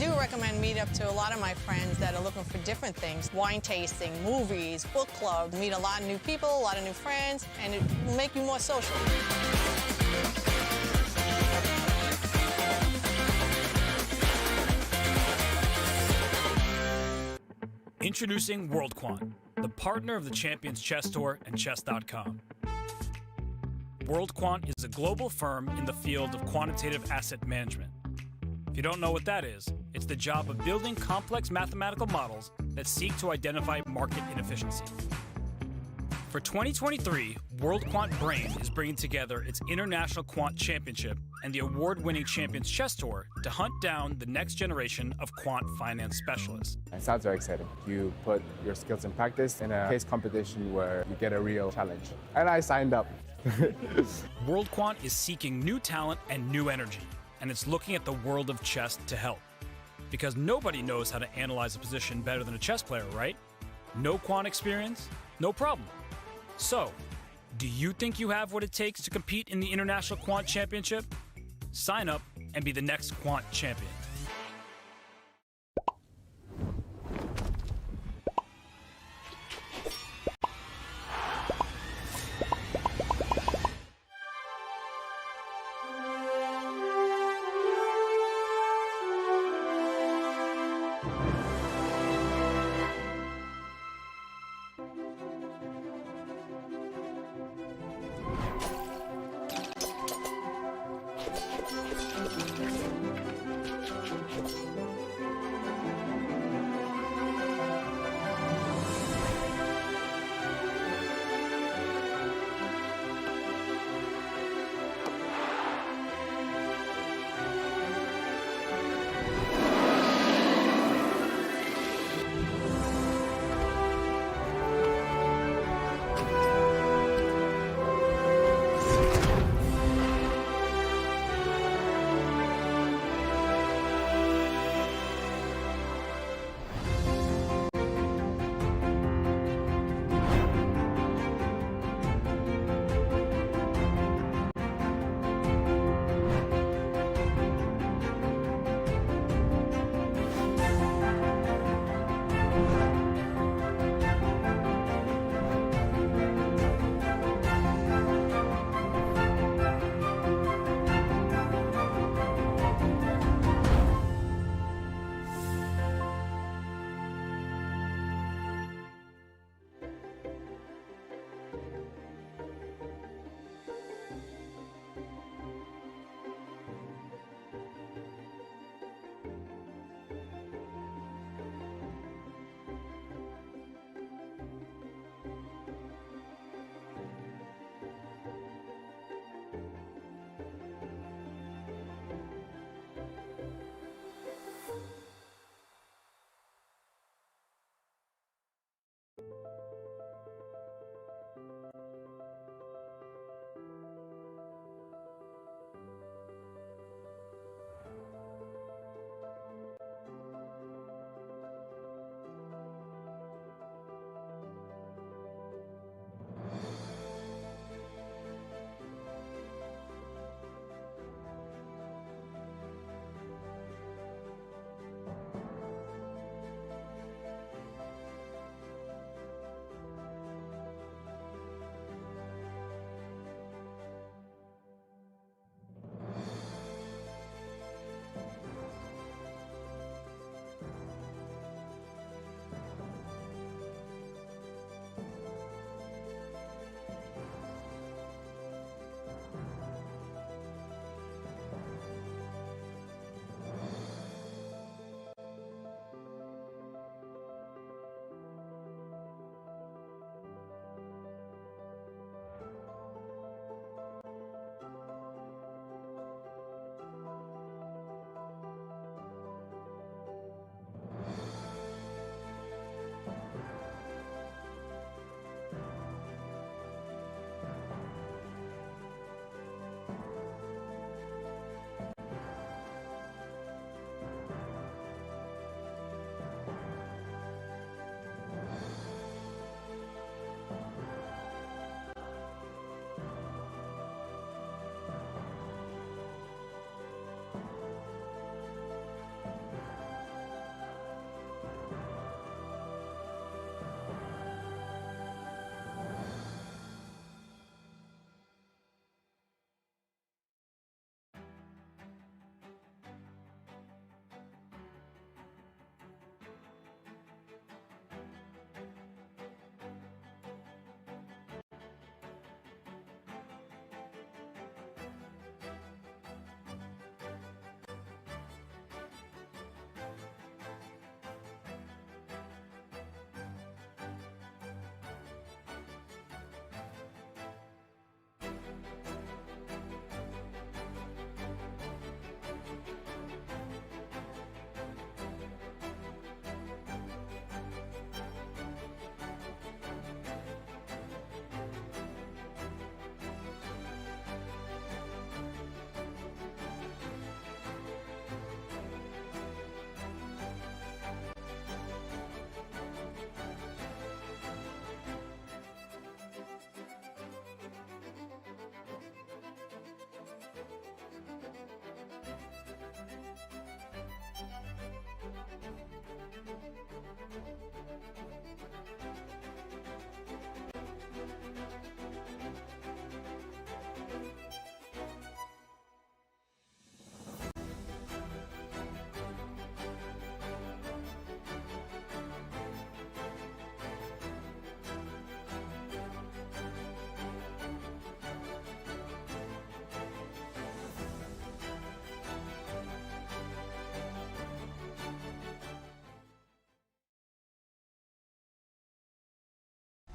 do recommend Meetup to a lot of my friends that are looking for different things. Wine tasting, movies, book club, meet a lot of new people, a lot of new friends, and it will make you more social. Introducing WorldQuant, the partner of the Champions Chess Tour and Chess.com. WorldQuant is a global firm in the field of quantitative asset management. If you don't know what that is, it's the job of building complex mathematical models that seek to identify market inefficiency. For 2023, WorldQuant Brain is bringing together its International Quant Championship and the award-winning Champions Chess Tour to hunt down the next generation of quant finance specialists. It sounds very exciting. You put your skills in practice in a case competition where you get a real challenge. And I signed up. WorldQuant is seeking new talent and new energy, and it's looking at the world of chess to help. Because nobody knows how to analyze a position better than a chess player, right? No quant experience? No problem. So, do you think you have what it takes to compete in the International Quant Championship? Sign up and be the next quant champion.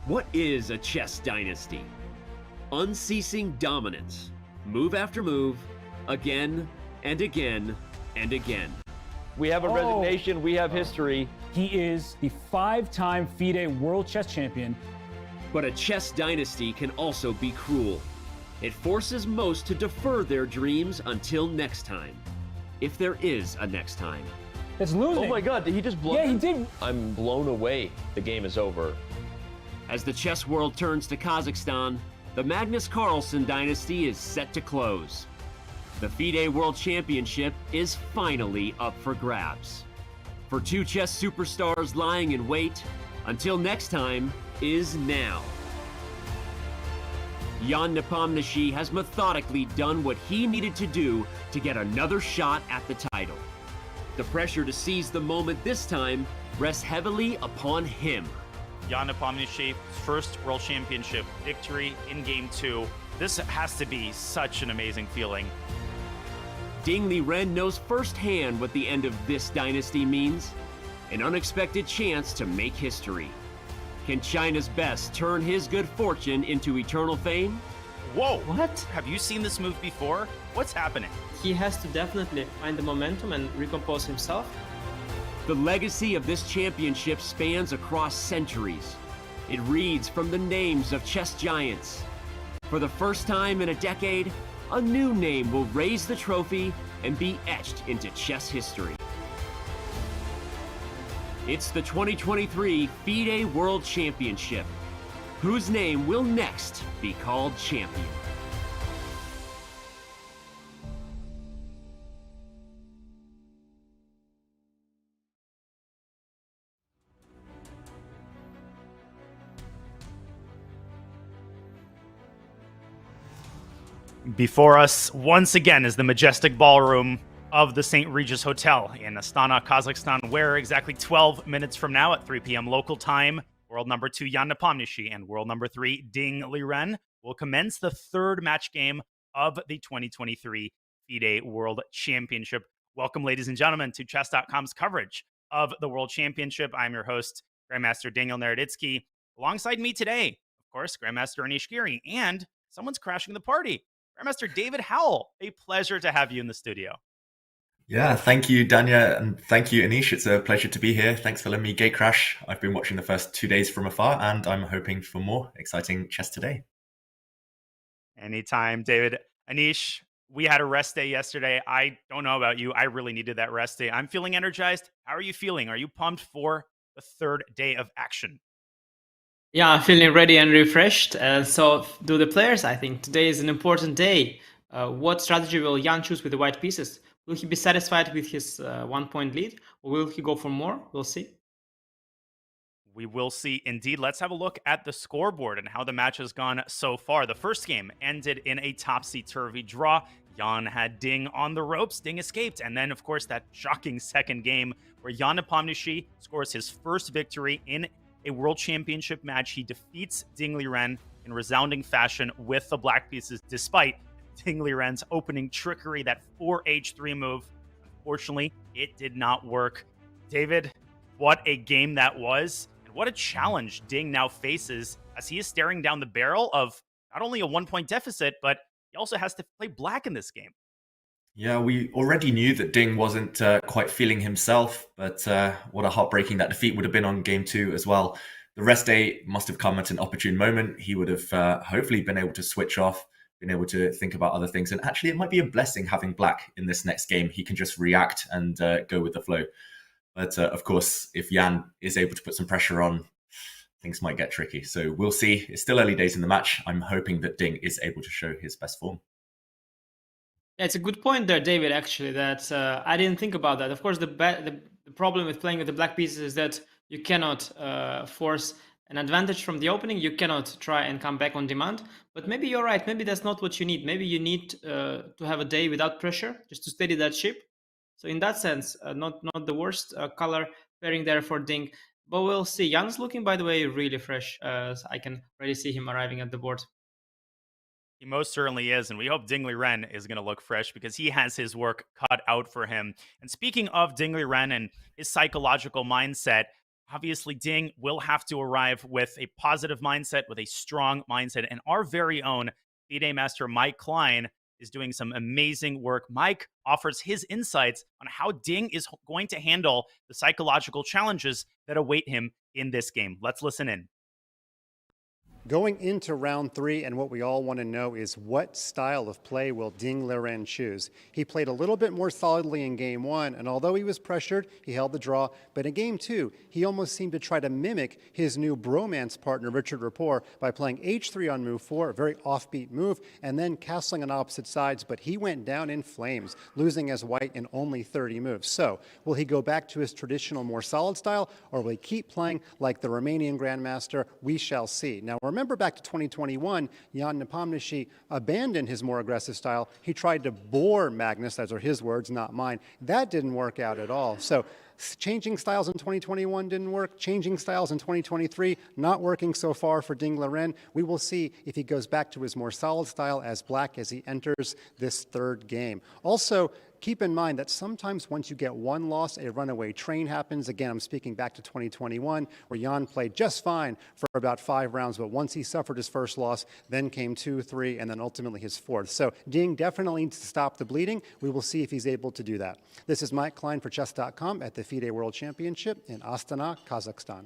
What is a chess dynasty? Unceasing dominance, move after move, again and again and again. We have a resignation, we have history. He is the 5-time FIDE World Chess Champion. But a chess dynasty can also be cruel. It forces most to defer their dreams until next time. If there is a next time. It's losing. Oh my God, did he just blow? Yeah, he did. I'm blown away. The game is over. As the chess world turns to Kazakhstan, the Magnus Carlsen dynasty is set to close. The FIDE World Championship is finally up for grabs. For two chess superstars lying in wait, until next time is now. Jan Nepomniachtchi has methodically done what he needed to do to get another shot at the title. The pressure to seize the moment this time rests heavily upon him. Jan Nepomniachtchi's first World Championship victory in Game 2. This has to be such an amazing feeling. Ding Liren knows firsthand what the end of this dynasty means. An unexpected chance to make history. Can China's best turn his good fortune into eternal fame? Whoa! What? Have you seen this move before? What's happening? He has to definitely find the momentum and recompose himself. The legacy of this championship spans across centuries. It reads from the names of chess giants. For the first time in a decade, a new name will raise the trophy and be etched into chess history. It's the 2023 FIDE World Championship. Whose name will next be called champion? Before us, once again, is the majestic ballroom of the St. Regis Hotel in Astana, Kazakhstan, where exactly 12 minutes from now at 3 p.m. local time, world number 2 Jan Nepomniachtchi and world number 3 Ding Liren will commence the third match game of the 2023 FIDE World Championship. Welcome, ladies and gentlemen, to Chess.com's coverage of the World Championship. I'm your host, Grandmaster Daniel Naroditsky. Alongside me today, of course, Grandmaster Anish Giri, and someone's crashing the party. Grandmaster David Howell, a pleasure to have you in the studio. Yeah, thank you, Danya, and thank you, Anish. It's a pleasure to be here. Thanks for letting me gate crash. I've been watching the first 2 days from afar, and I'm hoping for more exciting chess today. Anytime, David. Anish, we had a rest day yesterday. I don't know about you. I really needed that rest day. I'm feeling energized. How are you feeling? Are you pumped for the third day of action? Yeah, I'm feeling ready and refreshed. So do the players. I think today is an important day. What strategy will Jan choose with the white pieces? Will he be satisfied with his 1-point lead, or will he go for more? We'll see. We will see indeed. Let's have a look at the scoreboard and how the match has gone so far. The first game ended in a topsy-turvy draw. Jan had Ding on the ropes. Ding escaped. And then, of course, that shocking second game where Jan Nepomniachtchi scores his first victory in a World Championship match. He defeats Ding Liren in resounding fashion with the black pieces, despite Ding Liren's opening trickery, that 4H3 move. Unfortunately, it did not work. David, what a game that was, and what a challenge Ding now faces as he is staring down the barrel of not only a 1-point deficit, but he also has to play black in this game. Yeah, we already knew that Ding wasn't quite feeling himself, but what a heartbreaking that defeat would have been on game 2 as well. The rest day must have come at an opportune moment. He would have hopefully been able to switch off, been able to think about other things. And actually, it might be a blessing having black in this next game. He can just react and go with the flow. But of course, if Jan is able to put some pressure on, things might get tricky. So we'll see. It's still early days in the match. I'm hoping that Ding is able to show his best form. Yeah, it's a good point there, David, actually, that I didn't think about that. Of course, the problem with playing with the black pieces is that you cannot force an advantage from the opening. You cannot try and come back on demand. But maybe you're right. Maybe that's not what you need. Maybe you need to have a day without pressure, just to steady that ship. So in that sense, not the worst color pairing there for Ding. But we'll see. Jan's looking, by the way, really fresh. I can already see him arriving at the board. He most certainly is, and we hope Ding Liren is going to look fresh because he has his work cut out for him. And speaking of Ding Liren and his psychological mindset, obviously Ding will have to arrive with a positive mindset, with a strong mindset. And our very own FIDE master Mike Klein is doing some amazing work. Mike offers his insights on how Ding is going to handle the psychological challenges that await him in this game. Let's listen in. Going into round 3, and what we all want to know is what style of play will Ding Liren choose? He played a little bit more solidly in game 1, and although he was pressured, he held the draw. But in game 2, he almost seemed to try to mimic his new bromance partner, Richard Rapport, by playing h3 on move 4, a very offbeat move, and then castling on opposite sides. But he went down in flames, losing as white in only 30 moves. So will he go back to his traditional, more solid style, or will he keep playing like the Romanian Grandmaster? We shall see. Now, remember back to 2021, Jan Nepomniachtchi abandoned his more aggressive style. He tried to bore Magnus, those are his words, not mine. That didn't work out at all. So changing styles in 2021 didn't work. Changing styles in 2023, not working so far for Ding Liren. We will see if he goes back to his more solid style as black as he enters this 3rd game. Also, keep in mind that sometimes once you get one loss, a runaway train happens. Again, I'm speaking back to 2021, where Jan played just fine for about 5 rounds, but once he suffered his first loss, then came 2, 3, and then ultimately his 4th. So Ding definitely needs to stop the bleeding. We will see if he's able to do that. This is Mike Klein for Chess.com at the FIDE World Championship in Astana, Kazakhstan.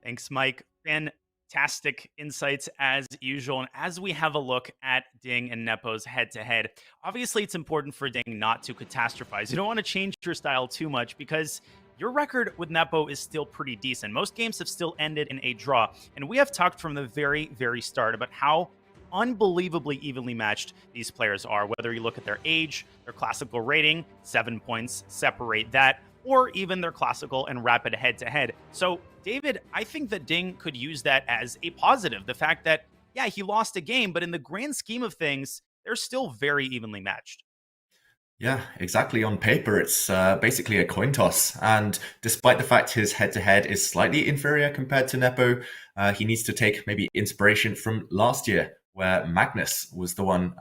Thanks, Mike. Fantastic insights as usual. And as we have a look at Ding and Nepo's head-to-head, obviously it's important for Ding not to catastrophize. You don't want to change your style too much because your record with Nepo is still pretty decent. Most games have still ended in a draw. And we have talked from the very, very start about how unbelievably evenly matched these players are, whether you look at their age, their classical rating, 7 points separate that, or even their classical and rapid head-to-head. So, David, I think that Ding could use that as a positive. The fact that, yeah, he lost a game, but in the grand scheme of things, they're still very evenly matched. Yeah, exactly. On paper, it's basically a coin toss. And despite the fact his head-to-head is slightly inferior compared to Nepo, he needs to take maybe inspiration from last year, where Magnus was the one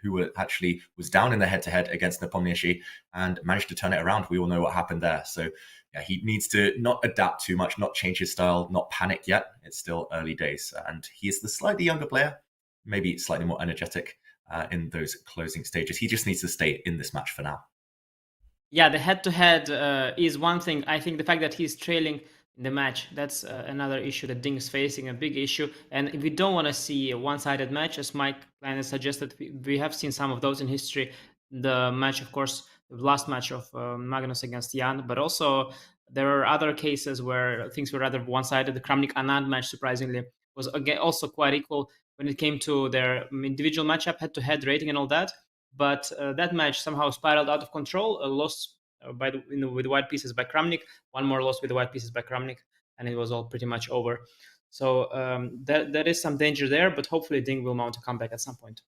who actually was down in the head-to-head against Nepomniachtchi and managed to turn it around. We all know what happened there. So yeah, he needs to not adapt too much, not change his style, not panic yet. It's still early days. And he is the slightly younger player, maybe slightly more energetic in those closing stages. He just needs to stay in this match for now. Yeah, the head-to-head is one thing. I think the fact that he's trailing in the match, that's another issue that Ding is facing, a big issue. And we don't want to see a one-sided match, as Mike Klein has suggested. We have seen some of those in history. The match, of course, the last match of Magnus against Jan, but also there are other cases where things were rather one-sided. The Kramnik-Anand match, surprisingly, was again also quite equal when it came to their individual matchup, head-to-head rating and all that. But that match somehow spiraled out of control, lost with white pieces by Kramnik, one more loss with the white pieces by Kramnik, and it was all pretty much over. So there is some danger there, but hopefully Ding will mount a comeback at some point.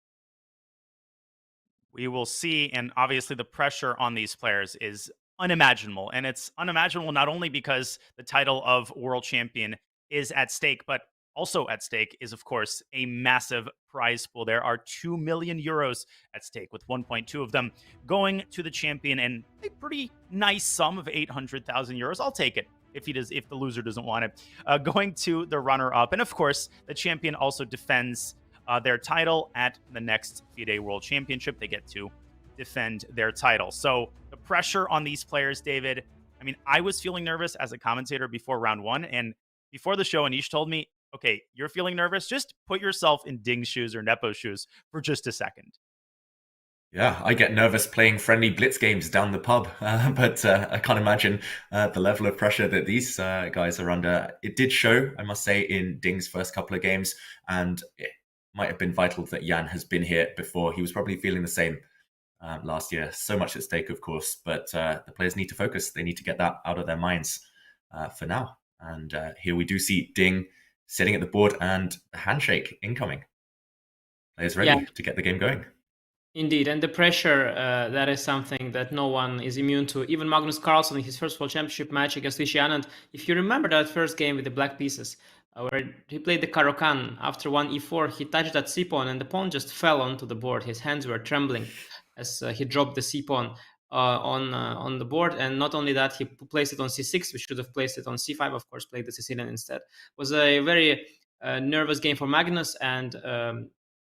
We will see, and obviously the pressure on these players is unimaginable. And it's unimaginable not only because the title of world champion is at stake, but also at stake is, of course, a massive prize pool. There are 2 million euros at stake, with 1.2 of them going to the champion and a pretty nice sum of 800,000 euros. I'll take it. if the loser doesn't want it. Going to the runner-up, and of course, the champion also defends their title at the next FIDE World Championship. They get to defend their title. So the pressure on these players, David. I mean, I was feeling nervous as a commentator before round one, and before the show, Anish told me, "Okay, you're feeling nervous. Just put yourself in Ding's shoes or Nepo's shoes for just a second." Yeah, I get nervous playing friendly blitz games down the pub, but I can't imagine the level of pressure that these guys are under. It did show, I must say, in Ding's first couple of games, and it might have been vital that Jan has been here before. He was probably feeling the same last year. So much at stake, of course, but the players need to focus. They need to get that out of their minds for now. And here we do see Ding sitting at the board and the handshake incoming. Players ready to get the game going. Indeed, and the pressure, that is something that no one is immune to. Even Magnus Carlsen in his first World Championship match against Vishy Anand, if you remember that first game with the black pieces, where he played the Caro-Kann, after 1e4, he touched that c-pawn and the pawn just fell onto the board. His hands were trembling as he dropped the c-pawn on the board. And not only that, he placed it on c6, we should have placed it on c5, of course, played the Sicilian instead. It was a very nervous game for Magnus, and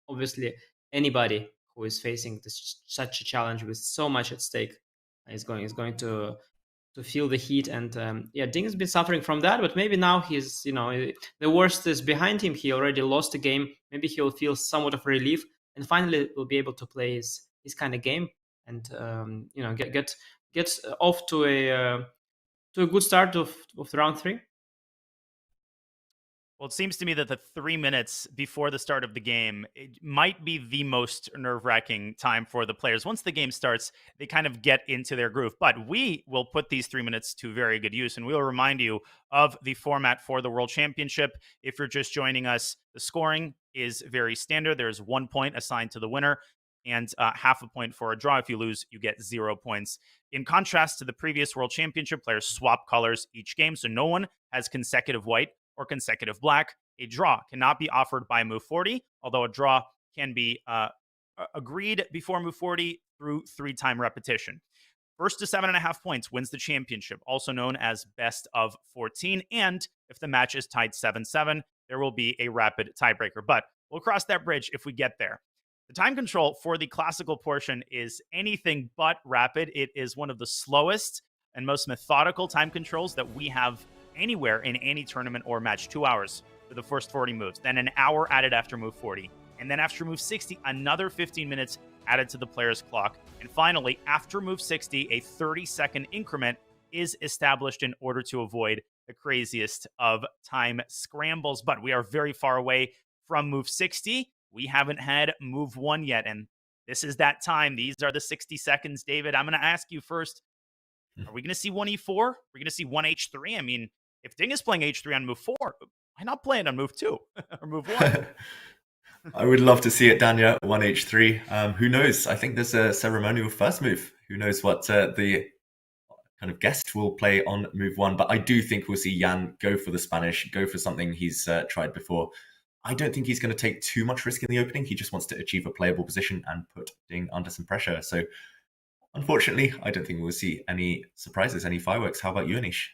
obviously anybody who is facing such a challenge with so much at stake is going to feel the heat. And Ding has been suffering from that, but maybe now he's, the worst is behind him. He already lost the game. Maybe he'll feel somewhat of relief, and finally will be able to play his kind of game and get off to a good start of round 3. Well, it seems to me that the 3 minutes before the start of the game, it might be the most nerve-wracking time for the players. Once the game starts, they kind of get into their groove. But we will put these 3 minutes to very good use, and we'll remind you of the format for the World Championship. If you're just joining us, the scoring is very standard. There's 1 point assigned to the winner and half a point for a draw. If you lose, you get 0 points. In contrast to the previous World Championship, players swap colors each game, so no one has consecutive white or consecutive black. A draw cannot be offered by move 40, although a draw can be agreed before move 40 through 3-time repetition. First to 7.5 points wins the championship, also known as best of 14. And if the match is tied 7-7, there will be a rapid tiebreaker. But we'll cross that bridge if we get there. The time control for the classical portion is anything but rapid. It is one of the slowest and most methodical time controls that we have anywhere in any tournament or match. 2 hours for the first 40 moves, then an hour added after move 40, and then after move 60, another 15 minutes added to the player's clock. And finally, after move 60, a 30-second increment is established in order to avoid the craziest of time scrambles. But we are very far away from move 60. We haven't had move 1 yet, and this is that time. These are the 60 seconds. David, I'm going to ask you first, are we going to see 1e4? Are we going to see 1h3? I mean, if Ding is playing h3 on move 4, why not play it on move 2 or move 1? I would love to see it, Danya, 1h3. Who knows? I think there's a ceremonial first move. Who knows what the kind of guest will play on move 1. But I do think we'll see Jan go for the Spanish, go for something he's tried before. I don't think he's going to take too much risk in the opening. He just wants to achieve a playable position and put Ding under some pressure. So unfortunately, I don't think we'll see any surprises, any fireworks. How about you, Anish?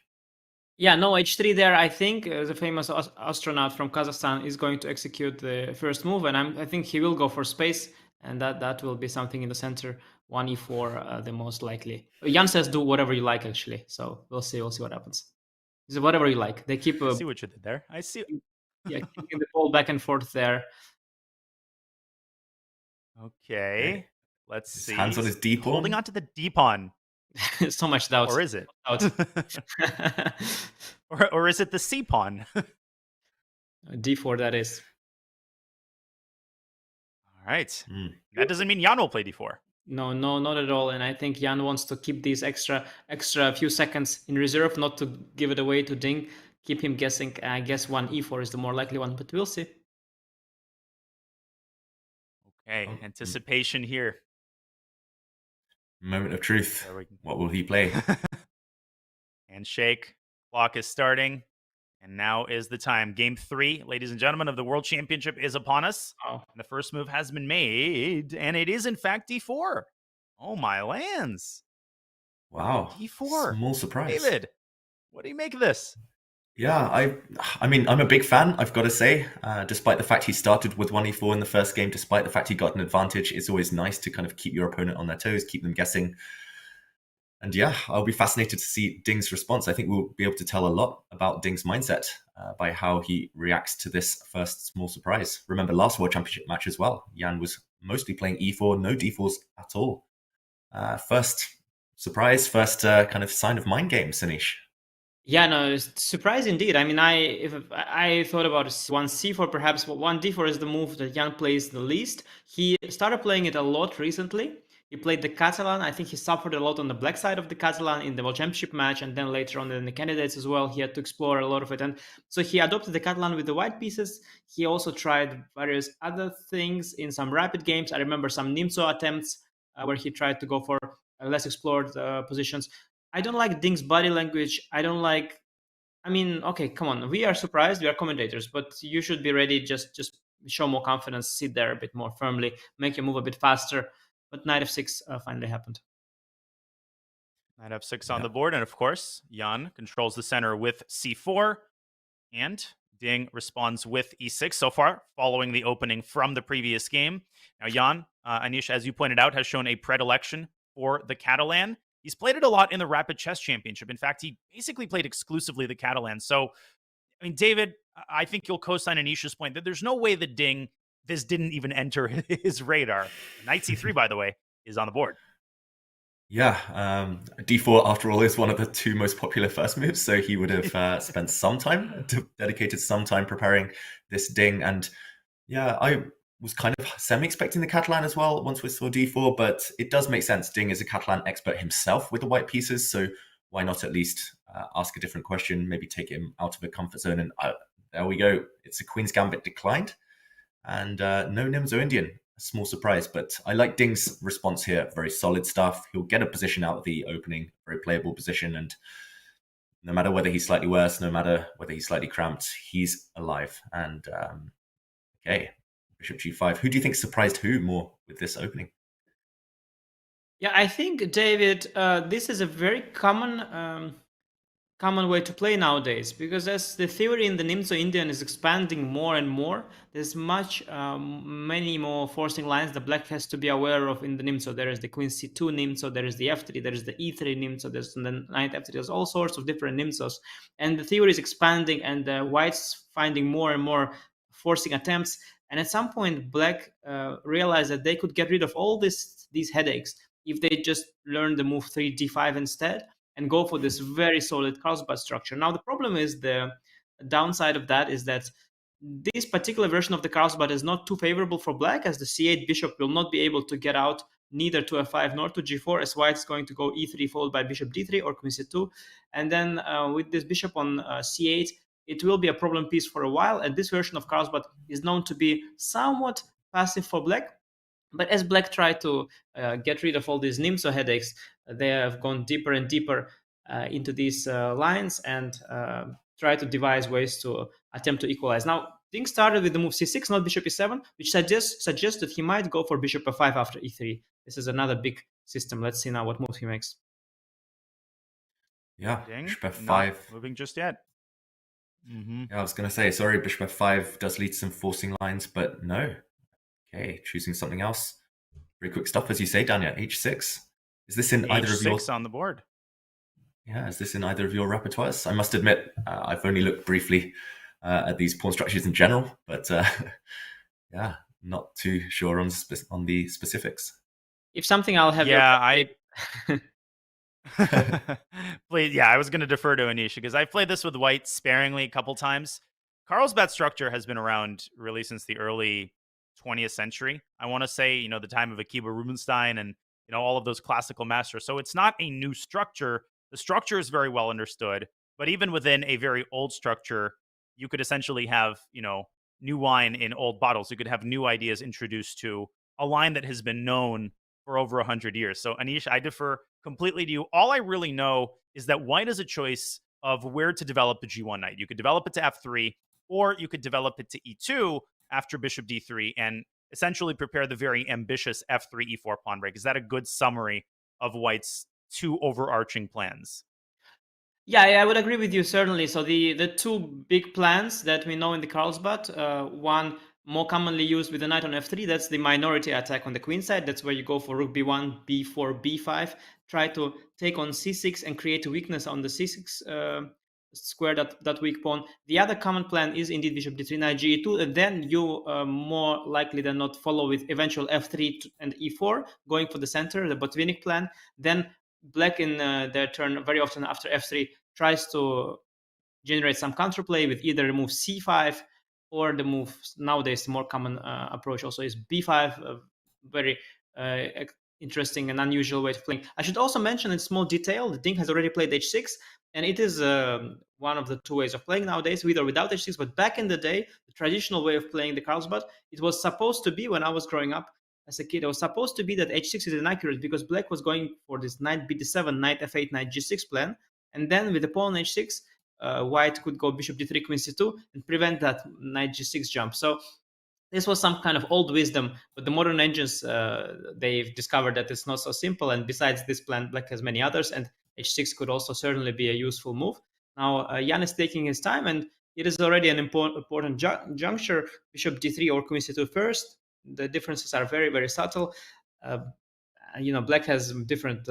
Yeah, no, h3 there. I think the famous astronaut from Kazakhstan is going to execute the first move, and I think he will go for space, and that will be something in the center. 1e4, the most likely. Jan says do whatever you like, actually. So we'll see what happens. So whatever you like. They keep. I see what you did there. I see. Yeah, keeping the ball back and forth there. Okay, let's see. Hands on his D pawn. Holding on to the D pawn. So much doubt. Or is it? or is it the C pawn? D4, that is. All right. That doesn't mean Jan will play D4. No, not at all. And I think Jan wants to keep these extra few seconds in reserve, not to give it away to Ding. Keep him guessing. I guess 1e4 is the more likely one, but we'll see. Okay, anticipation here. Moment of truth. What will he play? Handshake. Clock is starting. And now is the time. Game 3, ladies and gentlemen, of the World Championship is upon us. Oh. And the first move has been made. And it is, in fact, D4. Oh, my lands. Wow. D4. Small surprise. David, What do you make of this? Yeah, I mean, I'm a big fan, I've got to say. Despite the fact he started with 1e4 in the first game, despite the fact he got an advantage, it's always nice to kind of keep your opponent on their toes, keep them guessing. And yeah, I'll be fascinated to see Ding's response. I think we'll be able to tell a lot about Ding's mindset by how he reacts to this first small surprise. Remember last World Championship match as well. Jan was mostly playing e4, no d4s at all. First surprise, first kind of sign of mind game, Sanish. Yeah, no, it's surprise indeed. I mean, I thought about one c4 perhaps, but one d4 is the move that Jan plays the least. He started playing it a lot recently. He played the Catalan. I think he suffered a lot on the black side of the Catalan in the World Championship match, and then later on in the candidates as well. He had to explore a lot of it, and so he adopted the Catalan with the white pieces. He also tried various other things in some rapid games. I remember some Nimzo attempts where he tried to go for less explored positions. I don't like Ding's body language. I don't like. I mean, okay, come on. We are surprised. We are commentators, but you should be ready. Just show more confidence. Sit there a bit more firmly. Make your move a bit faster. But knight f6 finally happened. Knight f6 on the board, and of course, Jan controls the center with c4, and Ding responds with e6 so far, following the opening from the previous game. Now, Jan, Anish, as you pointed out, has shown a predilection for the Catalan. He's played it a lot in the Rapid Chess Championship. In fact, he basically played exclusively the Catalan. So, I mean, David, I think you'll co-sign Anish's point that there's no way that Ding, this didn't even enter his radar. Knight c3, by the way, is on the board. Yeah, d4, after all, is one of the two most popular first moves, so he would have spent some time, dedicated some time preparing this Ding. And yeah, I was kind of semi-expecting the Catalan as well once we saw d4, but it does make sense. Ding is a Catalan expert himself with the white pieces, so why not at least ask a different question, maybe take him out of a comfort zone. And there we go. It's a Queen's Gambit declined, and no Nimzo Indian. A small surprise, but I like Ding's response here. Very solid stuff. He'll get a position out of the opening, very playable position, and no matter whether he's slightly worse, no matter whether he's slightly cramped, he's alive. And okay, Bishop g5. Who do you think surprised who more with this opening? Yeah, I think, David, this is a very common way to play nowadays, because as the theory in the Nimzo Indian is expanding more and more, there's many more forcing lines that black has to be aware of in the Nimzo. There is the Queen c2 Nimzo, there is the f3, there is the e3 Nimzo, there's the knight f3, there's all sorts of different Nimzos. And the theory is expanding, and the whites finding more and more forcing attempts. And at some point, black realized that they could get rid of all these headaches if they just learn the move 3d5 instead, and go for this very solid Carlsbad structure. Now, the problem is, the downside of that is that this particular version of the Carlsbad is not too favorable for black, as the c8 bishop will not be able to get out neither to f5 nor to g4, as white is going to go e3 followed by bishop d3 or queen c2. And then with this bishop on c8, it will be a problem piece for a while. And this version of Carlsbad is known to be somewhat passive for black. But as black tried to get rid of all these Nimzo headaches, they have gone deeper and deeper into these lines and try to devise ways to attempt to equalize. Now, Ding started with the move c6, not bishop e7, which suggests that he might go for bishop f5 after e3. This is another big system. Let's see now what move he makes. Yeah, Ding, bishop f5. not moving just yet. Yeah, I was going to say, sorry, bishop f5 does lead to some forcing lines, but no. Okay, choosing something else. Very quick stuff, as you say, Daniel. H6. Is this in either of your... H6 on the board. Yeah, is this in either of your repertoires? I must admit, I've only looked briefly at these pawn structures in general, but yeah, not too sure on the specifics. If something, I'll have... Yeah, Please, yeah, I was going to defer to Anish because I've played this with white sparingly a couple times. Carlsbad structure has been around really since the early 20th century. I want to say, the time of Akiba Rubinstein and, all of those classical masters. So it's not a new structure. The structure is very well understood, but even within a very old structure, you could essentially have, new wine in old bottles. You could have new ideas introduced to a line that has been known for over 100 years. So Anish, I defer completely to you. All I really know is that white has a choice of where to develop the G1 knight. You could develop it to F3, or you could develop it to E2 after bishop D3 and essentially prepare the very ambitious F3 E4 pawn break. Is that a good summary of white's two overarching plans? Yeah, I would agree with you, certainly. So the two big plans that we know in the Carlsbad, one more commonly used with the knight on f3, that's the minority attack on the queen side. That's where you go for rook b1, b4, b5, try to take on c6 and create a weakness on the c6 square, that weak pawn. The other common plan is indeed bishop d3, knight ge2, and then you more likely than not follow with eventual f3 and e4, going for the center, the Botvinnik plan. Then Black in their turn very often after f3 tries to generate some counterplay with either the move c5 or the move, nowadays the more common approach also is b5, a very interesting and unusual way of playing. I should also mention in small detail that Ding has already played h6, and it is one of the two ways of playing nowadays, with or without h6. But back in the day, the traditional way of playing the Carlsbad, it was supposed to be, when I was growing up as a kid, it was supposed to be that h6 is inaccurate because Black was going for this knight bd7, knight f8, knight g6 plan, and then with the pawn on h6, White could go bishop d3, queen c2, and prevent that knight g6 jump. So this was some kind of old wisdom, but the modern engines, they've discovered that it's not so simple. And besides this plan, Black has many others, and h6 could also certainly be a useful move. Now, Jan is taking his time, and it is already an important juncture. Bishop d3 or queen c2 first. The differences are very, very subtle. Black has different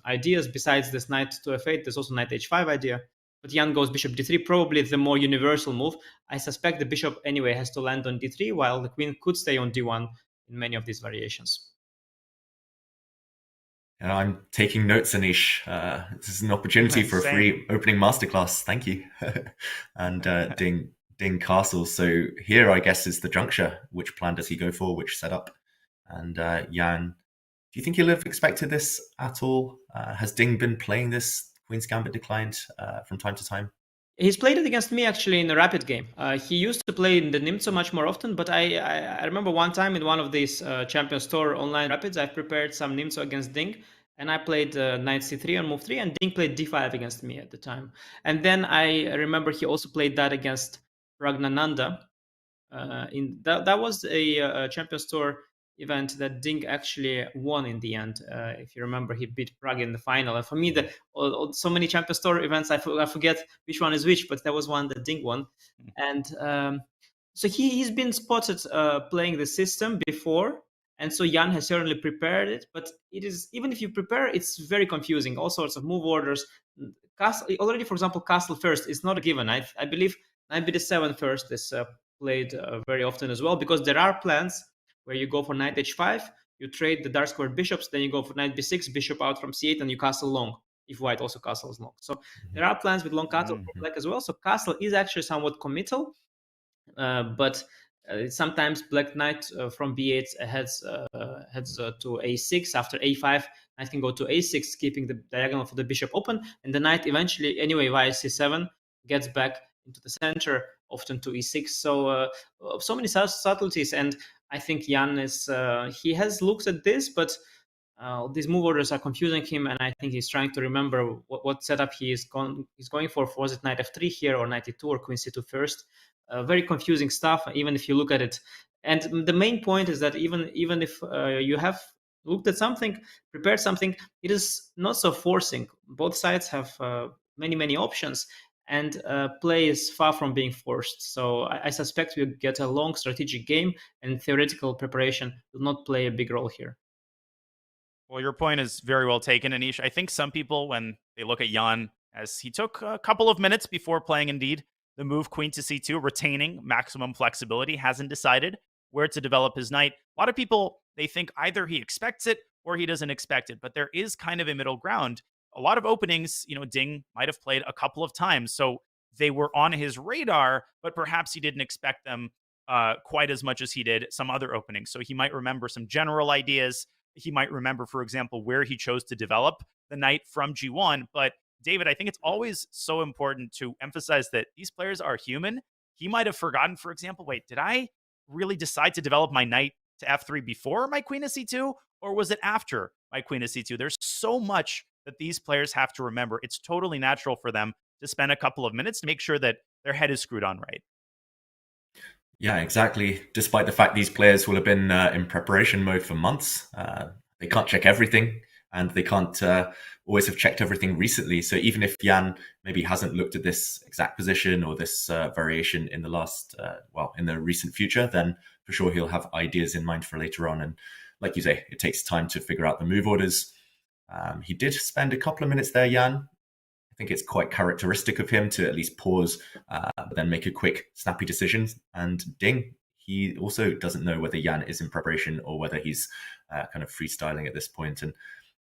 ideas. Besides this knight to f8, there's also knight h5 idea. But Jan goes bishop d3, probably the more universal move. I suspect the bishop anyway has to land on d3, while the queen could stay on d1 in many of these variations. I'm taking notes, Anish. This is an opportunity for a free opening masterclass. Thank you. And Ding Castle. So here, I guess, is the juncture. Which plan does he go for? Which setup? And Jan, do you think you'll have expected this at all? Has Ding been playing this Queen's Gambit declined from time to time? He's played it against me actually in a rapid game. He used to play in the Nimzo much more often, but I remember one time in one of these Champions Tour online rapids, I prepared some Nimzo against Ding, and I played knight c3 on move 3, and Ding played d5 against me at the time. And then I remember he also played that against Ragnananda. That was a Champions Tour event that Ding actually won in the end. If you remember, he beat Prague in the final. And for me, so many Champions Tour events, I forget which one is which, but there was one that Ding won. And so he's been spotted playing the system before. And so Jan has certainly prepared it. But it is, even if you prepare, it's very confusing. All sorts of move orders. Castle, already, for example, castle first is not a given. I believe knight bd7 first is played very often as well, because there are plans where you go for knight h5, you trade the dark squared bishops, then you go for knight b6, bishop out from c8, and you castle long, if White also castles long. So there are plans with long castle for Black as well. So castle is actually somewhat committal, but sometimes Black knight from b8 heads to a6. After a5, knight can go to a6, keeping the diagonal for the bishop open, and the knight eventually, anyway, via c7, gets back into the center, often to e6. So so many subtleties, and I think Jan is he has looked at this, but these move orders are confusing him, and I think he's trying to remember what setup he's going for. Was it knight f3 here, or knight e2, or queen c2 first? Very confusing stuff, even if you look at it. And the main point is that even if you have looked at something, prepared something, it is not so forcing. Both sides have many options, and play is far from being forced. So I suspect we'll get a long strategic game, and theoretical preparation will not play a big role here. Well, your point is very well taken, Anish. I think some people, when they look at Jan, as he took a couple of minutes before playing indeed the move queen to c2, retaining maximum flexibility, hasn't decided where to develop his knight. A lot of people, they think either he expects it or he doesn't expect it, but there is kind of a middle ground. A lot of openings, Ding might have played a couple of times, so they were on his radar, but perhaps he didn't expect them quite as much as he did some other openings. So he might remember some general ideas. He might remember, for example, where he chose to develop the knight from g1. But David, I think it's always so important to emphasize that these players are human. He might have forgotten, for example, wait, did I really decide to develop my knight to f3 before my queen to c2? Or was it after my queen to c2? There's so much that these players have to remember. It's totally natural for them to spend a couple of minutes to make sure that their head is screwed on right. Yeah, exactly. Despite the fact these players will have been in preparation mode for months, they can't check everything. and they can't always have checked everything recently. So even if Jan maybe hasn't looked at this exact position or this variation in the last, in the recent future, then for sure he'll have ideas in mind for later on. And like you say, it takes time to figure out the move orders. He did spend a couple of minutes there, Jan. I think it's quite characteristic of him to at least pause, but then make a quick, snappy decision. And Ding, he also doesn't know whether Jan is in preparation or whether he's kind of freestyling at this point. And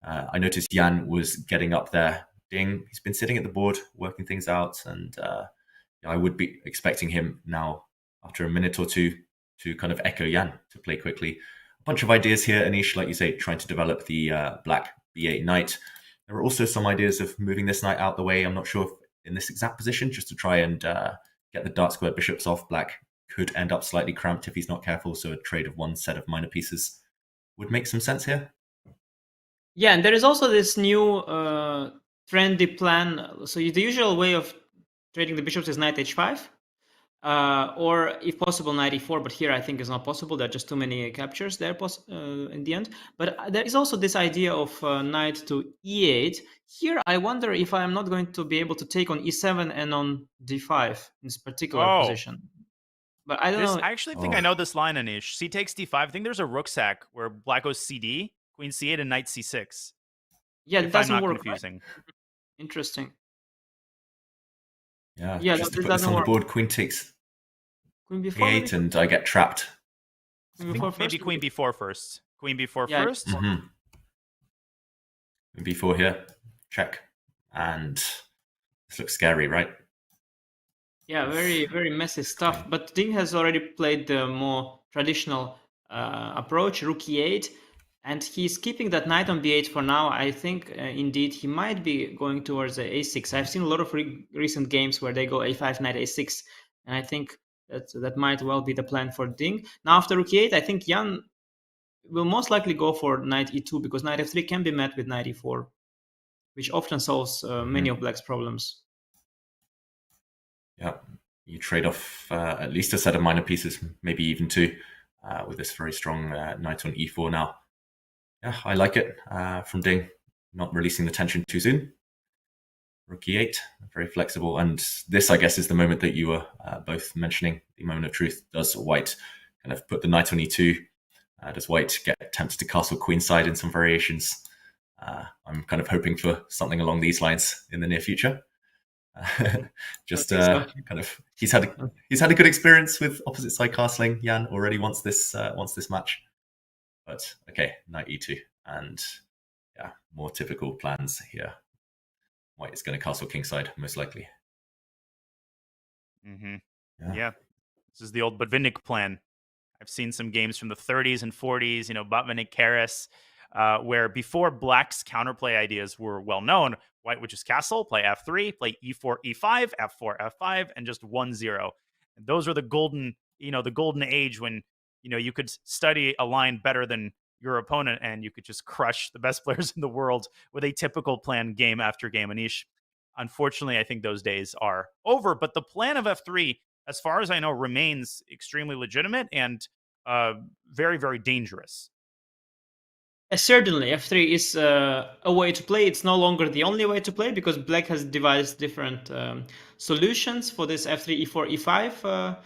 I noticed Jan was getting up there. Ding, he's been sitting at the board, working things out. And I would be expecting him now, after a minute or two, to kind of echo Jan to play quickly. A bunch of ideas here, Anish, like you say, trying to develop the black b8 knight. There are also some ideas of moving this knight out the way. I'm not sure if in this exact position, just to try and get the dark square bishops off. Black could end up slightly cramped if he's not careful, so a trade of one set of minor pieces would make some sense here. Yeah, and there is also this new trendy plan. So the usual way of trading the bishops is knight h5. Or if possible knight e4, but here I think is not possible. There are just too many captures there in the end. But there is also this idea of knight to e8. Here I wonder if I am not going to be able to take on e7 and on d5 in this particular position. But I don't know. I actually think I know this line, Anish. C takes d5. I think there's a rook sack where black goes cd, queen c8, and knight c6. Yeah, it doesn't work. Confusing. Right? Interesting. Yeah, just to that put this on the work. board, queen takes queen b4, e8, and I get trapped. Queen b4 first, maybe queen b4 first. Queen b4 Yeah, first. Queen b4 here, check, and this looks scary, right? Yeah, very, very messy stuff. But Ding has already played the more traditional approach, rook e8, and he's keeping that knight on b8 for now. I think, indeed, he might be going towards the a6. I've seen a lot of recent games where they go a5, knight a6, and I think that might well be the plan for Ding. Now, after rook e8, I think Jan will most likely go for knight e2, because knight f3 can be met with knight e4, which often solves many of Black's problems. Yeah, you trade off at least a set of minor pieces, maybe even two, with this very strong knight on e4 now. Yeah, I like it from Ding, not releasing the tension too soon. Rook e8, very flexible. And this, I guess, is the moment that you were both mentioning, the moment of truth. Does White kind of put the knight on e2? Does White get tempted to castle queenside in some variations? I'm kind of hoping for something along these lines in the near future. Just kind of, he's had a good experience with opposite side castling. Jan already wants this match. But okay, knight e2, and yeah, more typical plans here. White is going to castle kingside, most likely. Yeah, this is the old Botvinnik plan. I've seen some games from the 30s and 40s, Botvinnik, Karras, where before Black's counterplay ideas were well known, White would just castle, play f3, play e4, e5, f4, f5, and just 1-0. And those were the golden age when you could study a line better than your opponent, and you could just crush the best players in the world with a typical plan game after game. Anish, unfortunately, I think those days are over. But the plan of f3, as far as I know, remains extremely legitimate and very, very dangerous. Certainly, f3 is a way to play. It's no longer the only way to play, because Black has devised different solutions for this f3, e4, e5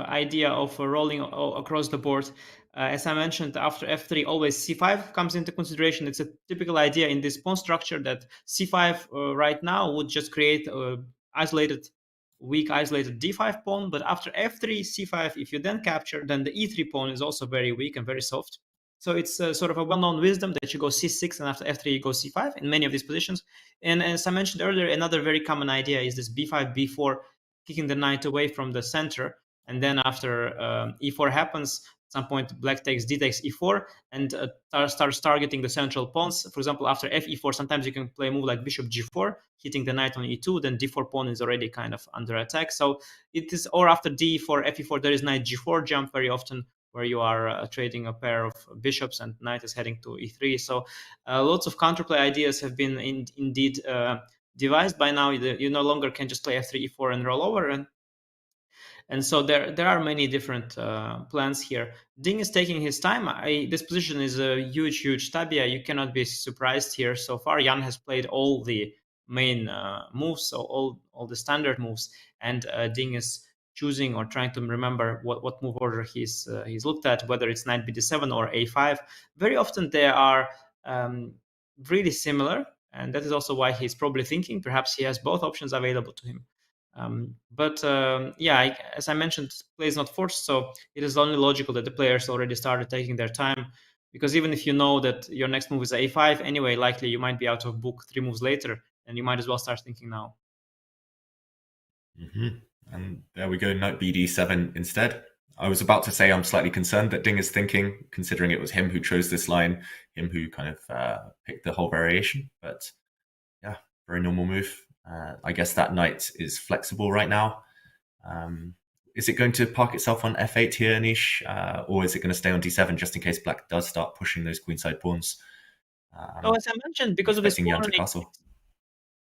idea of rolling across the board. As I mentioned, after f3, always c5 comes into consideration. It's a typical idea in this pawn structure that c5 right now would just create a weak isolated d5 pawn. But after f3, c5, if you then capture, then the e3 pawn is also very weak and very soft. So it's sort of a well-known wisdom that you go c6, and after f3 you go c5 in many of these positions. And as I mentioned earlier, another very common idea is this b5, b4, kicking the knight away from the center. And then after e4 happens, at some point Black takes d takes e4 and starts targeting the central pawns. For example, after f e4, sometimes you can play a move like bishop g4, hitting the knight on e2, then d4 pawn is already kind of under attack. So it is, or after d4, f e4, there is knight g4 jump very often, where you are trading a pair of bishops and knight is heading to e3. So lots of counterplay ideas have been indeed devised by now. You no longer can just play f3, e4 and roll over. And And so there are many different plans here. Ding is taking his time. This position is a huge tabia. You cannot be surprised here so far. Jan has played all the main moves, so all the standard moves, and Ding is choosing or trying to remember what move order he's looked at, whether it's knight bd7 or a5. Very often they are really similar, and that is also why he's probably thinking perhaps he has both options available to him. As I mentioned, play is not forced, so it is only logical that the players already started taking their time, because even if you know that your next move is a5 anyway, likely you might be out of book 3 moves later, and you might as well start thinking now. And there we go, knight bd7 instead. I was about to say I'm slightly concerned that Ding is thinking, considering it was him who chose this line, him who kind of picked the whole variation. But yeah, very normal move. I guess that knight is flexible right now. Is it going to park itself on f8 here, Anish? Or is it going to stay on d7 just in case black does start pushing those queenside pawns? As I mentioned, because of this Jan to castle.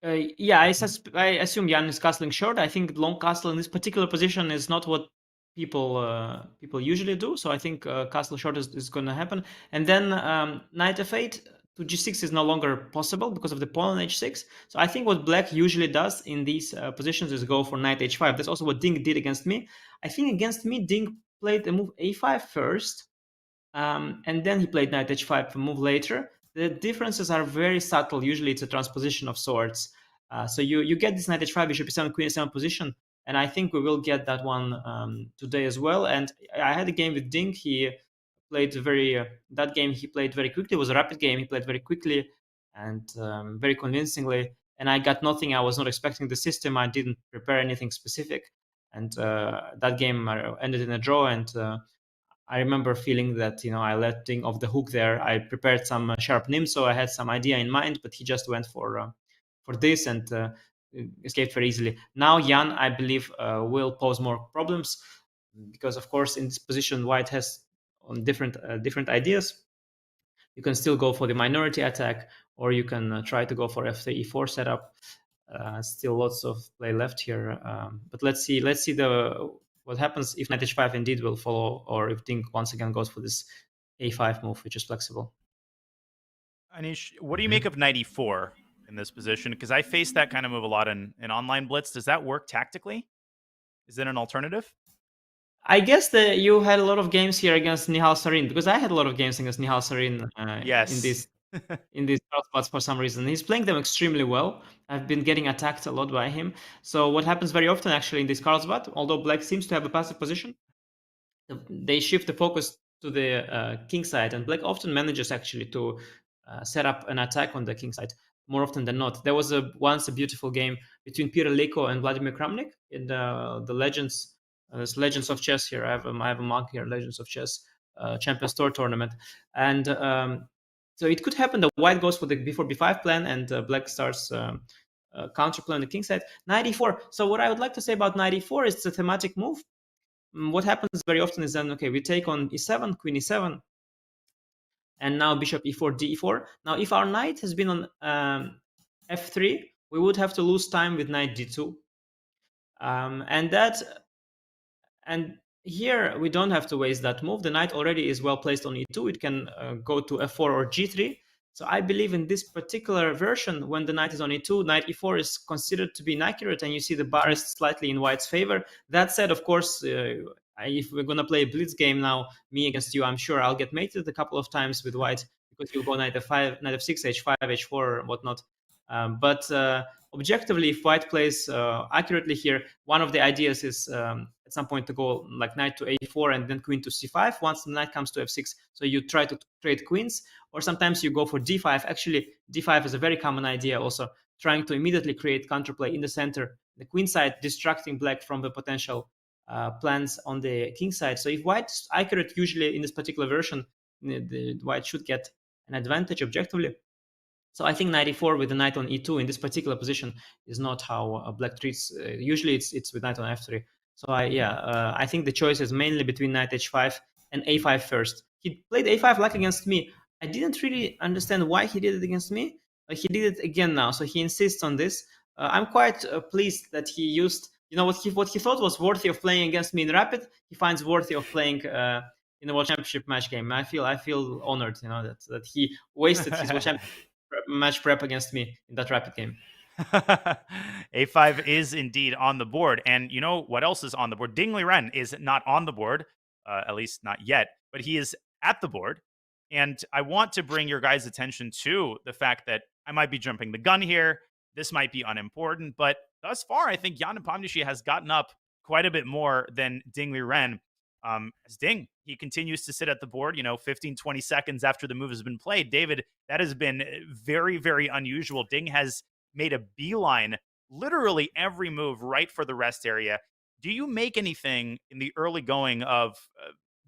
I assume Jan is castling short. I think long castle in this particular position is not what people usually do. So I think castle short is going to happen. And then knight f8 to g6 is no longer possible because of the pawn on h6. So I think what black usually does in these positions is go for knight h5. That's also what Ding did against me. I think against me, Ding played the move a5 first, and then he played knight h5 a move later. The differences are very subtle. Usually it's a transposition of swords. So you get this knight h5, bishop e7, queen e7 position, and I think we will get that one today as well. And I had a game with Ding. He played that game he played very quickly. It was a rapid game. He played very quickly and very convincingly. And I got nothing. I was not expecting the system. I didn't prepare anything specific. And that game ended in a draw. And I remember feeling that, I let Ding off the hook there. I prepared some sharp nim, so I had some idea in mind, but he just went for this and escaped very easily. Now Jan, I believe, will pose more problems because, of course, in this position, White has on different ideas. You can still go for the minority attack, or you can try to go for f3 e4 setup. Still lots of play left here, but let's see what happens if knight h5 indeed will follow, or if Ding once again goes for this a5 move, which is flexible. Anish, what do you make of knight e4 in this position? Because I face that kind of move a lot in online blitz. Does that work tactically? Is it an alternative? I guess that you had a lot of games here against Nihal Sarin, because I had a lot of games against Nihal Sarin in these spots for some reason. He's playing them extremely well. I've been getting attacked a lot by him. So what happens very often actually in this Carlsbad, although black seems to have a passive position, they shift the focus to the king side, and black often manages actually to set up an attack on the king side more often than not. There was once a beautiful game between Peter Leko and Vladimir Kramnik in the Legends. There's Legends of Chess here. I have a mark here, Legends of Chess Champions Tour tournament, and so it could happen that white goes for the before b5 plan, and black starts counter plan on the king side. Knight e4. So what I would like to say about knight e4 is it's a thematic move. What happens very often is then, okay, we take on e7, queen e7, and now bishop e4, d4. Now, if our knight has been on f3, we would have to lose time with knight d2, and here we don't have to waste that move. The knight already is well placed on e2. It can go to f4 or g3. So I believe in this particular version, when the knight is on e2, knight e4 is considered to be inaccurate, and you see the bar is slightly in white's favor. That said, of course, if we're going to play a blitz game now, me against you, I'm sure I'll get mated a couple of times with white, because you'll go knight f5, knight f6, h5, h4, and whatnot. But objectively, if white plays accurately here, one of the ideas is at some point to go like knight to a4 and then queen to c5 once the knight comes to f6. So you try to trade queens, or sometimes you go for d5. Actually, d5 is a very common idea also, trying to immediately create counterplay in the center, the queen side, distracting black from the potential plans on the king side. So if white's accurate, usually in this particular version, the white should get an advantage objectively. So I think knight e4 with the knight on e2 in this particular position is not how black treats. Usually it's with knight on f3. So I think the choice is mainly between knight h5 and a5 first. He played a5 like against me. I didn't really understand why he did it against me. He did it again now, so he insists on this. I'm quite pleased that he used what he thought was worthy of playing against me in Rapid, he finds worthy of playing in the World Championship match game. I feel honored, that he wasted his World Championship match prep against me in that Rapid game. A5 is indeed on the board. And you know what else is on the board? Ding Liren is not on the board, at least not yet, but he is at the board. And I want to bring your guys' attention to the fact that I might be jumping the gun here. This might be unimportant, but thus far, I think Jan Nepomniachtchi has gotten up quite a bit more than Ding Liren. As Ding, he continues to sit at the board, 15, 20 seconds after the move has been played. David, that has been very, very unusual. Ding has made a beeline literally every move right for the rest area. Do you make anything in the early going of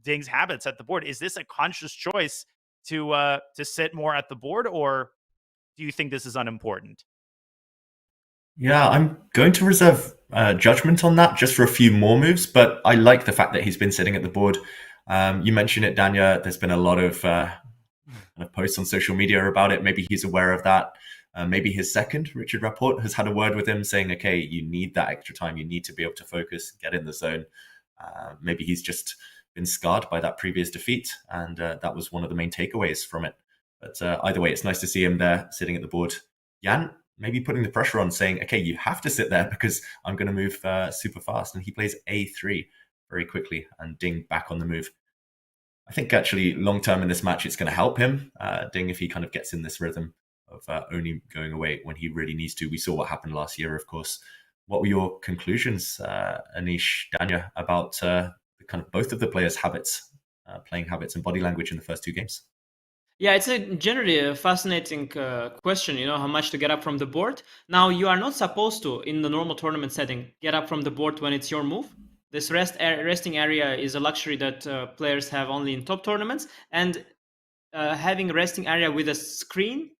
Ding's habits at the board? Is this a conscious choice to sit more at the board, or do you think this is unimportant? Yeah, I'm going to reserve judgment on that just for a few more moves, but I like the fact that he's been sitting at the board. You mentioned it, Danya. There's been a lot of posts on social media about it. Maybe he's aware of that. Maybe his second, Richard Rapport, has had a word with him saying, okay, you need that extra time. You need to be able to focus, get in the zone. Maybe he's just been scarred by that previous defeat, and that was one of the main takeaways from it. But either way, it's nice to see him there sitting at the board. Jan, maybe putting the pressure on, saying, okay, you have to sit there because I'm going to move super fast. And he plays A3 very quickly, and Ding back on the move. I think actually long-term in this match, it's going to help him, Ding, if he kind of gets in this rhythm of only going away when he really needs to. We saw what happened last year, of course. What were your conclusions, Anish, Danya, about the kind of both of the players' habits, playing habits and body language in the first two games? Yeah, it's generally a fascinating question, how much to get up from the board. Now, you are not supposed to, in the normal tournament setting, get up from the board when it's your move. This resting area is a luxury that players have only in top tournaments. And having a resting area with a screen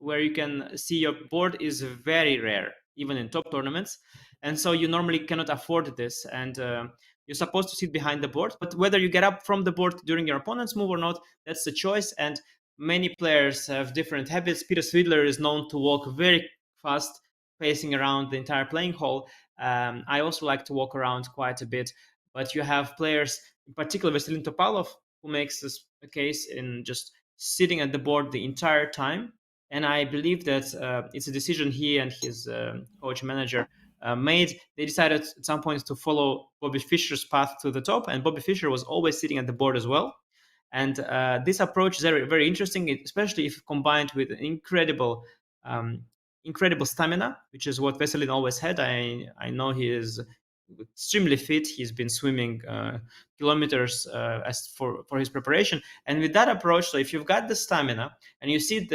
where you can see your board is very rare, even in top tournaments. And so you normally cannot afford this. And you're supposed to sit behind the board. But whether you get up from the board during your opponent's move or not, that's the choice. And many players have different habits. Peter Svidler is known to walk very fast, pacing around the entire playing hall. I also like to walk around quite a bit. But you have players, in particular Vasilin Topalov, who makes this a case in just sitting at the board the entire time. And I believe that it's a decision he and his coach manager made. They decided at some point to follow Bobby Fischer's path to the top, and Bobby Fischer was always sitting at the board as well. And this approach is very, very interesting, especially if combined with incredible stamina, which is what Veselin always had. I know he is extremely fit. He's been swimming kilometers as for his preparation. And with that approach, so if you've got the stamina and you sit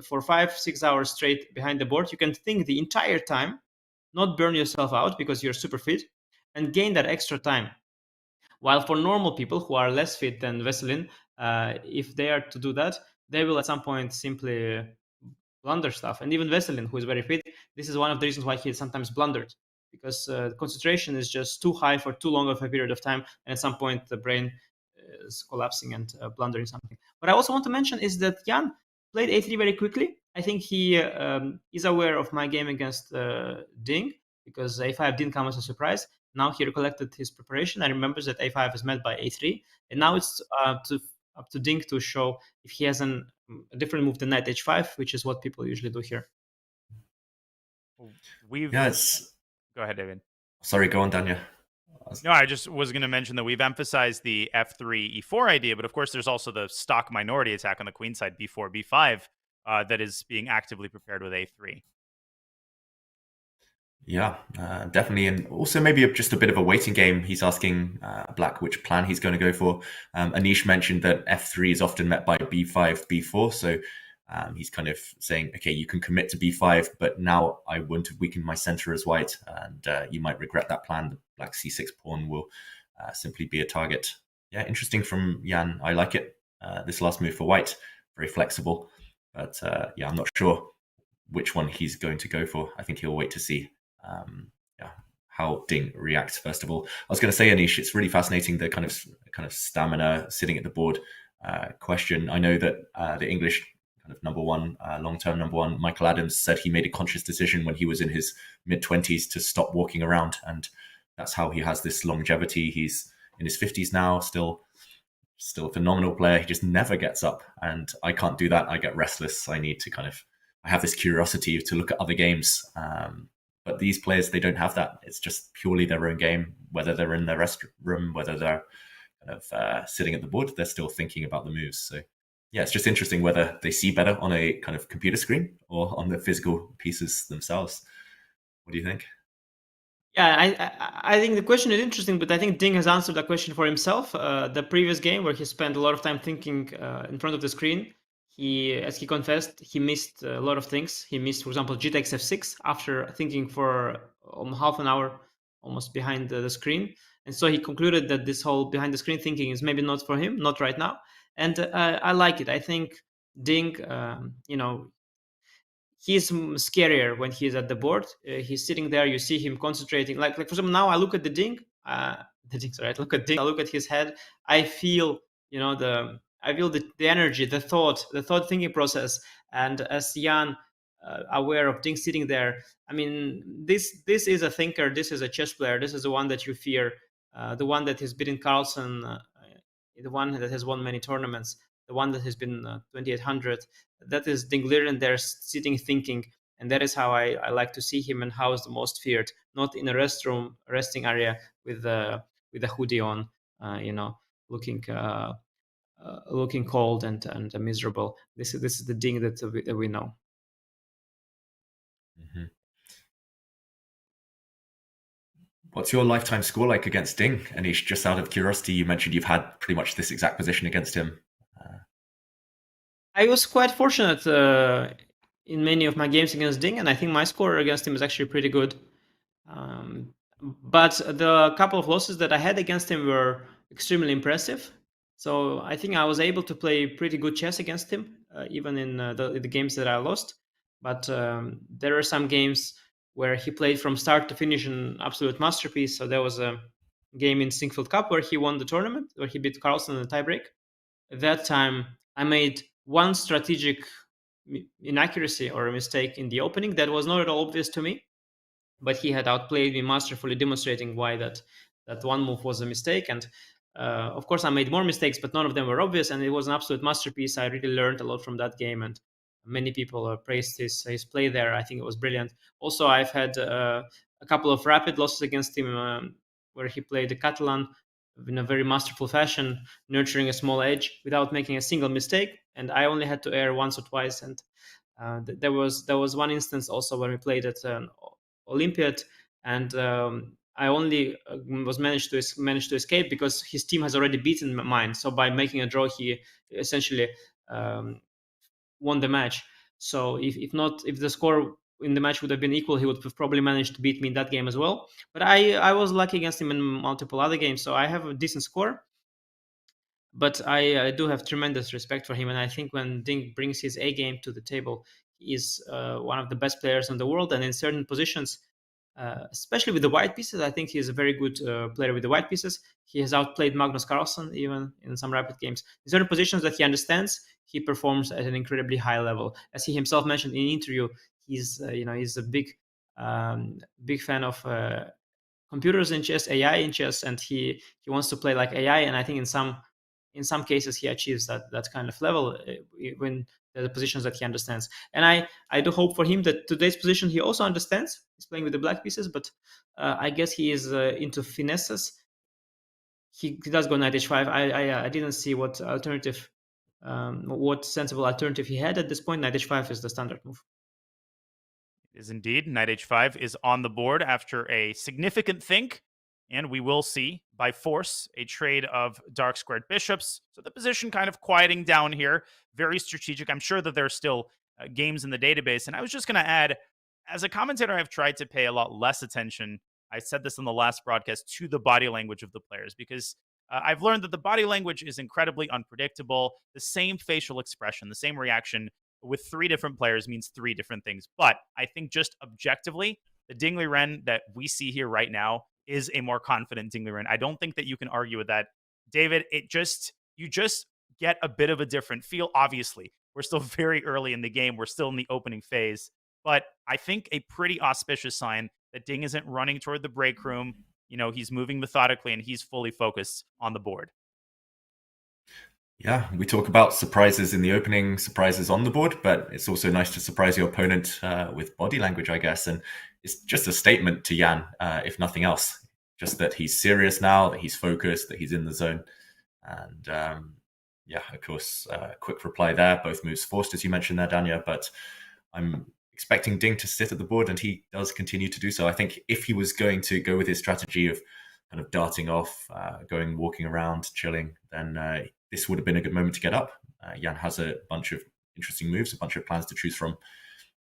for 5-6 hours straight behind the board, you can think the entire time, not burn yourself out because you're super fit, and gain that extra time. While for normal people who are less fit than Veselin, if they are to do that, they will at some point simply blunder stuff. And even Veselin, who is very fit, this is one of the reasons why he sometimes blundered, because concentration is just too high for too long of a period of time, and at some point the brain is collapsing and blundering something. What I also want to mention is that Jan played A3 very quickly. I think he is aware of my game against Ding, because A5 didn't come as a surprise. Now he recollected his preparation and remembers that A5 is met by A3, and now it's up to Ding to show if he has a different move than Knight H5, which is what people usually do here. Go ahead, David. Sorry, go on, Danya. No, I just was going to mention that we've emphasized the F3, E4 idea, but of course there's also the stock minority attack on the queen side, B4, B5, that is being actively prepared with A3. Yeah, definitely. And also maybe just a bit of a waiting game. He's asking Black which plan he's going to go for. Anish mentioned that F3 is often met by B5, B4. So he's kind of saying, okay, you can commit to B5, but now I want to weaken my center as white. And you might regret that plan. The Black C6 pawn will simply be a target. Yeah, interesting from Jan. I like it. This last move for white, very flexible. But yeah, I'm not sure which one he's going to go for. I think he'll wait to see how Ding reacts first of all. I was going to say, Anish, it's really fascinating, the kind of stamina sitting at the board question. I know that the English kind kind of number one, long-term number one. Michael Adams said he made a conscious decision when he was in his mid-20s to stop walking around, and that's how he has this longevity. He's in his 50s now, still a phenomenal player. He just never gets up, and I can't do that. I get restless. I have this curiosity to look at other games. But these players, they don't have that. It's just purely their own game. Whether they're in their restroom, whether they're kind of sitting at the board, they're still thinking about the moves. So yeah, it's just interesting whether they see better on a kind of computer screen or on the physical pieces themselves. What do you think? Yeah, I think the question is interesting, but I think Ding has answered that question for himself. The previous game where he spent a lot of time thinking in front of the screen, as he confessed, he missed a lot of things. He missed, for example, g takes f6 after thinking for half an hour almost behind the screen. And so he concluded that this whole behind the screen thinking is maybe not for him, not right now. And I like it. I think Ding, he's scarier when he's at the board. He's sitting there. You see him concentrating. Like for example, now I look at I look at Ding. I look at his head. I feel, the energy, the thought thinking process. And as Jan, aware of Ding sitting there, I mean, this is a thinker. This is a chess player. This is the one that you fear. The one that has beaten Carlsen. The one that has won many tournaments. The one that has been 2800. That is Ding Liren there sitting thinking, and that is how I like to see him and how is the most feared, not in a resting area with a hoodie on, looking cold and miserable. This is the Ding that we know. Mm-hmm. What's your lifetime score like against Ding? Anish, just out of curiosity, you mentioned you've had pretty much this exact position against him. I was quite fortunate in many of my games against Ding, and I think my score against him is actually pretty good. But the couple of losses that I had against him were extremely impressive. So I think I was able to play pretty good chess against him, even in the games that I lost. But there are some games where he played from start to finish an absolute masterpiece. So there was a game in Singfield Cup where he won the tournament, where he beat Carlsen in the tiebreak. At that time, I made one strategic inaccuracy or a mistake in the opening that was not at all obvious to me, but he had outplayed me masterfully, demonstrating why that one move was a mistake. And of course, I made more mistakes, but none of them were obvious, and it was an absolute masterpiece. I really learned a lot from that game, and many people praised his play there. I think it was brilliant. Also, I've had a couple of rapid losses against him where he played the Catalan in a very masterful fashion, nurturing a small edge without making a single mistake. And I only had to err once or twice. And there was one instance also when we played at an Olympiad, and I only managed to escape because his team has already beaten mine. So by making a draw, he essentially won the match. So if the score in the match would have been equal, he would have probably managed to beat me in that game as well. But I was lucky against him in multiple other games, so I have a decent score. But I do have tremendous respect for him, and I think when Ding brings his A game to the table, he is one of the best players in the world. And in certain positions, especially with the white pieces, I think he's a very good player with the white pieces. He has outplayed Magnus Carlsen even in some rapid games. In certain positions that he understands, he performs at an incredibly high level. As he himself mentioned in an interview, he's a big fan of computers in chess, AI in chess, and he wants to play like AI. And I think in some cases he achieves that kind of level when the positions that he understands. And I do hope for him that today's position he also understands. He's playing with the black pieces, but I guess he is into finesses. He does go knight h5. I didn't see what sensible alternative he had at this point. Knight h5 is the standard move. It is indeed. Knight h5 is on the board after a significant think. And we will see, by force, a trade of dark squared bishops. So the position kind of quieting down here. Very strategic. I'm sure that there's still games in the database. And I was just going to add, as a commentator, I've tried to pay a lot less attention. I said this in the last broadcast, to the body language of the players, because I've learned that the body language is incredibly unpredictable. The same facial expression, the same reaction with three different players means three different things. But I think just objectively, the Ding Liren that we see here right now is a more confident Ding Liren. I don't think that you can argue with that. David, you just get a bit of a different feel. Obviously, We're still very early in the game. We're still in the opening phase. But I think a pretty auspicious sign that Ding isn't running toward the break room. He's moving methodically and he's fully focused on the board. Yeah, we talk about surprises in the opening, surprises on the board, but it's also nice to surprise your opponent with body language, I guess. And it's just a statement to Jan, if nothing else, just that he's serious now, that he's focused, that he's in the zone. And yeah, of course, quick reply there. Both moves forced, as you mentioned there, Danya, but I'm expecting Ding to sit at the board, and he does continue to do so. I think if he was going to go with his strategy of kind of darting off, walking around, chilling, then this would have been a good moment to get up. Jan has a bunch of interesting moves, a bunch of plans to choose from,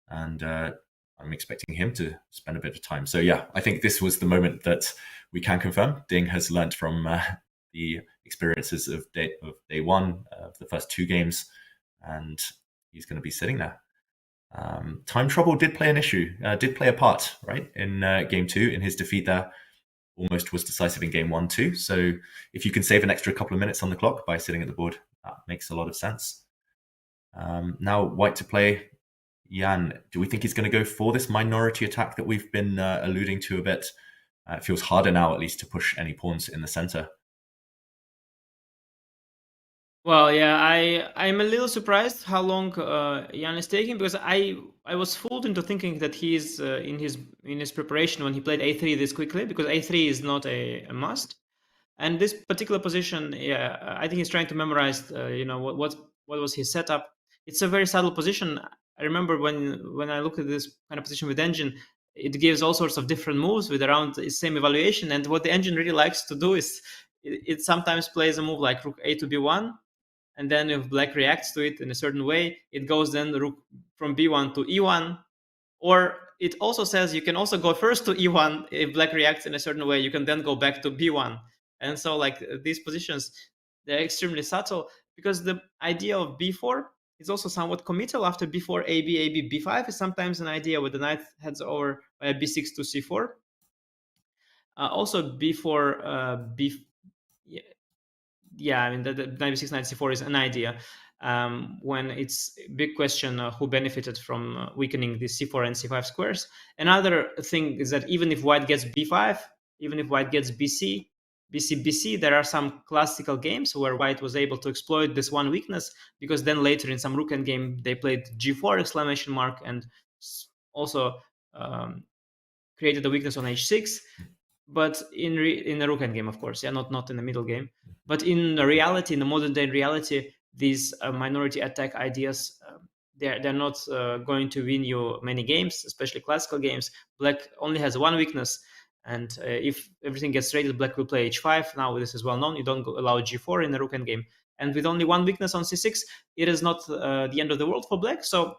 and I'm expecting him to spend a bit of time. So yeah, I think this was the moment that we can confirm Ding has learned from the experiences of day one, of the first 2 games, and he's going to be sitting there. Time trouble did play an issue, did play a part, right, in game 2, in his defeat there. Almost was decisive in game 1 too. So if you can save an extra couple of minutes on the clock by sitting at the board, that makes a lot of sense. Now white to play. Jan, do we think he's going to go for this minority attack that we've been alluding to a bit? It feels harder now, at least, to push any pawns in the center. Well, yeah, I'm a little surprised how long Jan is taking, because I was fooled into thinking that he's in his preparation when he played a3 this quickly, because a3 is not a must. And this particular position, yeah, I think he's trying to memorize, what was his setup. It's a very subtle position. I remember when I look at this kind of position with engine, it gives all sorts of different moves with around the same evaluation. And what the engine really likes to do is it sometimes plays a move like rook a to b1. And then if black reacts to it in a certain way, it goes then rook from b1 to e1. Or it also says you can also go first to e1. If black reacts in a certain way, you can then go back to b1. And so like these positions, they're extremely subtle, because the idea of b4 is also somewhat committal. After b4, ab, b5 is sometimes an idea where the knight heads over by b6 to c4. Also b4, yeah, I mean, the knight b6, knight c4 is an idea. When it's a big question who benefited from weakening the c4 and c5 squares. Another thing is that even if white gets b5, even if white gets bc, bc, there are some classical games where white was able to exploit this one weakness, because then later in some rook endgame they played g4 ! And also created a weakness on h6. But in the rook endgame, of course, yeah, not in the middle game. But in the reality, in the modern day reality, these minority attack ideas, they're not going to win you many games, especially classical games. Black only has one weakness, and if everything gets traded, black will play h5. Now this is well known. You don't allow g4 in the rook endgame, and with only one weakness on c6, it is not the end of the world for black. So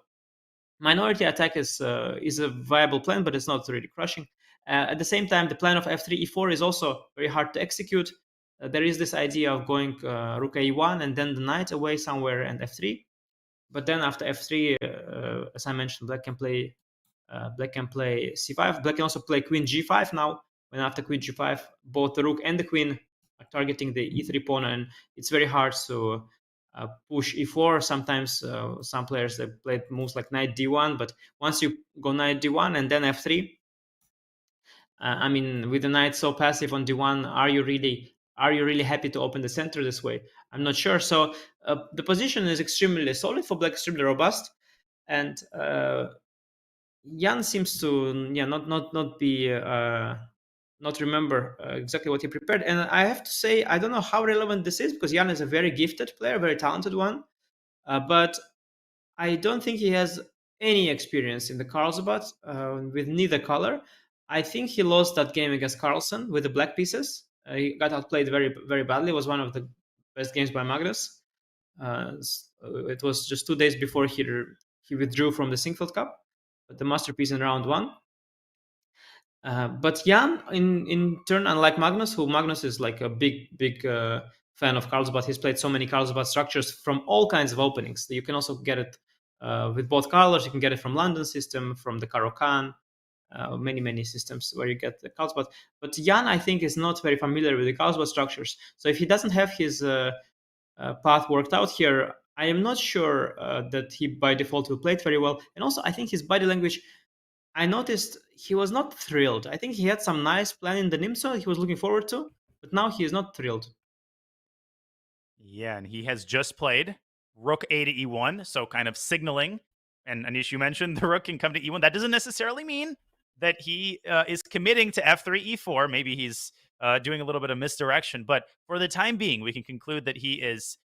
minority attack is a viable plan, but it's not really crushing. At the same time, the plan of f3, e4 is also very hard to execute. There is this idea of going rook a1 and then the knight away somewhere and f3. But then after f3, as I mentioned, black can play c5. Black can also play queen g5 now. When after queen g5, both the rook and the queen are targeting the e3 pawn, and it's very hard to push e4. Sometimes some players, they played moves like knight d1, but once you go knight d1 and then f3, I mean, with the knight so passive on d1, are you really happy to open the center this way? I'm not sure. So the position is extremely solid for black, extremely robust, and Jan seems to not remember exactly what he prepared. And I have to say, I don't know how relevant this is, because Jan is a very gifted player, very talented one, but I don't think he has any experience in the Carlsbad with neither color. I think he lost that game against Carlsen with the black pieces. He got outplayed very, very badly. It was one of the best games by Magnus. It was just 2 days before he withdrew from the Singfield Cup, the masterpiece in round 1. But Jan, in turn, unlike Magnus, Magnus is like a big fan of Carlsbad. He's played so many Carlsbad structures from all kinds of openings. You can also get it with both colors. You can get it from London system, from the Caro-Kann, many systems where you get the Carlsbad. But Jan, I think, is not very familiar with the Carlsbad structures. So if he doesn't have his path worked out here, I am not sure that he by default will play it very well. And also, I think his body language, I noticed he was not thrilled. I think he had some nice plan in the Nimzo he was looking forward to, but now he is not thrilled. Yeah, and he has just played rook a to e1, so kind of signaling. And Anish, you mentioned the rook can come to e1. That doesn't necessarily mean that he is committing to f3, e4. Maybe he's doing a little bit of misdirection. But for the time being, we can conclude that he is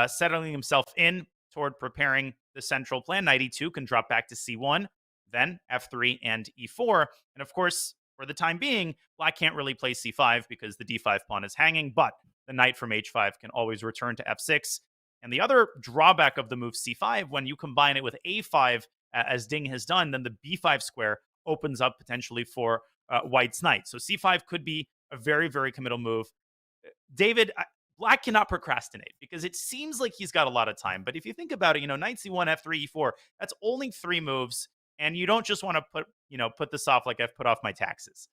settling himself in toward preparing the central plan. Knight e2 can drop back to c1, then f3 and e4. And of course, for the time being, black can't really play c5 because the d5 pawn is hanging, but the knight from h5 can always return to f6. And the other drawback of the move c5, when you combine it with a5, as Ding has done, then the b5 square opens up potentially for white's knight. So c5 could be a very, very committal move. David, black cannot procrastinate because it seems like he's got a lot of time. But if you think about it, knight c1, f3, e4, that's only 3 moves. And you don't just want to put this off like I've put off my taxes.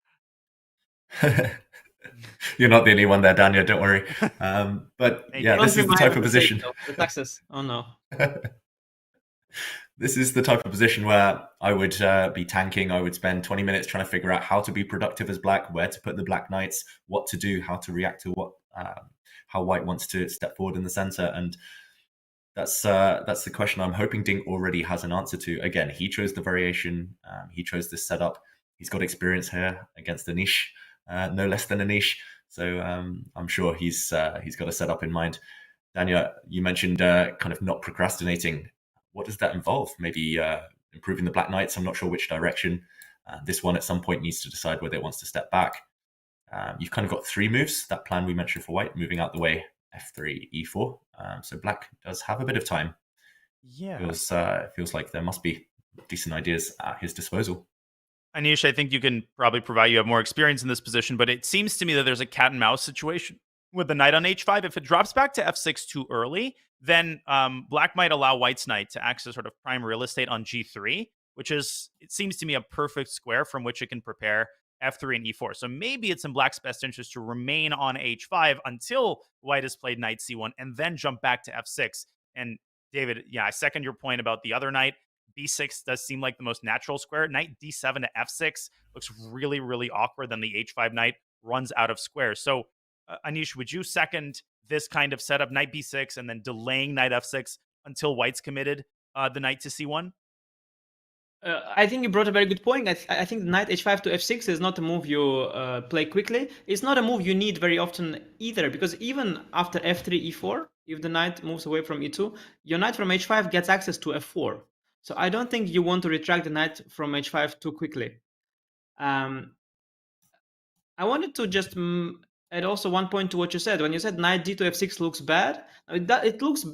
You're not the only one there, Daniel. Don't worry. But yeah, this is the type of position. The taxes. Oh no. This is the type of position where I would be tanking. I would spend 20 minutes trying to figure out how to be productive as black, where to put the black knights, what to do, how to react to what, how white wants to step forward in the center. And that's the question I'm hoping Ding already has an answer to. Again, he chose the variation. He chose this setup. He's got experience here against Anish, no less than Anish. So I'm sure he's got a setup in mind. Daniel, you mentioned kind of not procrastinating. What does that involve? Maybe improving the black knights. I'm not sure which direction. This one at some point needs to decide whether it wants to step back. You've kind of got 3 moves. That plan we mentioned for white, moving out the way, f3, e4. So black does have a bit of time. Yeah. It feels like there must be decent ideas at his disposal. Anish, I think you can probably provide, you have more experience in this position, but it seems to me that there's a cat and mouse situation with the knight on h5. If it drops back to f6 too early, then black might allow white's knight to access sort of prime real estate on g3, which is, it seems to me, a perfect square from which it can prepare f3 and e4. So maybe it's in black's best interest to remain on h5 until white has played knight c1 and then jump back to f6. And David, yeah, I second your point about the other knight. b6 does seem like the most natural square. Knight d7 to f6 looks really, really awkward. Then the h5 knight runs out of squares. So Anish, would you second this kind of setup, knight b6, and then delaying knight f6 until white's committed the knight to c1? I think you brought a very good point. I think knight h5 to f6 is not a move you play quickly. It's not a move you need very often either, because even after f3, e4, if the knight moves away from e2, your knight from h5 gets access to f4. So I don't think you want to retract the knight from h5 too quickly. I wanted to just add also one point to what you said. When you said knight d to f6 looks bad, it looks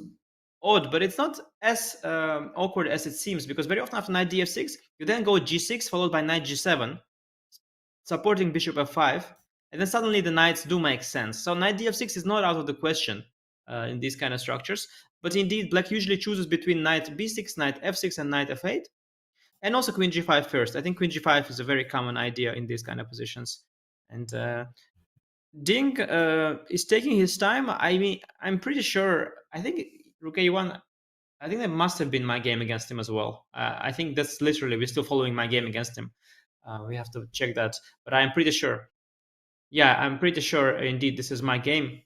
odd, but it's not as awkward as it seems, because very often after knight df6, you then go g6 followed by knight g7, supporting bishop f5, and then suddenly the knights do make sense. So knight df6 is not out of the question in these kind of structures, but indeed black usually chooses between knight b6, knight f6, and knight f8, and also queen g5 first. I think queen g5 is a very common idea in these kind of positions. And Ding is taking his time. I mean, I'm pretty sure, I think rook a1, I think that must have been my game against him as well. I think that's literally, we're still following my game against him. We have to check that, but I'm pretty sure. Yeah, I'm pretty sure indeed this is my game.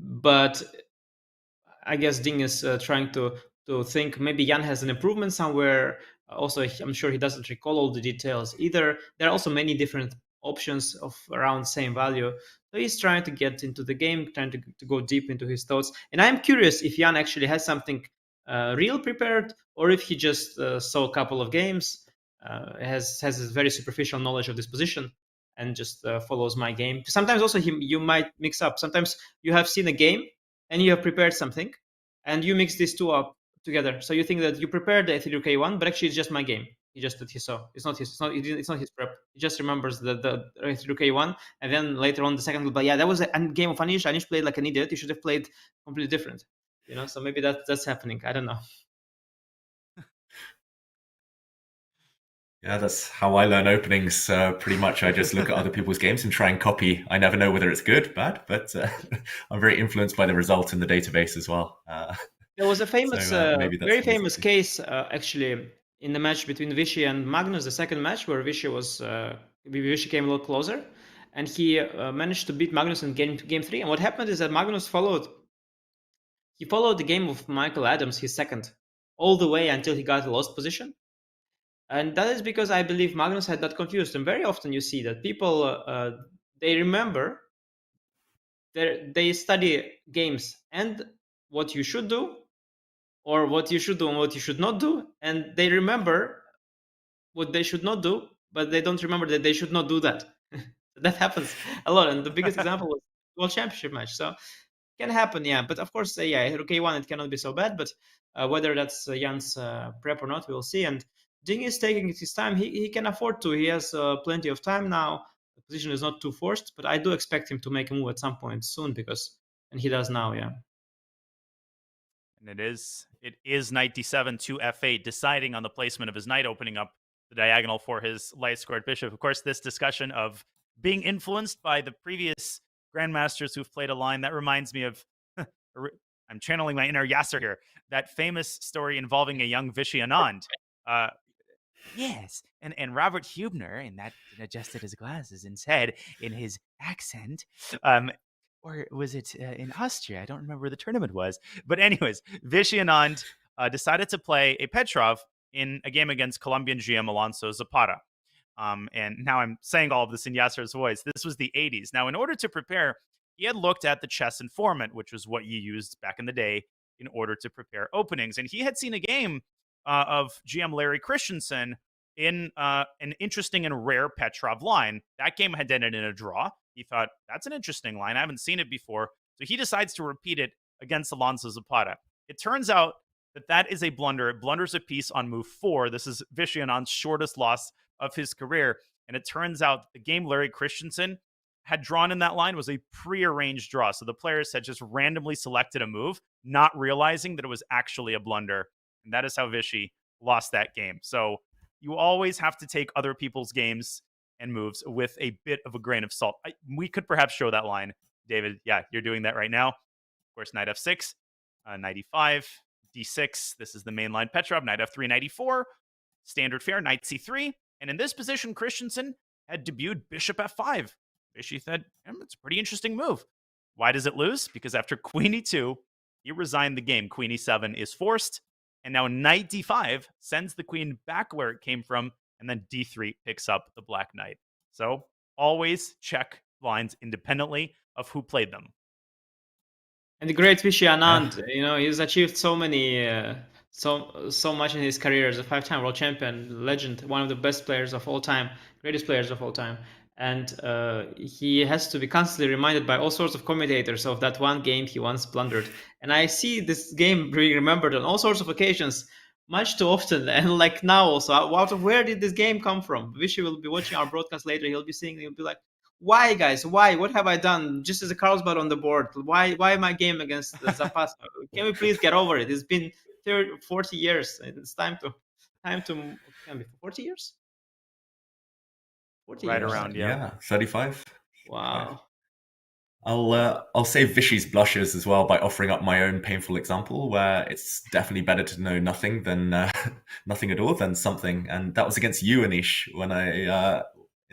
But I guess Ding is trying to think maybe Jan has an improvement somewhere. Also, I'm sure he doesn't recall all the details either. There are also many different options of around same value. So he's trying to get into the game, trying to go deep into his thoughts. And I'm curious if Jan actually has something real prepared, or if he just saw a couple of games, has a very superficial knowledge of this position, and just follows my game. Sometimes also you might mix up. Sometimes you have seen a game and you have prepared something, and you mix these two up together. So you think that you prepared the rook a1, but actually it's just my game. That he saw. It's not his prep. He just remembers the rook a1, and then later on the second will be, yeah, that was a game of Anish. Anish played like an idiot. You should have played completely different. So maybe that's happening. I don't know. Yeah, that's how I learn openings. Pretty much, I just look at other people's games and try and copy. I never know whether it's good, bad, but I'm very influenced by the result in the database as well. There was a famous, maybe that's very the reason famous too. case actually in the match between Vichy and Magnus, the second match where Vichy came a little closer, and he managed to beat Magnus in game 3. And what happened is that Magnus followed the game of Michael Adams, his second, all the way until he got a lost position. And that is because I believe Magnus had that confused. And very often you see that people, they remember, they study games and what you should do, or what you should do and what you should not do. And they remember what they should not do, but they don't remember that they should not do that. That happens a lot. And the biggest example was World Championship match. So can happen, yeah. But of course, yeah, K1, it cannot be so bad. But whether that's Jan's prep or not, we'll see. And Ding is taking his time. He can afford to. He has plenty of time now. The position is not too forced, but I do expect him to make a move at some point soon and he does now, yeah. And it is knight d7 to f8, deciding on the placement of his knight, opening up the diagonal for his light squared bishop. Of course, this discussion of being influenced by the previous grandmasters who've played a line, that reminds me of, I'm channeling my inner Yasser here, that famous story involving a young Vishy Anand. Yes, and Robert Hubner, and that adjusted his glasses and said in his accent, or was it in Austria? I don't remember where the tournament was. But anyways, Vishy Anand decided to play a Petrov in a game against Colombian GM Alonso Zapata. And now I'm saying all of this in Yasser's voice. This was the 80s. Now, in order to prepare, he had looked at the chess informant, which was what you used back in the day in order to prepare openings. And he had seen a game of GM Larry Christensen in an interesting and rare Petrov line. That game had ended in a draw. He thought, that's an interesting line. I haven't seen it before. So he decides to repeat it against Alonso Zapata. It turns out that is a blunder. It blunders a piece on move 4. This is Vishy Anand's shortest loss of his career. And it turns out the game Larry Christensen had drawn in that line was a prearranged draw. So the players had just randomly selected a move, not realizing that it was actually a blunder. And that is how Vishy lost that game. So you always have to take other people's games and moves with a bit of a grain of salt. We could perhaps show that line, David. Yeah, you're doing that right now. Of course, knight f6, knight e5, d6. This is the main line Petrov. Knight f3, knight e4. Standard fare, knight c3. And in this position, Christensen had debuted bishop f5. Vishy said, it's a pretty interesting move. Why does it lose? Because after queen e2, he resigned the game. Queen e7 is forced. And now knight d5 sends the queen back where it came from, and then d3 picks up the black knight. So always check lines independently of who played them. And the great Vishy Anand, he's achieved so many, so much in his career as a 5-time world champion, legend, one of the best players of all time, greatest players of all time. And he has to be constantly reminded by all sorts of commentators of that one game he once blundered. And I see this game being remembered on all sorts of occasions, much too often. And like now also, out of where did this game come from? Vishy will be watching our broadcast later. He'll be like, why, guys? Why? What have I done? Just as a Carlsbad on the board. Why my game against Zapata? Can we please get over it? It's been 40 years. It's time to 40 years? 40 right years. Around, yeah, 35. Wow. I'll save Vishy's blushes as well by offering up my own painful example, where it's definitely better to know nothing than nothing at all than something. And that was against you, Anish, when I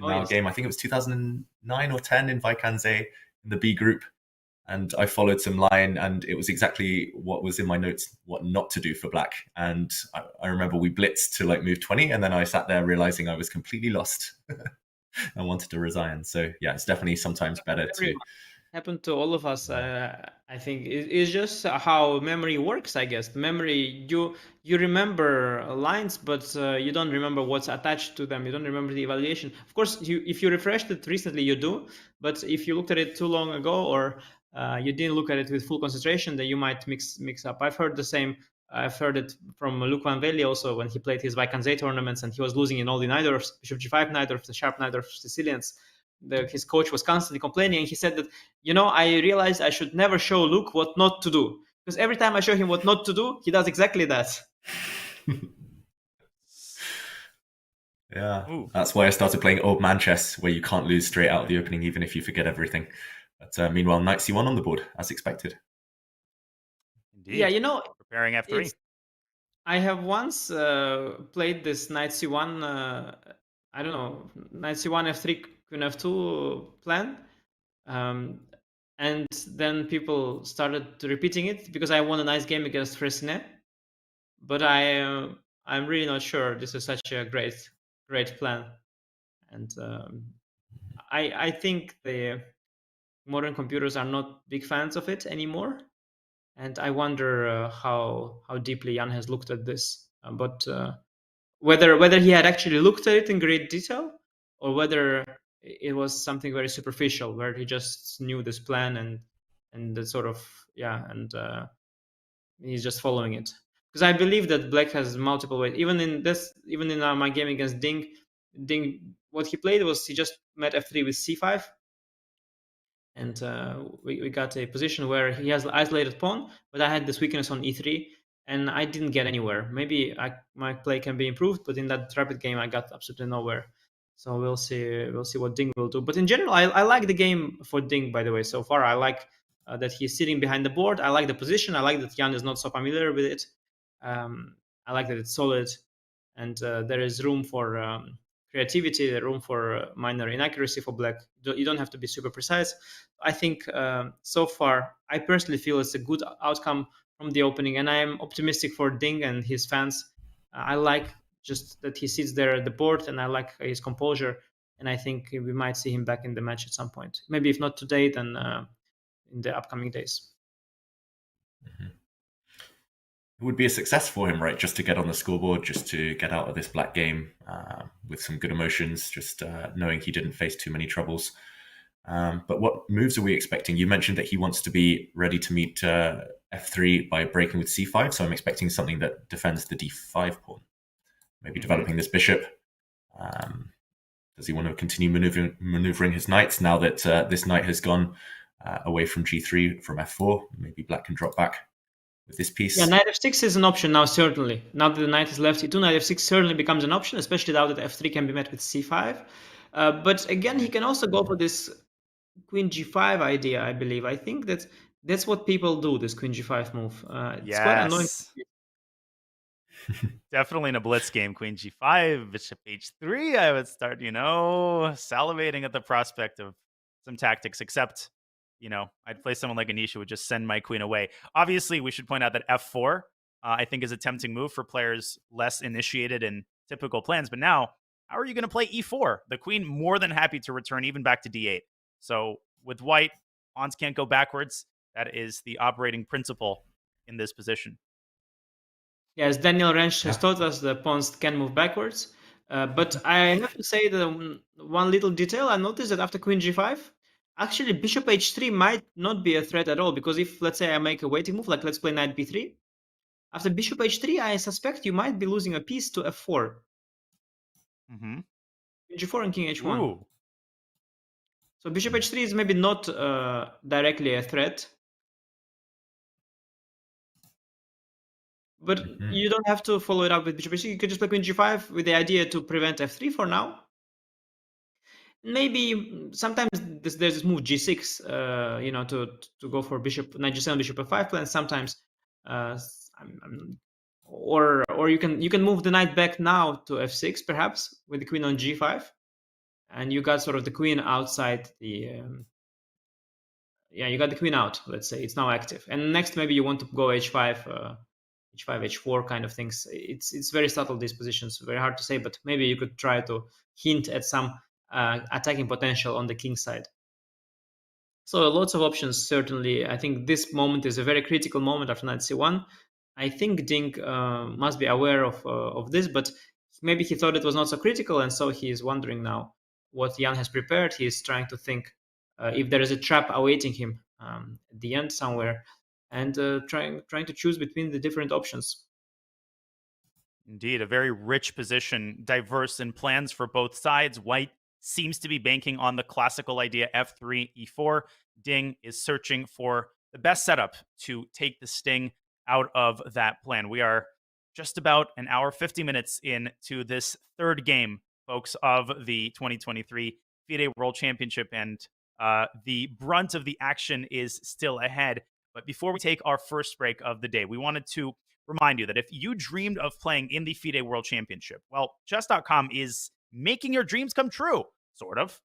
our game, I think it was 2009 or 10 in Vaikanze in the B group. And I followed some line, and it was exactly what was in my notes, what not to do for black. And I remember we blitzed to like move 20, and then I sat there realizing I was completely lost and wanted to resign. So yeah, it's definitely sometimes better to... Happened to all of us. I think it's just how memory works, I guess. Memory, you remember lines, but you don't remember what's attached to them. You don't remember the evaluation. Of course, if you refreshed it recently, you do. But if you looked at it too long ago, or you didn't look at it with full concentration, then you might mix up. I've heard the same. I've heard it from Luc Van Velde also when he played his Vaikanze tournaments and he was losing in all the Najdorfs, Bishop G5 Najdorf, the sharp Najdorf Sicilians. His coach was constantly complaining, and he said that, I realized I should never show Luke what not to do, because every time I show him what not to do, he does exactly that. Yeah, Ooh. that's why I started playing old man chess, where you can't lose straight out of the opening, even if you forget everything. But meanwhile, knight c1 on the board, as expected. Yeah, Indeed. Preparing f3. I have once played this knight c1. I don't know, knight c1 f3 queen f2 plan, and then people started repeating it because I won a nice game against Fresnay. But I'm really not sure this is such a great plan, and I think the modern computers are not big fans of it anymore. And I wonder how deeply Jan has looked at this, but whether he had actually looked at it in great detail, or whether it was something very superficial, where he just knew this plan and the sort of and he's just following it. Because I believe that Black has multiple ways. Even in my game against Ding, what he played was he just met f3 with c5. And we got a position where he has isolated pawn, but I had this weakness on e3, and I didn't get anywhere. Maybe my play can be improved, but in that rapid game, I got absolutely nowhere. So we'll see what Ding will do. But in general, I like the game for Ding, by the way. So far, I like that he's sitting behind the board. I like the position. I like that Jan is not so familiar with it. I like that it's solid, and there is room for creativity, room for minor inaccuracy for Black. You don't have to be super precise. I think so far, I personally feel it's a good outcome from the opening, and I am optimistic for Ding and his fans. I like just that he sits there at the board, and I like his composure, and I think we might see him back in the match at some point. Maybe if not today, then in the upcoming days. Mm-hmm. It would be a success for him, right? Just to get on the scoreboard, just to get out of this Black game with some good emotions, just knowing he didn't face too many troubles. But what moves are we expecting? You mentioned that he wants to be ready to meet f3 by breaking with c5, so I'm expecting something that defends the d5 pawn. Maybe developing this bishop. Does he want to continue maneuvering his knights now that this knight has gone away from g3 from f4? Maybe Black can drop back with this piece. Yeah, knight f6 is an option now, certainly. Now that the knight is left e2, knight f6 certainly becomes an option, especially now that f3 can be met with c5. But again, he can also go for this queen g5 idea, I believe. I think that's what people do, this queen g5 move. It's quite annoying. Definitely in a blitz game, queen g5, bishop h3, I would start, salivating at the prospect of some tactics, except, I'd play someone like Anisha would just send my queen away. Obviously, we should point out that f4, I think, is a tempting move for players less initiated in typical plans. But now, how are you going to play e4? The queen more than happy to return even back to d8. So with white, pawns can't go backwards. That is the operating principle in this position. Yes, Daniel Rensch has taught us the pawns can move backwards. But I have to say that one little detail, I noticed that after queen g5, actually bishop h3 might not be a threat at all, because if, let's say, I make a waiting move, like let's play knight b3, after bishop h3, I suspect you might be losing a piece to f4. Mm-hmm. G4 and king h1. Ooh. So bishop h3 is maybe not directly a threat. But you don't have to follow it up with bishop h3. You could just play queen g5 with the idea to prevent f3 for now. Maybe sometimes there's this move g6, to go for bishop knight g7, bishop f5 plan. Sometimes, or you can move the knight back now to f6, perhaps with the queen on g5, and you got sort of the queen outside the. You got the queen out. Let's say it's now active, and next maybe you want to go h5. H5, H4 kind of things. It's very subtle, these positions, very hard to say, but maybe you could try to hint at some attacking potential on the king side. So lots of options, certainly. I think this moment is a very critical moment after knight c1. I think Ding must be aware of this, but maybe he thought it was not so critical, and so he is wondering now what Jan has prepared. He is trying to think if there is a trap awaiting him at the end somewhere, and trying to choose between the different options. Indeed, a very rich position, diverse in plans for both sides. White seems to be banking on the classical idea f3, e4. Ding is searching for the best setup to take the sting out of that plan. We are just about an hour, 50 minutes into this third game folks, of the 2023 FIDE World Championship, and the brunt of the action is still ahead. But before we take our first break of the day, we wanted to remind you that if you dreamed of playing in the FIDE World Championship, well, chess.com is making your dreams come true, sort of.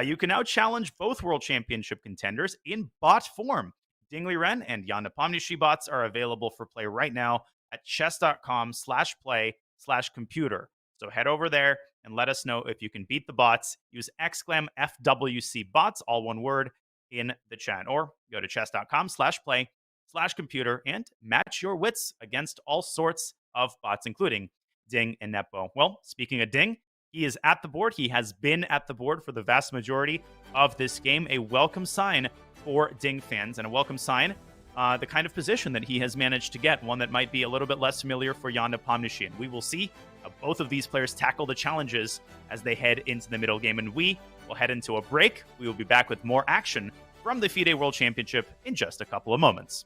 You can now challenge both World Championship contenders in bot form. Ding Liren and Jan Nepomniachtchi bots are available for play right now at chess.com/play/computer. So head over there and let us know if you can beat the bots. Use !FWC bots, all one word, in the chat, or go to chess.com/play/computer and match your wits against all sorts of bots, including Ding and Nepo. Well, speaking of Ding, he is at the board. He has been at the board for the vast majority of this game. A welcome sign for Ding fans, and a welcome sign, the kind of position that he has managed to get, one that might be a little bit less familiar for Jan Nepomniachtchi. And we will see both of these players tackle the challenges as they head into the middle game. And we will head into a break. We will be back with more action from the FIDE World Championship in just a couple of moments.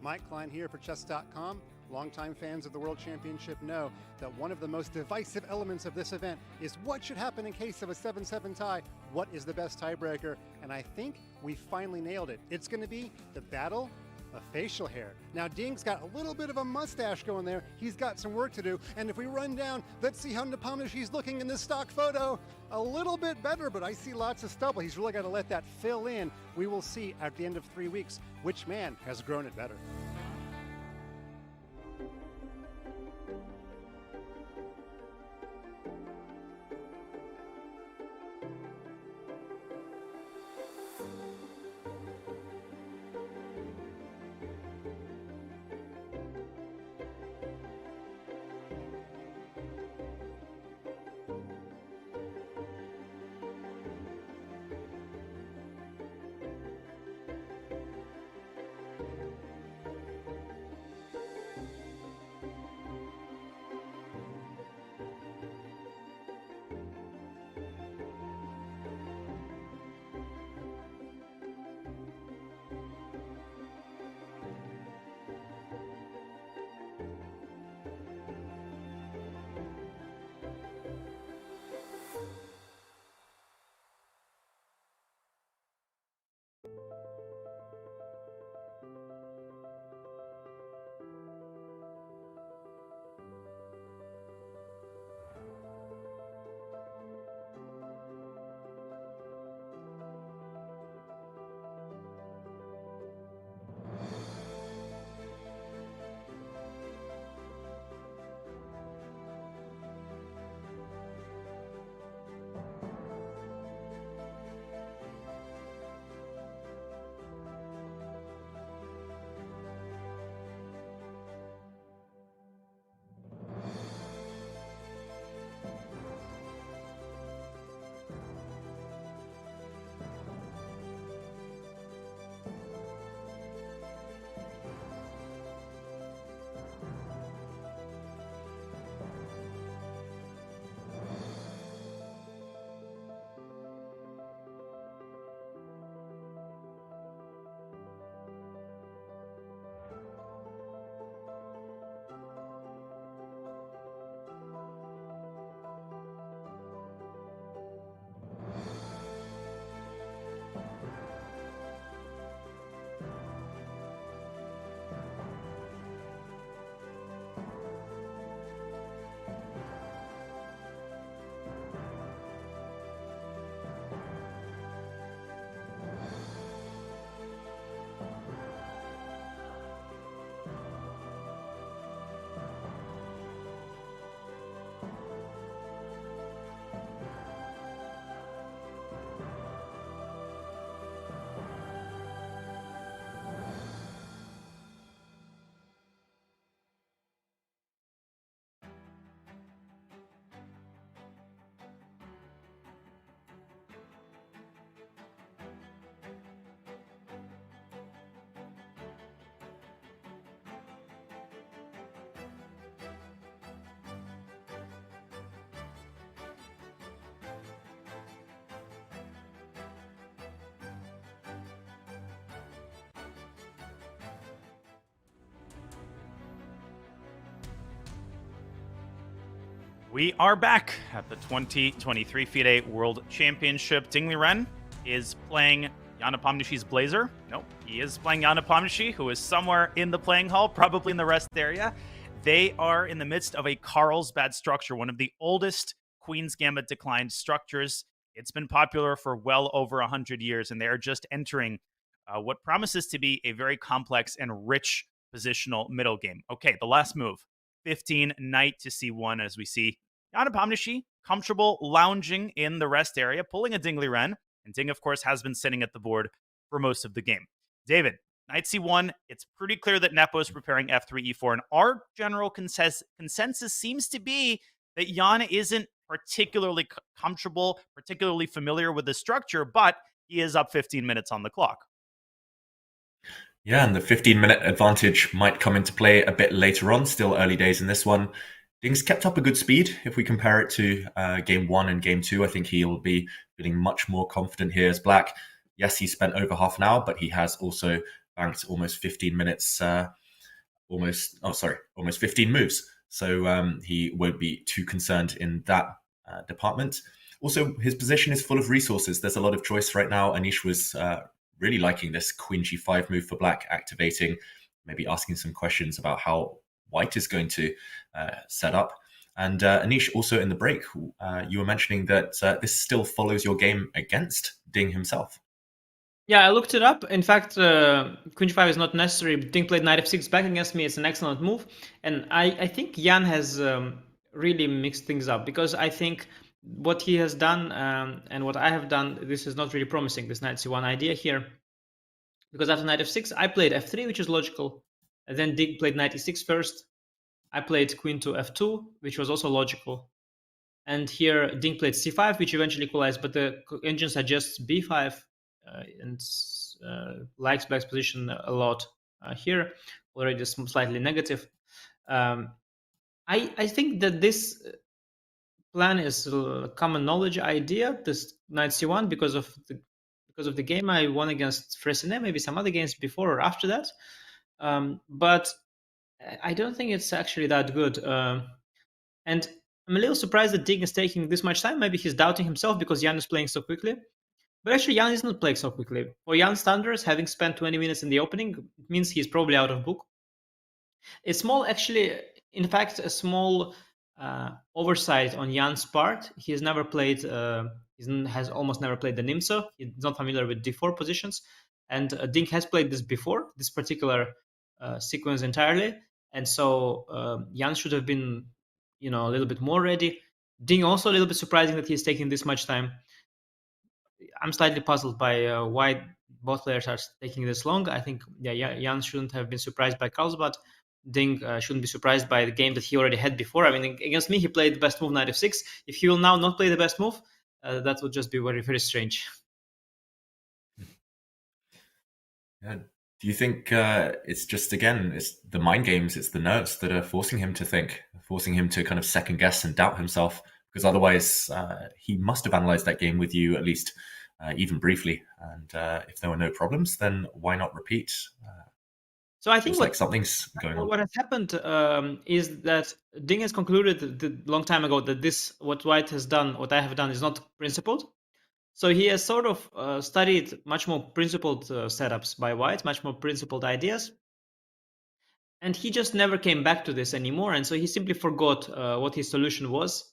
Mike Klein here for Chess.com. Longtime fans of the World Championship know that one of the most divisive elements of this event is what should happen in case of a 7-7 tie. What is the best tiebreaker? And I think we finally nailed it. It's going to be the battle of facial hair. Now, Ding's got a little bit of a mustache going there. He's got some work to do. And if we run down, let's see how Nepomniachtchi's looking in this stock photo. A little bit better, but I see lots of stubble. He's really got to let that fill in. We will see at the end of 3 weeks which man has grown it better. We are back at the 2023 FIDE World Championship. Ding Liren is playing Jan Nepomniachtchi's Blazer. Nope, he is playing Jan Nepomniachtchi, who is somewhere in the playing hall, probably in the rest area. They are in the midst of a Carlsbad structure, one of the oldest Queen's Gambit declined structures. It's been popular for well over 100 years, and they are just entering what promises to be a very complex and rich positional middle game. Okay, the last move. 15 knight to c1 as we see Jan Nepomniachtchi comfortable lounging in the rest area, pulling a Ding Liren, and Ding, of course, has been sitting at the board for most of the game. David, knight c1, it's pretty clear that Nepo is preparing f3, e4, and our general consensus seems to be that Jan isn't particularly comfortable, particularly familiar with the structure, but he is up 15 minutes on the clock. Yeah, and the 15-minute advantage might come into play a bit later on, still early days in this one. Ding's kept up a good speed. If we compare it to game 1 and game 2, I think he'll be feeling much more confident here as black. Yes, he spent over half an hour, but he has also banked almost 15 minutes, almost 15 moves. So he won't be too concerned in that department. Also, his position is full of resources. There's a lot of choice right now. Anish was really liking this queen g5 move for black, activating, maybe asking some questions about how white is going to set up. And Anish, also in the break, you were mentioning that this still follows your game against Ding himself. Yeah, I looked it up. In fact, queen g5 is not necessary. Ding played knight f6 back against me. It's an excellent move. And I think Jan has really mixed things up, because I think what he has done and what I have done, this is not really promising, this knight c1 idea here. Because after knight f6, I played f3, which is logical. And then Ding played knight e6 first. I played queen to f2, which was also logical. And here Ding played c5, which eventually equalized, but the engine suggests b5 and likes black's position a lot here, already slightly negative. I think that this plan is a common knowledge idea, this knight c1, because of the game I won against Freycinet, maybe some other games before or after that. But I don't think it's actually that good. And I'm a little surprised that Ding is taking this much time. Maybe he's doubting himself because Jan is playing so quickly. But actually, Jan is not playing so quickly. For Jan standards, having spent 20 minutes in the opening, it means he's probably out of book. A small, actually, in fact, a small oversight on Jan's part. He has never played, has almost never played the Nimzo. He's not familiar with d4 positions. And Ding has played this before, this particular sequence entirely. And so Jan should have been, a little bit more ready. Ding also a little bit surprising that he's taking this much time. I'm slightly puzzled by why both players are taking this long. I think Jan shouldn't have been surprised by Carlsbad. Ding shouldn't be surprised by the game that he already had before. I mean, against me, he played the best move, knight f6. If he will now not play the best move, that would just be very, very strange. Yeah. Do you think it's just, again, it's the mind games, it's the nerves that are forcing him to think, forcing him to kind of second guess and doubt himself? Because otherwise, he must have analyzed that game with you at least even briefly. And if there were no problems, then why not repeat? So I think like something's going on. What has happened is that Ding has concluded a long time ago that what White has done, what I have done, is not principled. So he has sort of studied much more principled setups by White, much more principled ideas. And he just never came back to this anymore. And so he simply forgot what his solution was.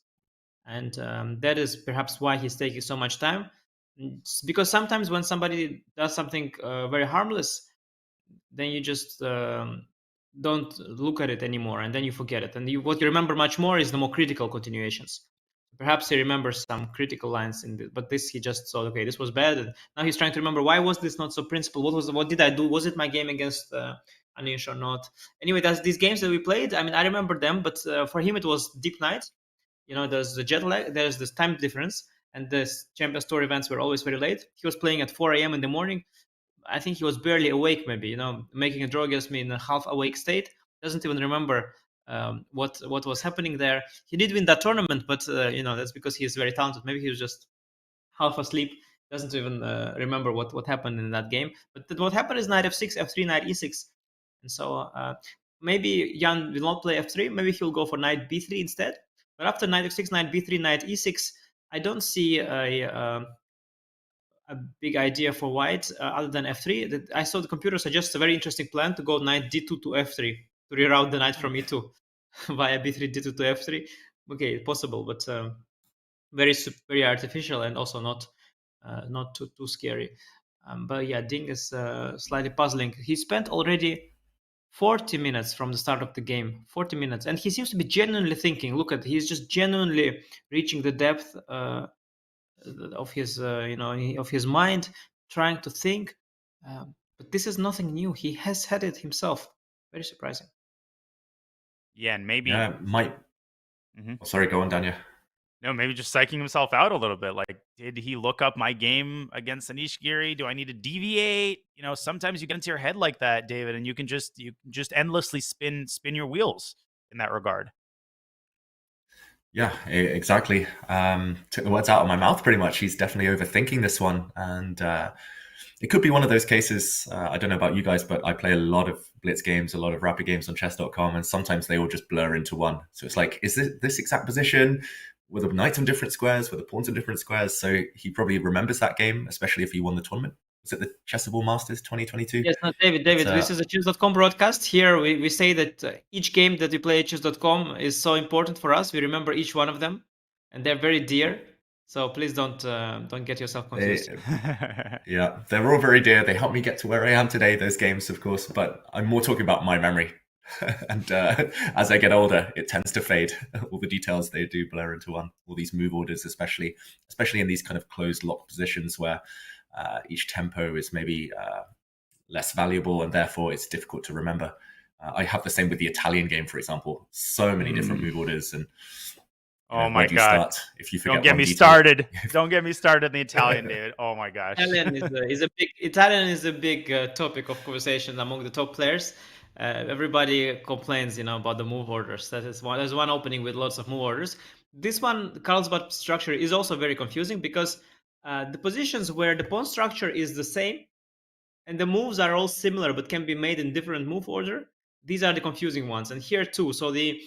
And that is perhaps why he's taking so much time. It's because sometimes when somebody does something very harmless, then you just don't look at it anymore, and then you forget it. And what you remember much more is the more critical continuations. Perhaps he remembers some critical lines but this he just saw, okay, this was bad, and now he's trying to remember, why was this not so principled? What did I do? Was it my game against Anish or not? Anyway, that's these games that we played. I mean, I remember them, but for him it was deep night. There's the jet lag, there's this time difference, and the Champions Tour events were always very late. He was playing at 4 a.m. in the morning. I think he was barely awake, maybe, making a draw against me in a half awake state. Doesn't even remember what was happening there. He did win that tournament, but that's because he is very talented. Maybe he was just half asleep, doesn't even remember what happened in that game. But what happened is knight f6, f3, knight e6. And so maybe Jan will not play f3. Maybe he'll go for knight b3 instead. But after knight f6, knight b3, knight e6, I don't see a big idea for white other than f3. I saw the computer suggest a very interesting plan to go knight d2 to f3 to reroute the knight from e2 via b3, d2 to f3. Okay, possible, but very artificial and also not too scary. But yeah, Ding is slightly puzzling. He spent already 40 minutes from the start of the game, 40 minutes, and he seems to be genuinely thinking. Look at, he's just genuinely reaching the depth of his of his mind, trying to think. But this is nothing new. He has had it himself. Very surprising. Yeah, and maybe Oh, sorry, go on, Daniel. no, maybe just psyching himself out a little bit. Like, did he look up my game against Anish Giri? Do I need to deviate? You know, sometimes you get into your head like that, David, and you can just endlessly spin your wheels in that regard. Yeah, exactly. Took the words out of my mouth pretty much. He's definitely overthinking this one. And it could be one of those cases. I don't know about you guys, but I play a lot of blitz games, a lot of rapid games on chess.com, and sometimes they all just blur into one. So it's like, is this exact position? Were the knights on different squares? Were the pawns on different squares? So he probably remembers that game, especially if he won the tournament. Was it the Chessable Masters 2022? Yes, no, David, this is a chess.com broadcast. Here we say that each game that we play at chess.com is so important for us. We remember each one of them, and they're very dear. So please don't get yourself confused. Yeah, they're all very dear. They helped me get to where I am today, those games, of course, but I'm more talking about my memory. And as I get older, it tends to fade. All the details, they do blur into one. All these move orders, especially in these kind of closed lock positions where each tempo is maybe less valuable, and therefore it's difficult to remember. I have the same with the Italian game, for example. So many different move orders, and oh my god! If you forget, don't get me started. Don't get me started in the Italian, David. Oh my gosh! Italian is a big topic of conversation among the top players. Everybody complains, about the move orders. There's one opening with lots of move orders. This one, Carlsbad structure, is also very confusing because the positions where the pawn structure is the same and the moves are all similar but can be made in different move order, these are the confusing ones. And here too, so the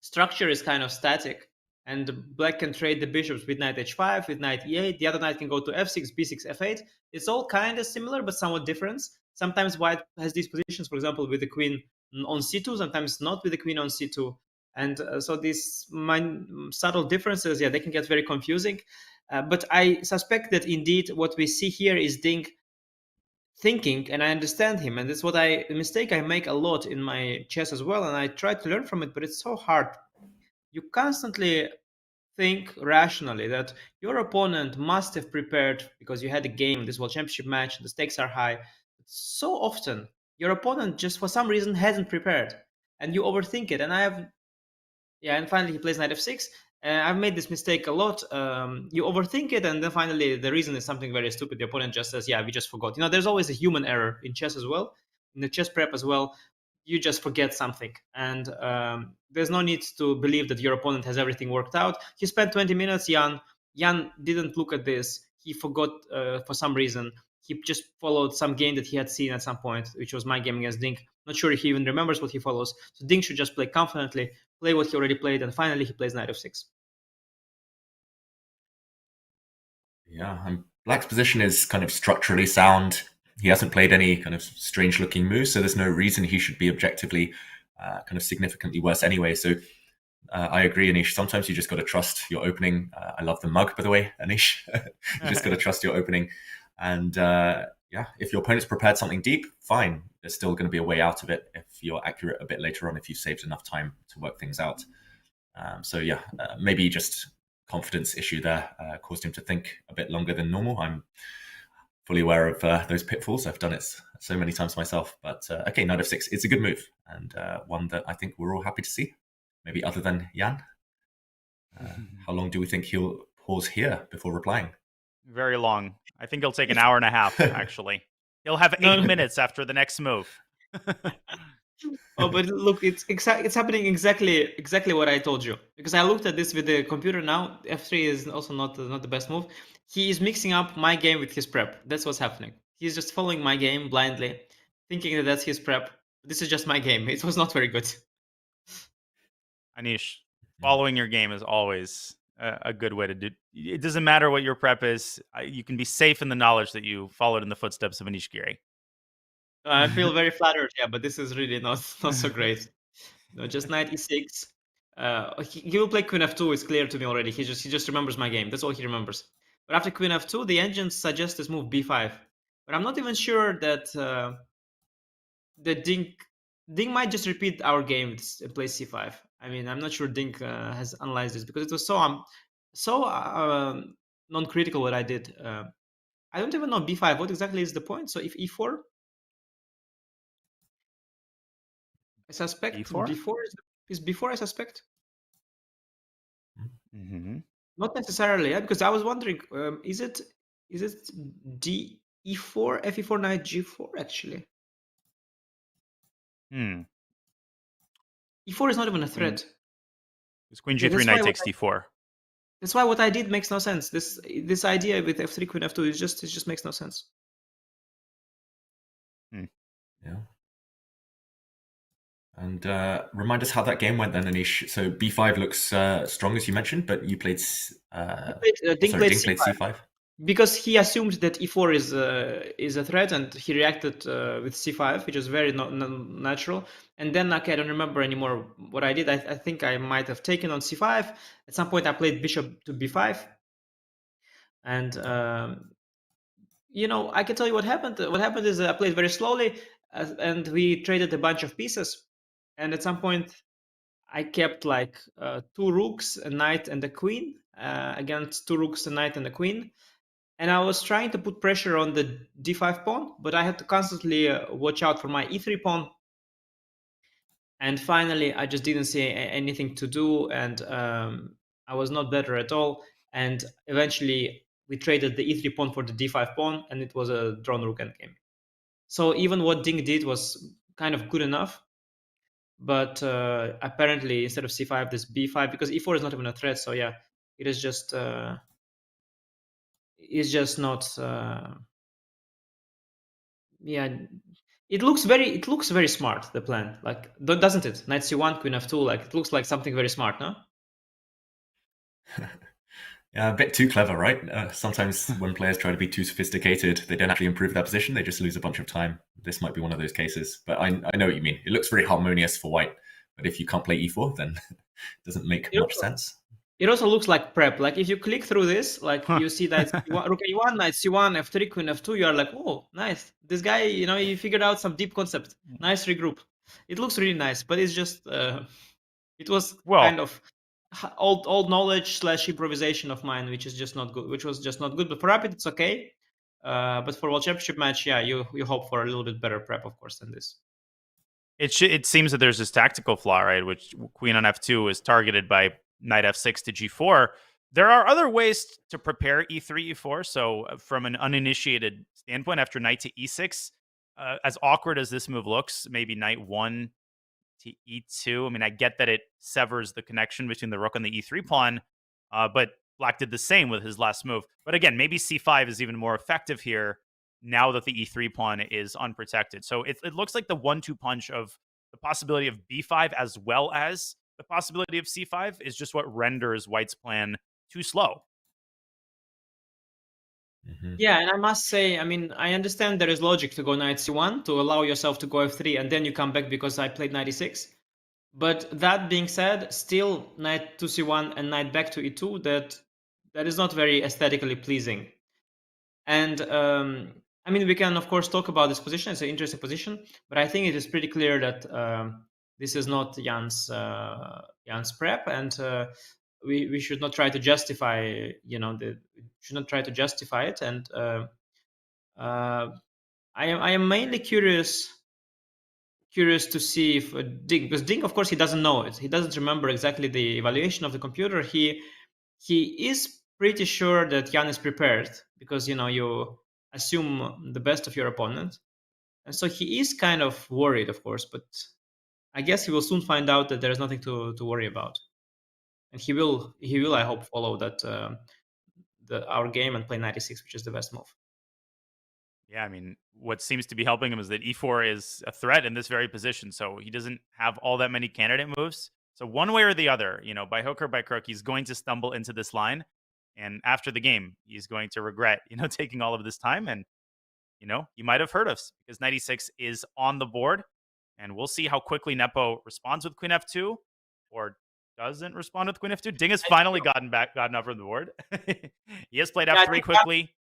structure is kind of static, and black can trade the bishops with knight h5, with knight e8. The other knight can go to f6, b6, f8. It's all kind of similar but somewhat different. Sometimes white has these positions, for example, with the queen on c2, sometimes not with the queen on c2. And so these subtle differences, they can get very confusing. But I suspect that indeed what we see here is Ding thinking, and I understand him. And that's a mistake I make a lot in my chess as well. And I try to learn from it, but it's so hard. You constantly think rationally that your opponent must have prepared because you had a game, this World Championship match, the stakes are high. So often your opponent just for some reason hasn't prepared, and you overthink it. And and finally he plays knight f6. I've made this mistake a lot. You overthink it, and then finally the reason is something very stupid. The opponent just says, we just forgot. There's always a human error in chess as well, in the chess prep as well. You just forget something, and there's no need to believe that your opponent has everything worked out. He spent 20 minutes. Jan didn't look at this. He forgot for some reason. He just followed some game that he had seen at some point, which was my game against Ding. Not sure if he even remembers what he follows. So Ding should just play confidently, play what he already played, and finally he plays knight f6. Yeah, black's position is kind of structurally sound. He hasn't played any kind of strange-looking moves, so there's no reason he should be objectively kind of significantly worse anyway. So I agree, Anish. Sometimes you just got to trust your opening. I love the mug, by the way, Anish. You just got to trust your opening. And if your opponent's prepared something deep, fine. There's still going to be a way out of it if you're accurate a bit later on, if you've saved enough time to work things out. Maybe just confidence issue there caused him to think a bit longer than normal. I'm fully aware of those pitfalls. I've done it so many times myself. But okay, knight f6, it's a good move, and one that I think we're all happy to see, maybe other than Jan. How long do we think he'll pause here before replying? Very long. I think he'll take an hour and a half, actually. He'll have 8 minutes after the next move. Oh, but look, it's happening exactly what I told you. Because I looked at this with the computer now. F3 is also not the best move. He is mixing up my game with his prep. That's what's happening. He's just following my game blindly, thinking that that's his prep. This is just my game. It was not very good. Anish, following your game is always a good way to do. It doesn't matter what your prep is. You can be safe in the knowledge that you followed in the footsteps of Anish Giri. I feel very flattered, yeah, but this is really not so great. No, just knight e6. He will play queen f2. It's clear to me already. He just remembers my game. That's all he remembers. But after queen f2, the engine suggests this move b5. But I'm not even sure that Ding might just repeat our game and play c5. I mean, I'm not sure Ding has analyzed this because it was so non-critical what I did. I don't even know b5. What exactly is the point? So if e4, I suspect E4? before is before. I suspect. Mm-hmm. Not necessarily, yeah, because I was wondering, is it d e4, fe4, knight g4 actually? E4 is not even a threat. It's queen Yeah, g3, that's knight why takes d4. That's why what I did makes no sense. This idea with f3, queen f2 it just makes no sense. Yeah. And remind us how that game went then, Anish. So b5 looks strong as you mentioned, but you played. Ding played c5 because he assumed that e4 is a threat, and he reacted with c5, which is very natural. And then, okay, I don't remember anymore what I did. I think I might have taken on c5. At some point, I played bishop to b5, and I can tell you what happened. What happened is I played very slowly, and we traded a bunch of pieces. And at some point, I kept like 2 rooks, a knight, and a queen against 2 rooks, a knight, and a queen. And I was trying to put pressure on the d5 pawn, but I had to constantly watch out for my e3 pawn. And finally, I just didn't see anything to do, and I was not better at all. And eventually, we traded the e3 pawn for the d5 pawn, and it was a drawn rook endgame. So even what Ding did was kind of good enough. But apparently, instead of c5, this b5, because e4 is not even a threat. So yeah, it is just not. Yeah, it looks very smart, the plan. Like, doesn't it? Knight c1, queen f2. Like, it looks like something very smart, no? Yeah, a bit too clever, right? Sometimes when players try to be too sophisticated, they don't actually improve their position. They just lose a bunch of time. This might be one of those cases. But I know what you mean. It looks very harmonious for white. But if you can't play e4, then it doesn't make much sense. It also looks like prep. Like, if you click through this, like, you see that rook a1, knight c1, f3, queen f2, you are like, oh, nice. This guy, he figured out some deep concept. Nice regroup. It looks really nice, but it's just, it was kind of old knowledge / improvisation of mine, which was just not good. But for Rapid, it's okay. But for World Championship match, yeah, you hope for a little bit better prep, of course, than this. It seems that there's this tactical flaw, right? Which queen on f2 is targeted by knight f6 to g4. There are other ways to prepare e3, e4. So from an uninitiated standpoint, after knight to e6, as awkward as this move looks, maybe knight 1 to e2. I mean, I get that it severs the connection between the rook and the e3 pawn, but Black did the same with his last move. But again, maybe c5 is even more effective here now that the e3 pawn is unprotected. So it looks like the 1-2 punch of the possibility of b5 as well as the possibility of c5 is just what renders White's plan too slow. Yeah, and I must say, I mean, I understand there is logic to go knight c1 to allow yourself to go f3 and then you come back because I played knight e6. But that being said, still knight to c1 and knight back to e2, that is not very aesthetically pleasing. And I mean, we can of course talk about this position. It's an interesting position, but I think it is pretty clear that this is not Jan's prep, and we should not try to justify, should not try to justify it. And I am mainly curious to see if Ding, because Ding, of course, he doesn't know it. He doesn't remember exactly the evaluation of the computer. He is pretty sure that Jan is prepared because you assume the best of your opponent, and so he is kind of worried, of course. But I guess he will soon find out that there is nothing to worry about, and he will. I hope, follow that our game and play 96, which is the best move. Yeah, I mean, what seems to be helping him is that e4 is a threat in this very position, so he doesn't have all that many candidate moves. So one way or the other, by hook or by crook, he's going to stumble into this line. And after the game, he's going to regret, taking all of this time. And, you might have heard us because 96 is on the board. And we'll see how quickly Nepo responds with Queen F2 or doesn't respond with Queen F2. Ding has finally gotten up from the board. He has played F3 quickly.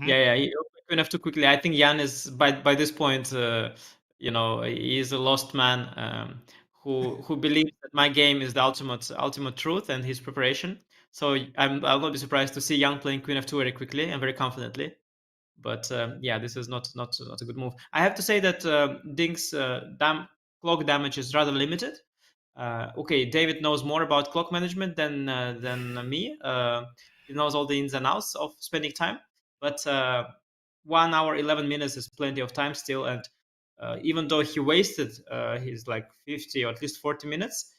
Yeah, he opened Queen F2 quickly. I think Jan is by this point, he is a lost man who believes that my game is the ultimate truth and his preparation. So I'll not be surprised to see Jan playing Queen F2 very quickly and very confidently. But this is not a good move. I have to say that Ding's clock damage is rather limited. Okay, David knows more about clock management than me. He knows all the ins and outs of spending time. But 1 hour 11 minutes is plenty of time still, and even though he wasted his 50 or at least 40 minutes,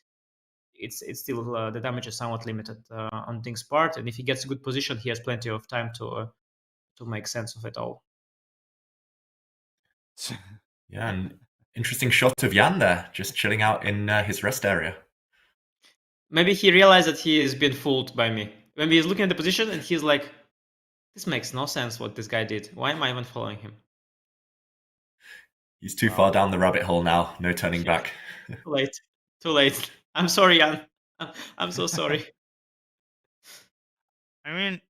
it's still the damage is somewhat limited on Ding's part. And if he gets a good position, he has plenty of time to make sense of it all. Yeah, an interesting shot of Jan there, just chilling out in his rest area. Maybe he realized that he has been fooled by me. Maybe he's looking at the position and he's like, this makes no sense what this guy did. Why am I even following him? He's too far down the rabbit hole now. No turning back. Too late. I'm sorry, Jan. I'm so sorry. I mean,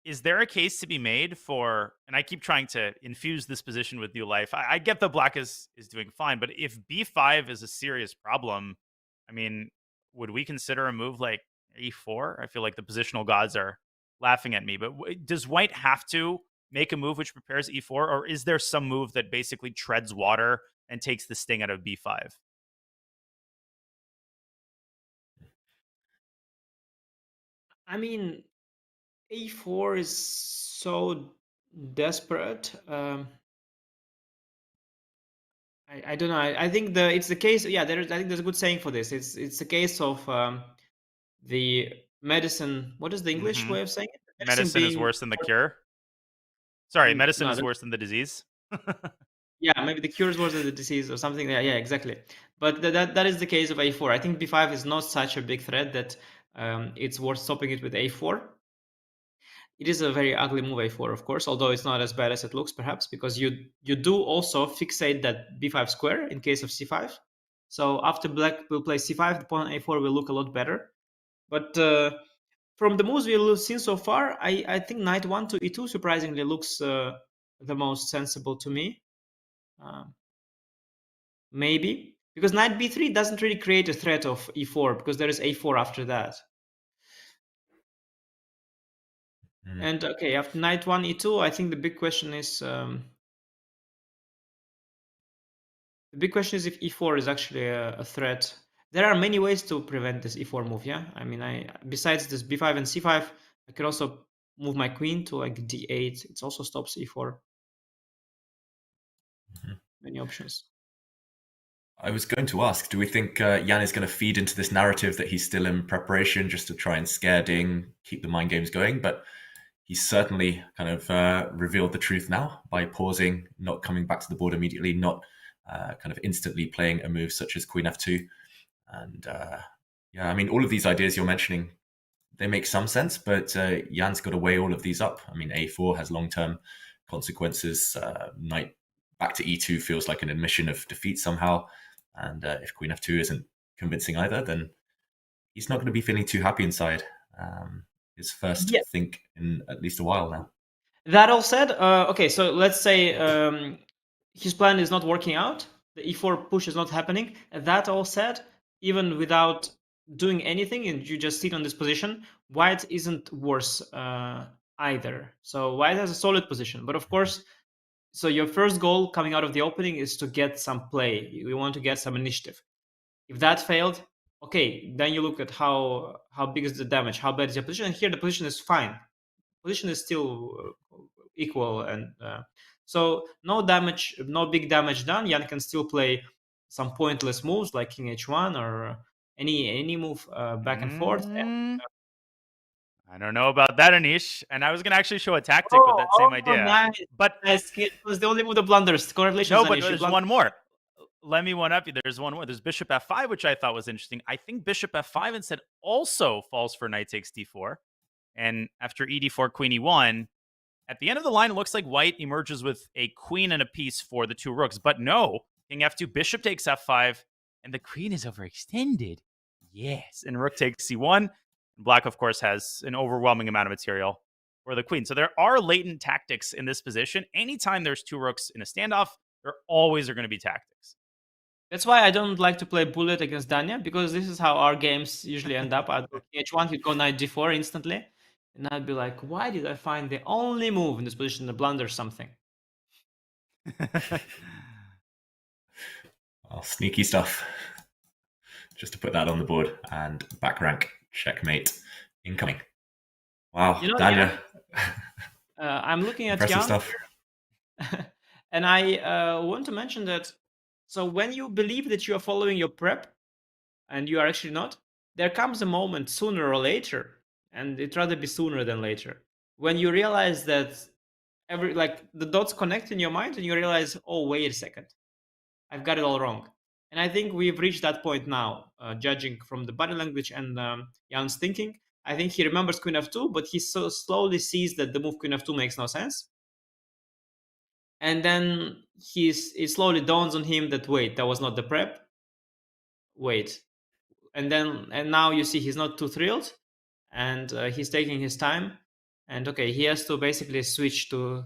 is there a case to be made for, and I keep trying to infuse this position with new life. I get the black is doing fine, but if b5 is a serious problem, I mean, would we consider a move like e4? I feel like the positional gods are laughing at me, but does white have to make a move which prepares e4, or is there some move that basically treads water and takes the sting out of b5? I mean, a4 is so desperate. I don't know. I think it's the case. Yeah, I think there's a good saying for this. It's the case of the medicine. What is the English way of saying it? Medicine is worse than the cure. Sorry, medicine is worse than the disease. Yeah, maybe the cure is worse than the disease or something. Yeah, exactly. But that is the case of a4. I think b5 is not such a big threat that it's worth stopping it with a4. It is a very ugly move, a4, of course, although it's not as bad as it looks, perhaps, because you do also fixate that b5 square in case of c5. So after black will play c5, the pawn on a4 will look a lot better. But from the moves we've seen so far, I think knight 1 to e2 surprisingly looks the most sensible to me. Maybe. Because knight b3 doesn't really create a threat of e4, because there is a4 after that. And okay, after knight 1 e2, I think the big question is if e4 is actually a threat. There are many ways to prevent this e4 move. Yeah, I mean, besides this b5 and c5, I can also move my queen to like d8. It also stops e4. Many options. I was going to ask, do we think Jan is going to feed into this narrative that he's still in preparation just to try and scare Ding, keep the mind games going? But he's certainly kind of revealed the truth now by pausing, not coming back to the board immediately, not kind of instantly playing a move such as Queen F2. And yeah, I mean, all of these ideas you're mentioning, they make some sense, but Jan's got to weigh all of these up. I mean, a4 has long-term consequences. Knight back to e2 feels like an admission of defeat somehow. And if Queen F2 isn't convincing either, then he's not going to be feeling too happy inside. His first think in at least a while now. That all said, okay, so let's say his plan is not working out. The e4 push is not happening. That all said, even without doing anything and you just sit on this position, white isn't worse either. So white has a solid position. But of course, so your first goal coming out of the opening is to get some play. You want to get some initiative. If that failed, okay, then you look at how big is the damage, how bad is your position. And here the position is fine. Position is still equal, and so no damage, no big damage done. Jan can still play some pointless moves like king h1 or any move back and forth. And, I don't know about that, Anish. And I was going to actually show a tactic with that same idea. Nice. But it was the only move that blunders. Congratulations, no, but Anish. there's one more. let me one up you. There's one more. There's bishop f5, which I thought was interesting. I think bishop f5 instead also falls for knight takes d4. And after ed4, queen e1, at the end of the line, it looks like white emerges with a queen and a piece for the two rooks. But no, king f2, bishop takes f5, and the queen is overextended. Yes, and rook takes c1. Black, of course, has an overwhelming amount of material for the queen. So there are latent tactics in this position. Anytime there's two rooks in a standoff, there always are going to be tactics. That's why I don't like to play bullet against Danya, because this is how our games usually end up. I'd go h1, he'd go knight d4 instantly. And I'd be like, why did I find the only move in this position to blunder something? Well, sneaky stuff. Just to put that on the board. And back rank, checkmate, incoming. Wow, You know, Danya. I'm looking at Impressive Jan, stuff. and I want to mention that. So when you believe that you are following your prep, and you are actually not, there comes a moment sooner or later, and it'd rather be sooner than later, when you realize that the dots connect in your mind, and you realize, oh, wait a second, I've got it all wrong. And I think we've reached that point now, judging from the body language and Jan's thinking. I think he remembers queen f2, but he so slowly sees that the move queen f2 makes no sense. And then it slowly dawns on him that, wait, that was not the prep. Wait. And now you see he's not too thrilled, and he's taking his time. And okay, he has to basically switch to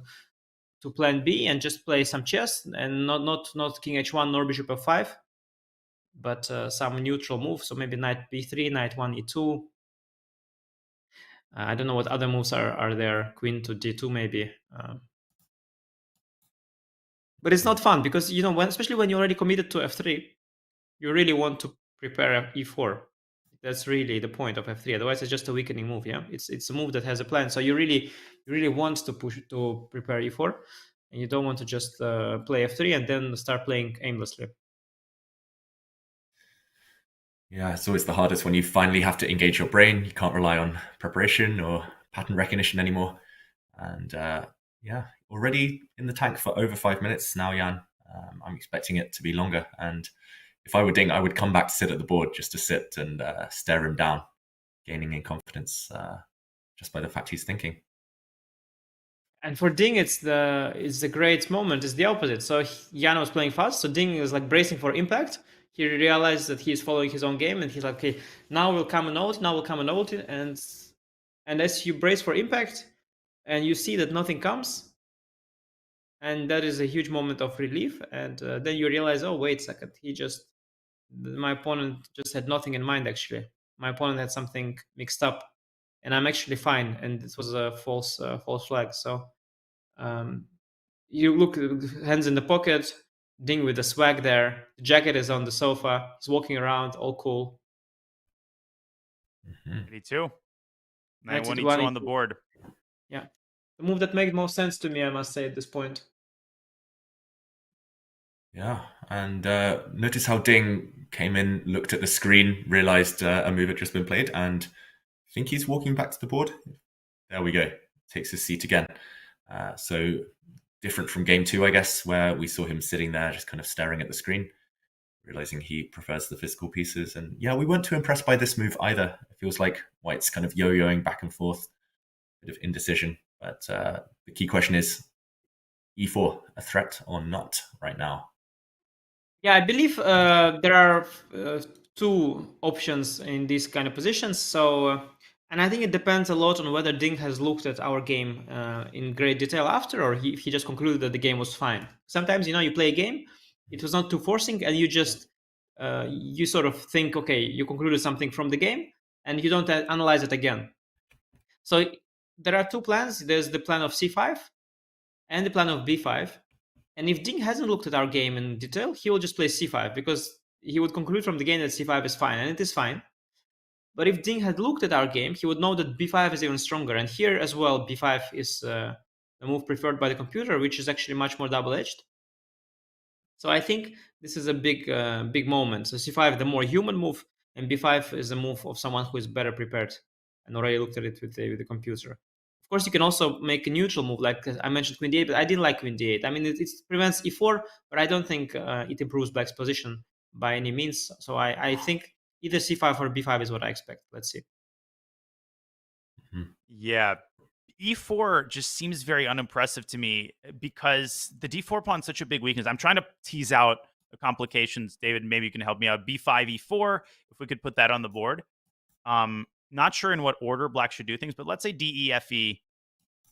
plan B and just play some chess, and not king h1 nor bishop f5, but some neutral move. So maybe knight b3, knight 1 e2. I don't know what other moves are there. Queen to d2 maybe. But it's not fun because, especially when you're already committed to f3, you really want to prepare e4. That's really the point of f3. Otherwise, it's just a weakening move. Yeah, it's a move that has a plan. So you really want to push to prepare e4, and you don't want to just play f3 and then start playing aimlessly. Yeah, it's always the hardest when you finally have to engage your brain. You can't rely on preparation or pattern recognition anymore. And already in the tank for over 5 minutes now, Jan. I'm expecting it to be longer. And if I were Ding, I would come back to sit at the board just to sit and stare him down, gaining in confidence just by the fact he's thinking. And for Ding, it's the great moment. It's the opposite. So Jan was playing fast, so Ding is like bracing for impact. He realized that he's following his own game, and he's like, okay, now will come a note, and as you brace for impact, and you see that nothing comes, and that is a huge moment of relief, and then you realize, oh, wait a second, my opponent just had nothing in mind, actually. My opponent had something mixed up, and I'm actually fine, and this was a false flag. So you look, hands in the pocket, Ding with the swag there, the jacket is on the sofa, he's walking around, all cool. 82. Knight 1 e2 on the board. Yeah, the move that made most sense to me, I must say, at this point. Yeah, and notice how Ding came in, looked at the screen, realized a move had just been played, and I think he's walking back to the board. There we go. Takes his seat again. So different from game 2, I guess, where we saw him sitting there just kind of staring at the screen, realizing he prefers the physical pieces. And yeah, we weren't too impressed by this move either. It feels like White's kind of yo-yoing back and forth, bit of indecision. But the key question is, e4 a threat or not right now? Yeah, I believe there are 2 options in these kind of positions. So, and I think it depends a lot on whether Ding has looked at our game in great detail after, or if he just concluded that the game was fine. Sometimes, you play a game, it was not too forcing, and you just, you sort of think, okay, you concluded something from the game, and you don't analyze it again. So there are 2 plans. There's the plan of c5 and the plan of b5. And if Ding hasn't looked at our game in detail, he will just play c5, because he would conclude from the game that c5 is fine, and it is fine. But if Ding had looked at our game, he would know that b5 is even stronger. And here as well, b5 is the move preferred by the computer, which is actually much more double-edged. So I think this is a big moment. So c5, the more human move, and b5 is the move of someone who is better prepared and already looked at it with the computer. Of course, you can also make a neutral move, like I mentioned queen d8, but I didn't like queen d8. I mean, it prevents e4, but I don't think it improves black's position by any means. So I think either c5 or b5 is what I expect. Let's see. Yeah, e4 just seems very unimpressive to me because the d4 pawn's such a big weakness. I'm trying to tease out the complications. David, maybe you can help me out. b5, e4, if we could put that on the board. Not sure in what order black should do things, but let's say d, e, f, e.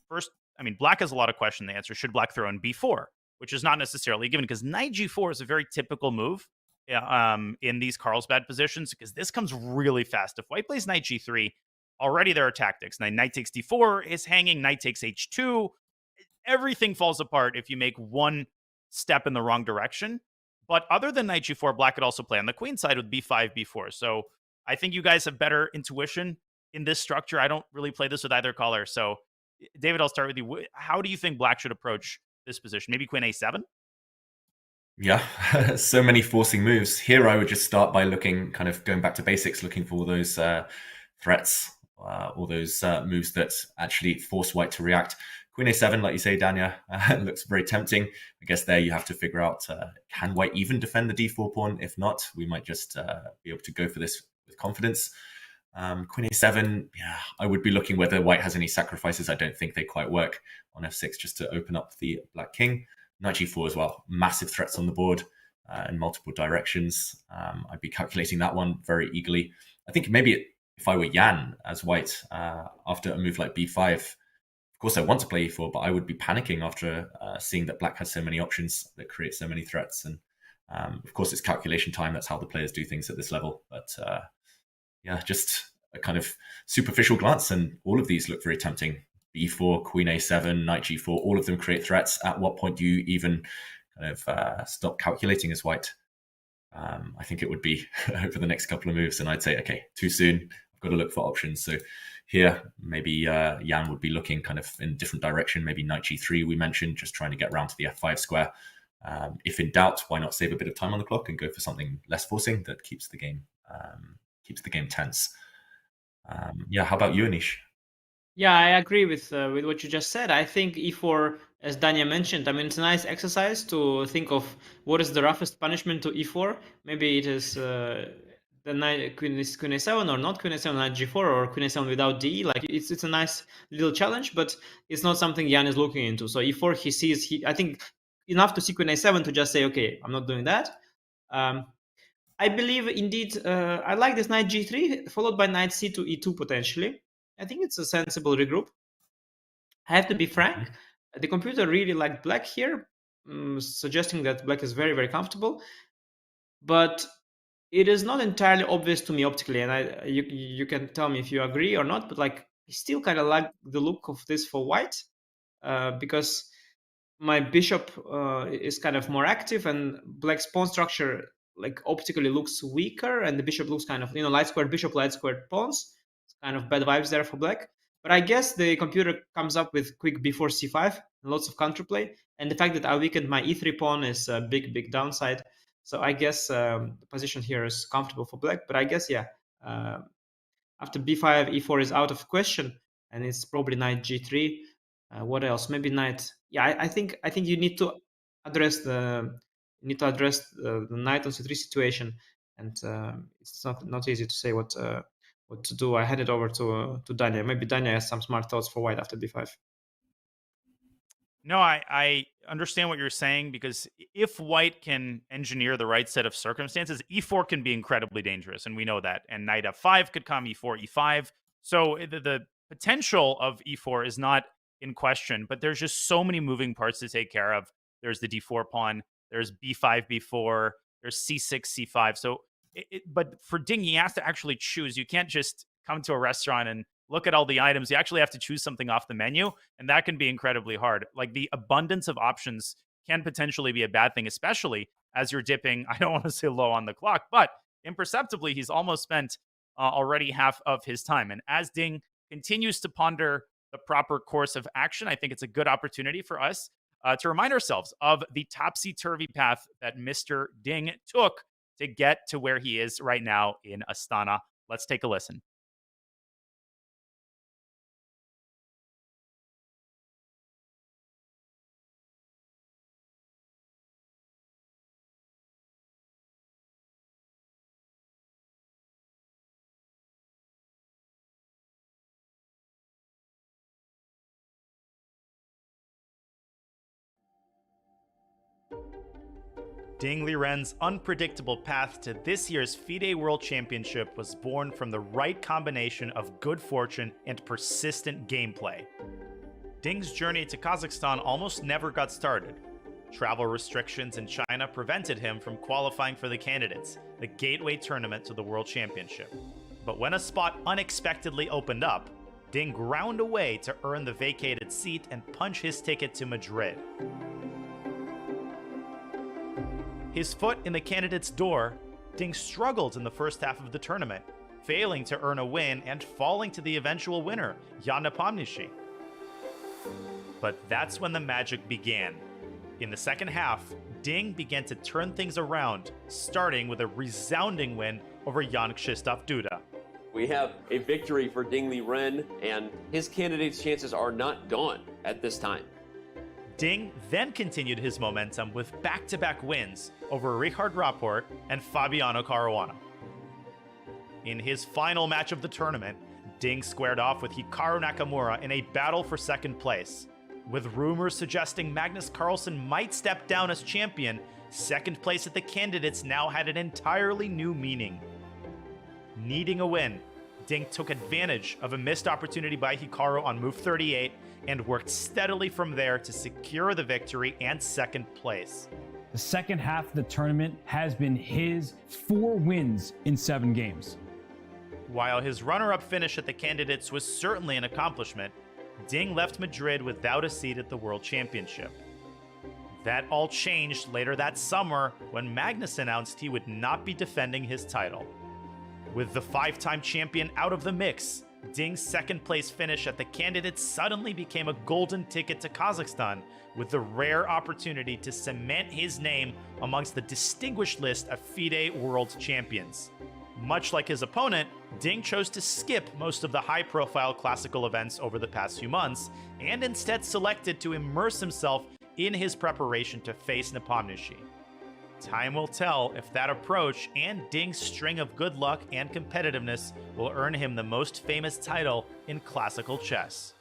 First, I mean, black has a lot of question to answer. Should black throw in b4, which is not necessarily given because knight g4 is a very typical move in these Carlsbad positions because this comes really fast. If white plays knight g3, already there are tactics. Knight takes d4 is hanging, knight takes h2. Everything falls apart if you make one step in the wrong direction. But other than knight g4, black could also play on the queen side with b5, b4. So I think you guys have better intuition in this structure. I don't really play this with either color. So, David, I'll start with you. How do you think black should approach this position? Maybe queen a7? Yeah, so many forcing moves. Here, I would just start by looking, kind of going back to basics, looking for all those threats, all those moves that actually force white to react. Queen a7, like you say, Danya, looks very tempting. I guess there you have to figure out, can white even defend the d4 pawn? If not, we might just be able to go for this with confidence. Queen a7, yeah, I would be looking whether white has any sacrifices. I don't think they quite work on f6 just to open up the black king. Knight g4 as well, massive threats on the board in multiple directions. I'd be calculating that one very eagerly. I think maybe if I were Jan as white, after a move like b5, of course I want to play e4, but I would be panicking after seeing that black has so many options that create so many threats. And of course it's calculation time. That's how the players do things at this level. But yeah, just a kind of superficial glance, and all of these look very tempting. b4, queen a7, knight g4, all of them create threats. At what point do you even kind of stop calculating as white? I think it would be over the next couple of moves, and I'd say, okay, too soon. I've got to look for options. So here, maybe Jan would be looking kind of in a different direction. Maybe knight g3, we mentioned, just trying to get around to the f5 square. If in doubt, why not save a bit of time on the clock and go for something less forcing that keeps the game tense. Yeah, how about you, Anish? Yeah, I agree with what you just said. I think e4, as Danya mentioned, I mean, it's a nice exercise to think of what is the roughest punishment to e4. Maybe it is the knight queen a7 or not queen a7, knight g4, or queen a7 without d. Like it's a nice little challenge, but it's not something Jan is looking into. So e4, he sees I think enough to see queen a7 to just say, okay, I'm not doing that. I believe indeed I like this knight g3 followed by knight c to e2 potentially. I think it's a sensible regroup. I have to be frank. The computer really liked black here, suggesting that black is very, very comfortable. But it is not entirely obvious to me optically, and you can tell me if you agree or not. But like, I still kind of like the look of this for white because my bishop is kind of more active, and black's pawn structure like optically looks weaker, and the bishop looks kind of light squared bishop, light squared pawns. Kind of bad vibes there for black. But I guess the computer comes up with quick b4 c5 and lots of counterplay. And the fact that I weakened my e3 pawn is a big, big downside. So I guess the position here is comfortable for black. But I guess, yeah, after b5, e4 is out of question. And it's probably knight g3. What else? Maybe knight. Yeah, I think you need to address the knight on c3 situation. And it's not easy to say what to do. I hand it over to Danya. Maybe Danya has some smart thoughts for white after b5. No, I understand what you're saying because if white can engineer the right set of circumstances, e4 can be incredibly dangerous, and we know that. And knight f5 could come, e4, e5. So the potential of e4 is not in question, but there's just so many moving parts to take care of. There's the d4 pawn, there's b5, b4, there's c6, c5. So, but for Ding, he has to actually choose. You can't just come to a restaurant and look at all the items. You actually have to choose something off the menu, and that can be incredibly hard. Like the abundance of options can potentially be a bad thing, especially as you're dipping, I don't want to say low on the clock, but imperceptibly, he's almost spent already half of his time. And as Ding continues to ponder the proper course of action, I think it's a good opportunity for us to remind ourselves of the topsy-turvy path that Mr. Ding took to get to where he is right now in Astana. Let's take a listen. Ding Liren's unpredictable path to this year's FIDE World Championship was born from the right combination of good fortune and persistent gameplay. Ding's journey to Kazakhstan almost never got started. Travel restrictions in China prevented him from qualifying for the Candidates, the gateway tournament to the World Championship. But when a spot unexpectedly opened up, Ding ground away to earn the vacated seat and punch his ticket to Madrid. His foot in the Candidates' door, Ding struggled in the first half of the tournament, failing to earn a win and falling to the eventual winner, Nepomniachtchi. But that's when the magic began. In the second half, Ding began to turn things around, starting with a resounding win over Jan Krzysztof Duda. We have a victory for Ding Liren, and his candidate's chances are not gone at this time. Ding then continued his momentum with back-to-back wins over Richard Rapport and Fabiano Caruana. In his final match of the tournament, Ding squared off with Hikaru Nakamura in a battle for second place. With rumors suggesting Magnus Carlsen might step down as champion, second place at the Candidates now had an entirely new meaning. Needing a win, Ding took advantage of a missed opportunity by Hikaru on move 38 and worked steadily from there to secure the victory and second place. The second half of the tournament has been his, 4 wins in 7 games. While his runner-up finish at the Candidates was certainly an accomplishment, Ding left Madrid without a seat at the World Championship. That all changed later that summer when Magnus announced he would not be defending his title. With the 5-time champion out of the mix, Ding's second place finish at the Candidates suddenly became a golden ticket to Kazakhstan, with the rare opportunity to cement his name amongst the distinguished list of FIDE World Champions. Much like his opponent, Ding chose to skip most of the high-profile classical events over the past few months, and instead selected to immerse himself in his preparation to face Nepomniachtchi. Time will tell if that approach and Ding's string of good luck and competitiveness will earn him the most famous title in classical chess.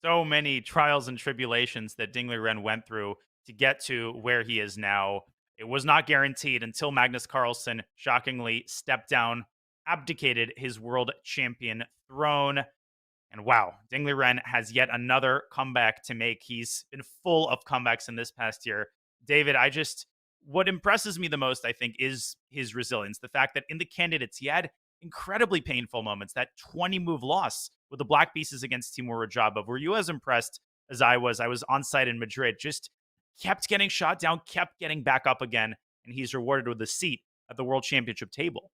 So many trials and tribulations that Ding Liren went through to get to where he is now. It was not guaranteed until Magnus Carlsen shockingly stepped down, abdicated his world champion throne. And wow, Ding Liren has yet another comeback to make. He's been full of comebacks in this past year. David, what impresses me the most, I think, is his resilience. The fact that in the Candidates, he had incredibly painful moments. That 20-move loss with the black pieces against Timur Rajabov. Were you as impressed as I was? I was on site in Madrid, just kept getting shot down, kept getting back up again, and he's rewarded with a seat at the World Championship table.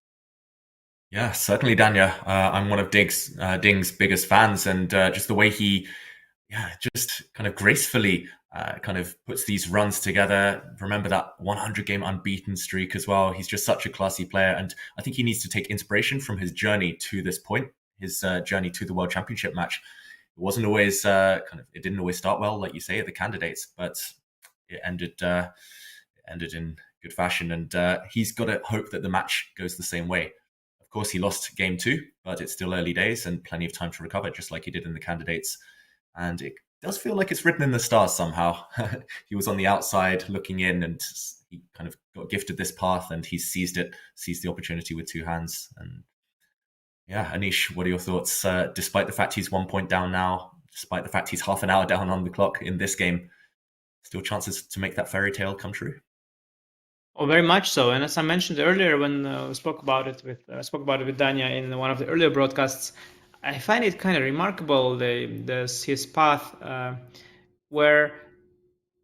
Yeah, certainly, Danya. I'm one of Ding's biggest fans, and just the way he, just kind of gracefully kind of puts these runs together. Remember that 100-game unbeaten streak as well. He's just such a classy player, and I think he needs to take inspiration from his journey to this point, his journey to the World Championship match. It wasn't always it didn't always start well, like you say, at the Candidates, but it ended in good fashion, and he's got to hope that the match goes the same way. Of course, he lost game 2, but it's still early days and plenty of time to recover, just like he did in the Candidates. And it does feel like it's written in the stars somehow. He was on the outside looking in, and he kind of got gifted this path, and he seized the opportunity with 2 hands. And yeah, Anish, what are your thoughts? Despite the fact he's 1 point down now, despite the fact he's half an hour down on the clock in this game, still chances to make that fairy tale come true? Oh, very much so. And as I mentioned earlier, when we spoke about it with Danya in one of the earlier broadcasts, I find it kind of remarkable his path, where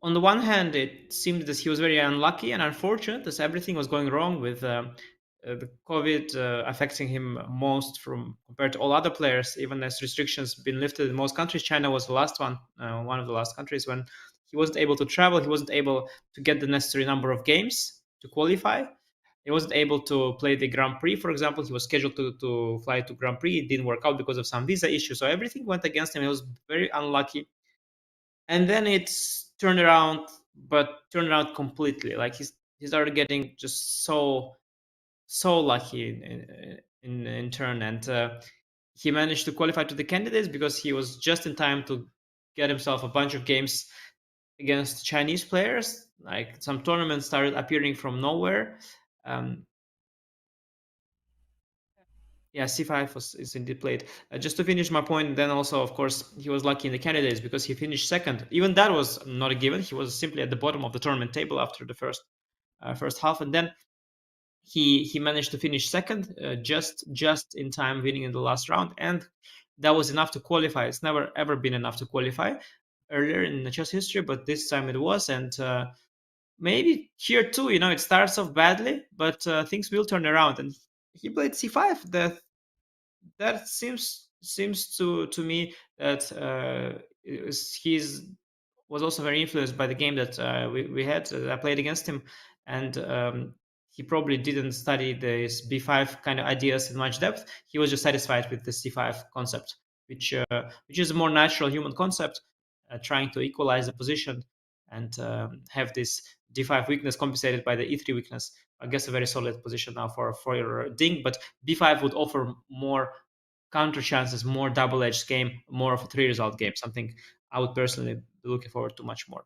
on the one hand it seemed that he was very unlucky and unfortunate, as everything was going wrong with the COVID affecting him most compared to all other players, even as restrictions been lifted in most countries. China was the last one of the last countries when he wasn't able to travel. He wasn't able to get the necessary number of games to qualify. He wasn't able to play the Grand Prix, for example. He was scheduled to fly to Grand Prix. It didn't work out because of some visa issues. So everything went against him. He was very unlucky. And then it's turned around completely. Like he started getting just so lucky in turn. And he managed to qualify to the candidates because he was just in time to get himself a bunch of games against Chinese players. Like some tournaments started appearing from nowhere. Yeah, c5 is indeed played. Just to finish my point, then also, of course, he was lucky in the candidates because he finished second. Even that was not a given. He was simply at the bottom of the tournament table after the first half, and then he managed to finish second, just in time, winning in the last round, and that was enough to qualify. It's never ever been enough to qualify earlier in the chess history, but this time it was, and maybe here too, it starts off badly, but things will turn around. And he played c5. That seems to me that he's was also very influenced by the game that we had. I played against him, and he probably didn't study this b5 kind of ideas in much depth. He was just satisfied with the c5 concept, which is a more natural human concept, trying to equalize the position and have this d5 weakness compensated by the e3 weakness. I guess a very solid position now for your Ding, but b5 would offer more counter chances, more double-edged game, more of a 3-result game, something I would personally be looking forward to much more.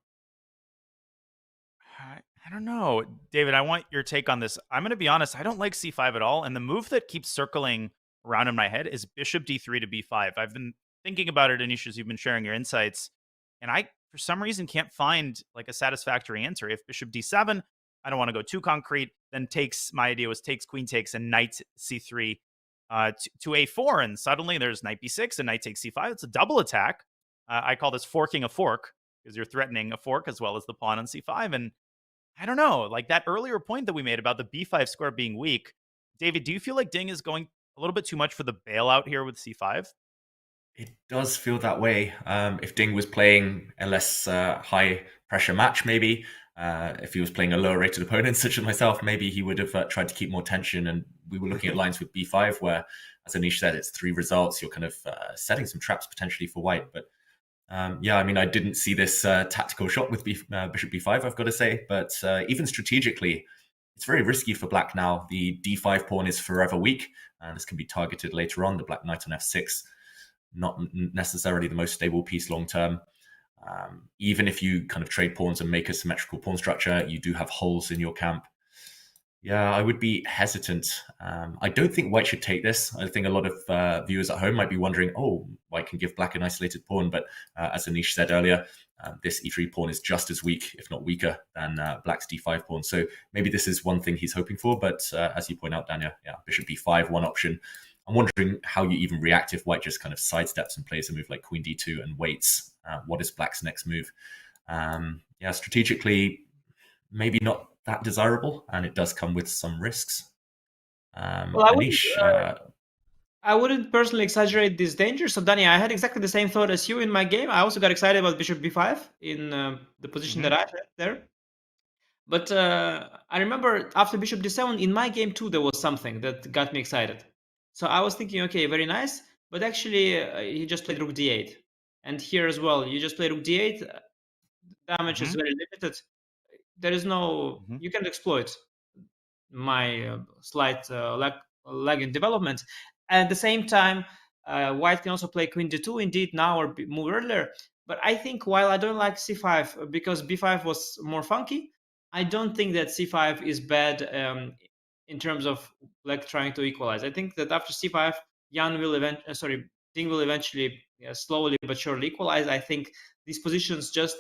I don't know. David, I want your take on this. I'm going to be honest, I don't like c5 at all, and the move that keeps circling around in my head is bishop d3 to b5. I've been thinking about it, Anish, as you've been sharing your insights, and I, for some reason, can't find like a satisfactory answer. If bishop d7, I don't want to go too concrete, then my idea was takes, queen takes, and knight c3 to a4, and suddenly there's knight b6 and knight takes c5. It's a double attack. I call this forking a fork, because you're threatening a fork as well as the pawn on c5, and I don't know, like that earlier point that we made about the b5 square being weak. David, do you feel like Ding is going a little bit too much for the bailout here with c5? It does feel that way. If Ding was playing a less high pressure match, maybe if he was playing a lower rated opponent, such as myself, maybe he would have tried to keep more tension. And we were looking at lines with b5 where, as Anish said, it's 3 results. You're kind of setting some traps potentially for white. But yeah, I mean, I didn't see this tactical shot with bishop b5, I've got to say. But even strategically, it's very risky for black now. The d5 pawn is forever weak, and this can be targeted later on. The black knight on f6, not necessarily the most stable piece long term. Even if you kind of trade pawns and make a symmetrical pawn structure, you do have holes in your camp. Yeah, I would be hesitant. I don't think white should take this. I think a lot of viewers at home might be wondering, oh, white can give black an isolated pawn. But as Anish said earlier, this e3 pawn is just as weak, if not weaker, than black's d5 pawn. So maybe this is one thing he's hoping for. But as you point out, Dania, yeah, bishop b5, one option. I'm wondering how you even react if white just kind of sidesteps and plays a move like queen d2 and waits. What is black's next move? Yeah, strategically, maybe not that desirable, and it does come with some risks. Well, I wouldn't personally exaggerate this danger. So, Dani, I had exactly the same thought as you in my game. I also got excited about bishop b5 in the position that I had there. But I remember after bishop d7, in my game too, there was something that got me excited. So I was thinking, okay, very nice. But actually, he just played rook d8. And here as well, you just play rook d8. Damage is very limited. There is no... You can exploit my slight lag in development. At the same time, white can also play queen d2 indeed now or move earlier. But I think while I don't like c5 because b5 was more funky, I don't think that c5 is bad in terms of black trying to equalize. I think that after c5, Ding will eventually slowly but surely equalize. I think these positions just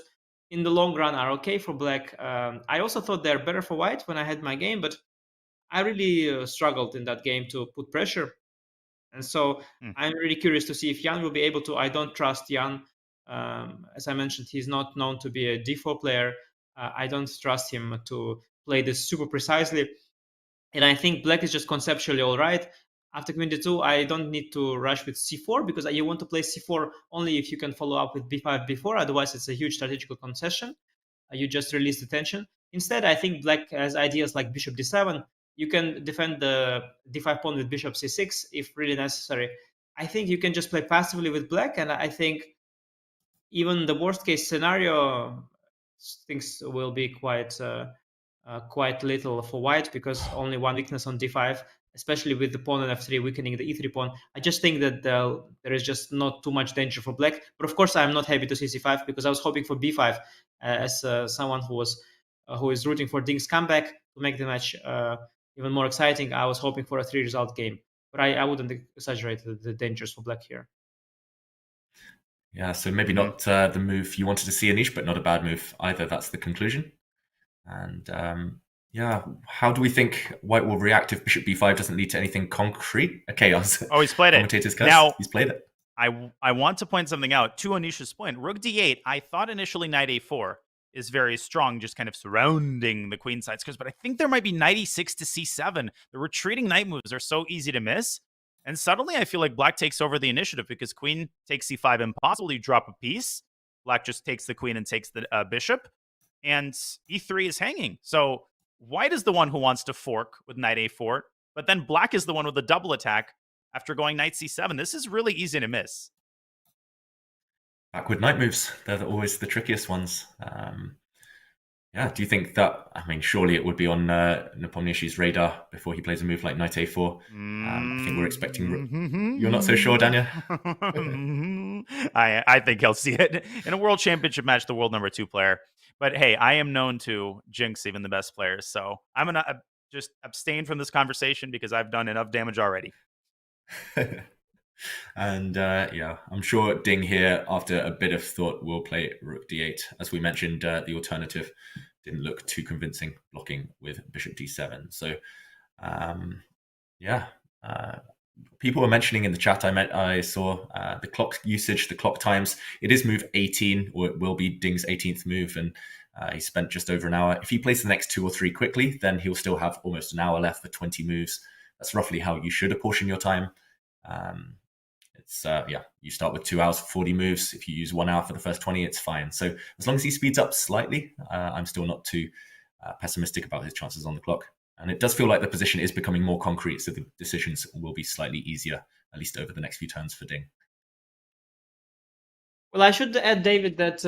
in the long run are okay for black. I also thought they're better for white when I had my game, but I really struggled in that game to put pressure. And so I'm really curious to see if Jan will be able to. I don't trust Jan. As I mentioned, he's not known to be a d4 player. I don't trust him to play this super precisely. And I think black is just conceptually all right. After queen d2, I don't need to rush with c4 because you want to play c4 only if you can follow up with b5 before. Otherwise, it's a huge strategical concession. You just release the tension. Instead, I think black has ideas like bishop d7. You can defend the d5 pawn with bishop c6 if really necessary. I think you can just play passively with black, and I think even the worst case scenario, things will be quite little for white because only one weakness on d5. especially with the pawn on f3 weakening the e3 pawn. I just think that there is just not too much danger for black. But of course, I'm not happy to see c5 because I was hoping for b5 as someone who is rooting for Ding's comeback to make the match even more exciting. I was hoping for a 3-result game, but I wouldn't exaggerate the dangers for black here. Yeah, so maybe not the move you wanted to see, Anish, but not a bad move either. That's the conclusion. And yeah, how do we think white will react if bishop b5 doesn't lead to anything concrete? A chaos. Oh, he's played it. Commentator's curse. Now, he's played it. I want to point something out. To Anish's point, rook d8, I thought initially knight a4 is very strong, just kind of surrounding the queen side squares, but I think there might be knight e6 to c7. The retreating knight moves are so easy to miss. And suddenly I feel like black takes over the initiative because queen takes c5 impossible. You drop a piece. Black just takes the queen and takes the bishop. And e3 is hanging. So white is the one who wants to fork with knight a4, but then black is the one with the double attack after going knight c7. This is really easy to miss. Backward knight moves. They're always the trickiest ones. Yeah, do you think that, I mean, surely it would be on Nepomniachtchi's radar before he plays a move like knight a4. I think we're expecting... You're not so sure, Daniel? I think he'll see it in a world championship match, the world #2 player. But hey, I am known to jinx even the best players, so I'm going to just abstain from this conversation because I've done enough damage already. And yeah, I'm sure Ding here, after a bit of thought, will play rook d8. As we mentioned, the alternative didn't look too convincing, blocking with bishop d7. So yeah, people were mentioning in the chat I saw the clock usage, the clock times. It is move 18, or it will be Ding's 18th move, and he spent just over an hour. If he plays the next 2 or 3 quickly, then he'll still have almost an hour left for 20 moves. That's roughly how you should apportion your time. It's yeah, you start with 2 hours for 40 moves. If you use 1 hour for the first 20, it's fine. So as long as he speeds up slightly, I'm still not too pessimistic about his chances on the clock. And it does feel like the position is becoming more concrete, so the decisions will be slightly easier, at least over the next few turns for Ding. Well, I should add, David, that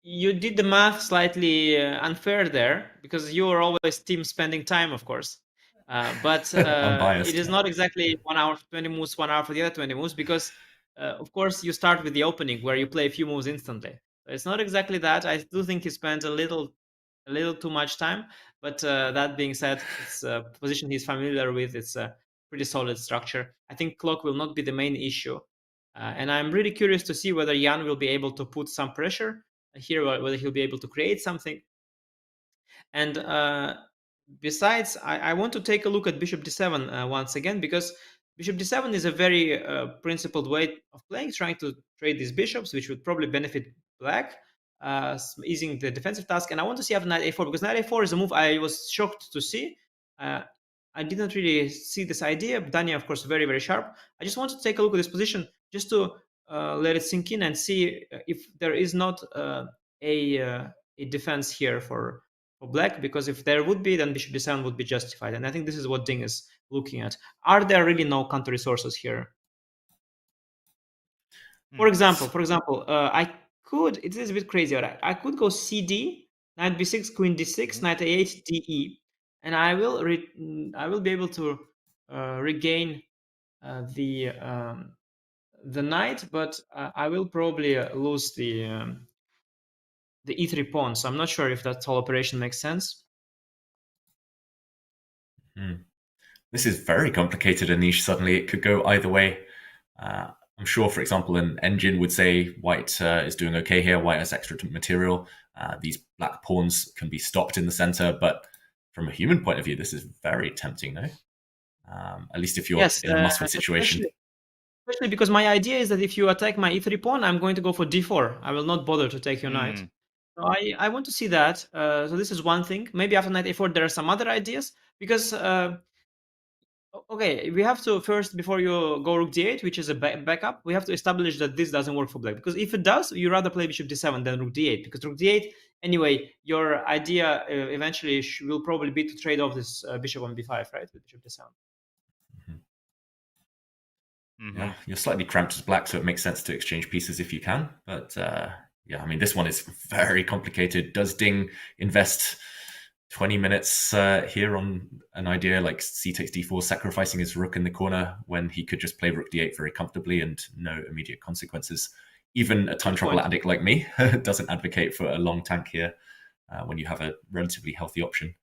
you did the math slightly unfair there, because you are always team spending time, of course. But it is not exactly 1 hour for 20 moves, 1 hour for the other 20 moves, because of course you start with the opening where you play a few moves instantly. It's not exactly that. I do think he spent a little too much time, but that being said, it's a position he's familiar with. It's a pretty solid structure. I think clock will not be the main issue, and I'm really curious to see whether Jan will be able to put some pressure here, whether he'll be able to create something. And besides, I want to take a look at bishop d7 once again, because bishop d7 is a very principled way of playing, trying to trade these bishops, which would probably benefit black, easing the defensive task. And I want to see after knight a4, because knight a4 is a move I was shocked to see. I didn't really see this idea. Dania, of course, very, very sharp. I just want to take a look at this position just to let it sink in and see if there is not a defense here for black, because if there would be, then bishop d7 would be justified. And I think this is what Ding is looking at. Are there really no counter resources here? For example, I could, it is a bit crazy, right? I could go cd, knight b6, queen d6, knight a8, de, and I will be able to regain the knight, but I will probably lose the e3 pawn. So I'm not sure if that whole operation makes sense. This is very complicated, Anish. Suddenly it could go either way. I'm sure, for example, an engine would say white is doing okay here. White has extra material. These black pawns can be stopped in the center. But from a human point of view, this is very tempting, no? At least if you're in a must-win situation. Especially because my idea is that if you attack my e3 pawn, I'm going to go for d4. I will not bother to take your knight. So I want to see that. So this is one thing. Maybe after knight a4, there are some other ideas. Because, okay, we have to first, before you go rook d8, which is a backup, we have to establish that this doesn't work for black. Because if it does, you rather play bishop d7 than rook d8. Because rook d8, anyway, your idea eventually will probably be to trade off this bishop on b5, right? With bishop d7. Yeah, you're slightly cramped as black, so it makes sense to exchange pieces if you can. But yeah, I mean, this one is very complicated. Does Ding invest 20 minutes here on an idea like c takes d4, sacrificing his rook in the corner when he could just play rook d8 very comfortably and no immediate consequences. Even a time travel addict like me doesn't advocate for a long tank here when you have a relatively healthy option.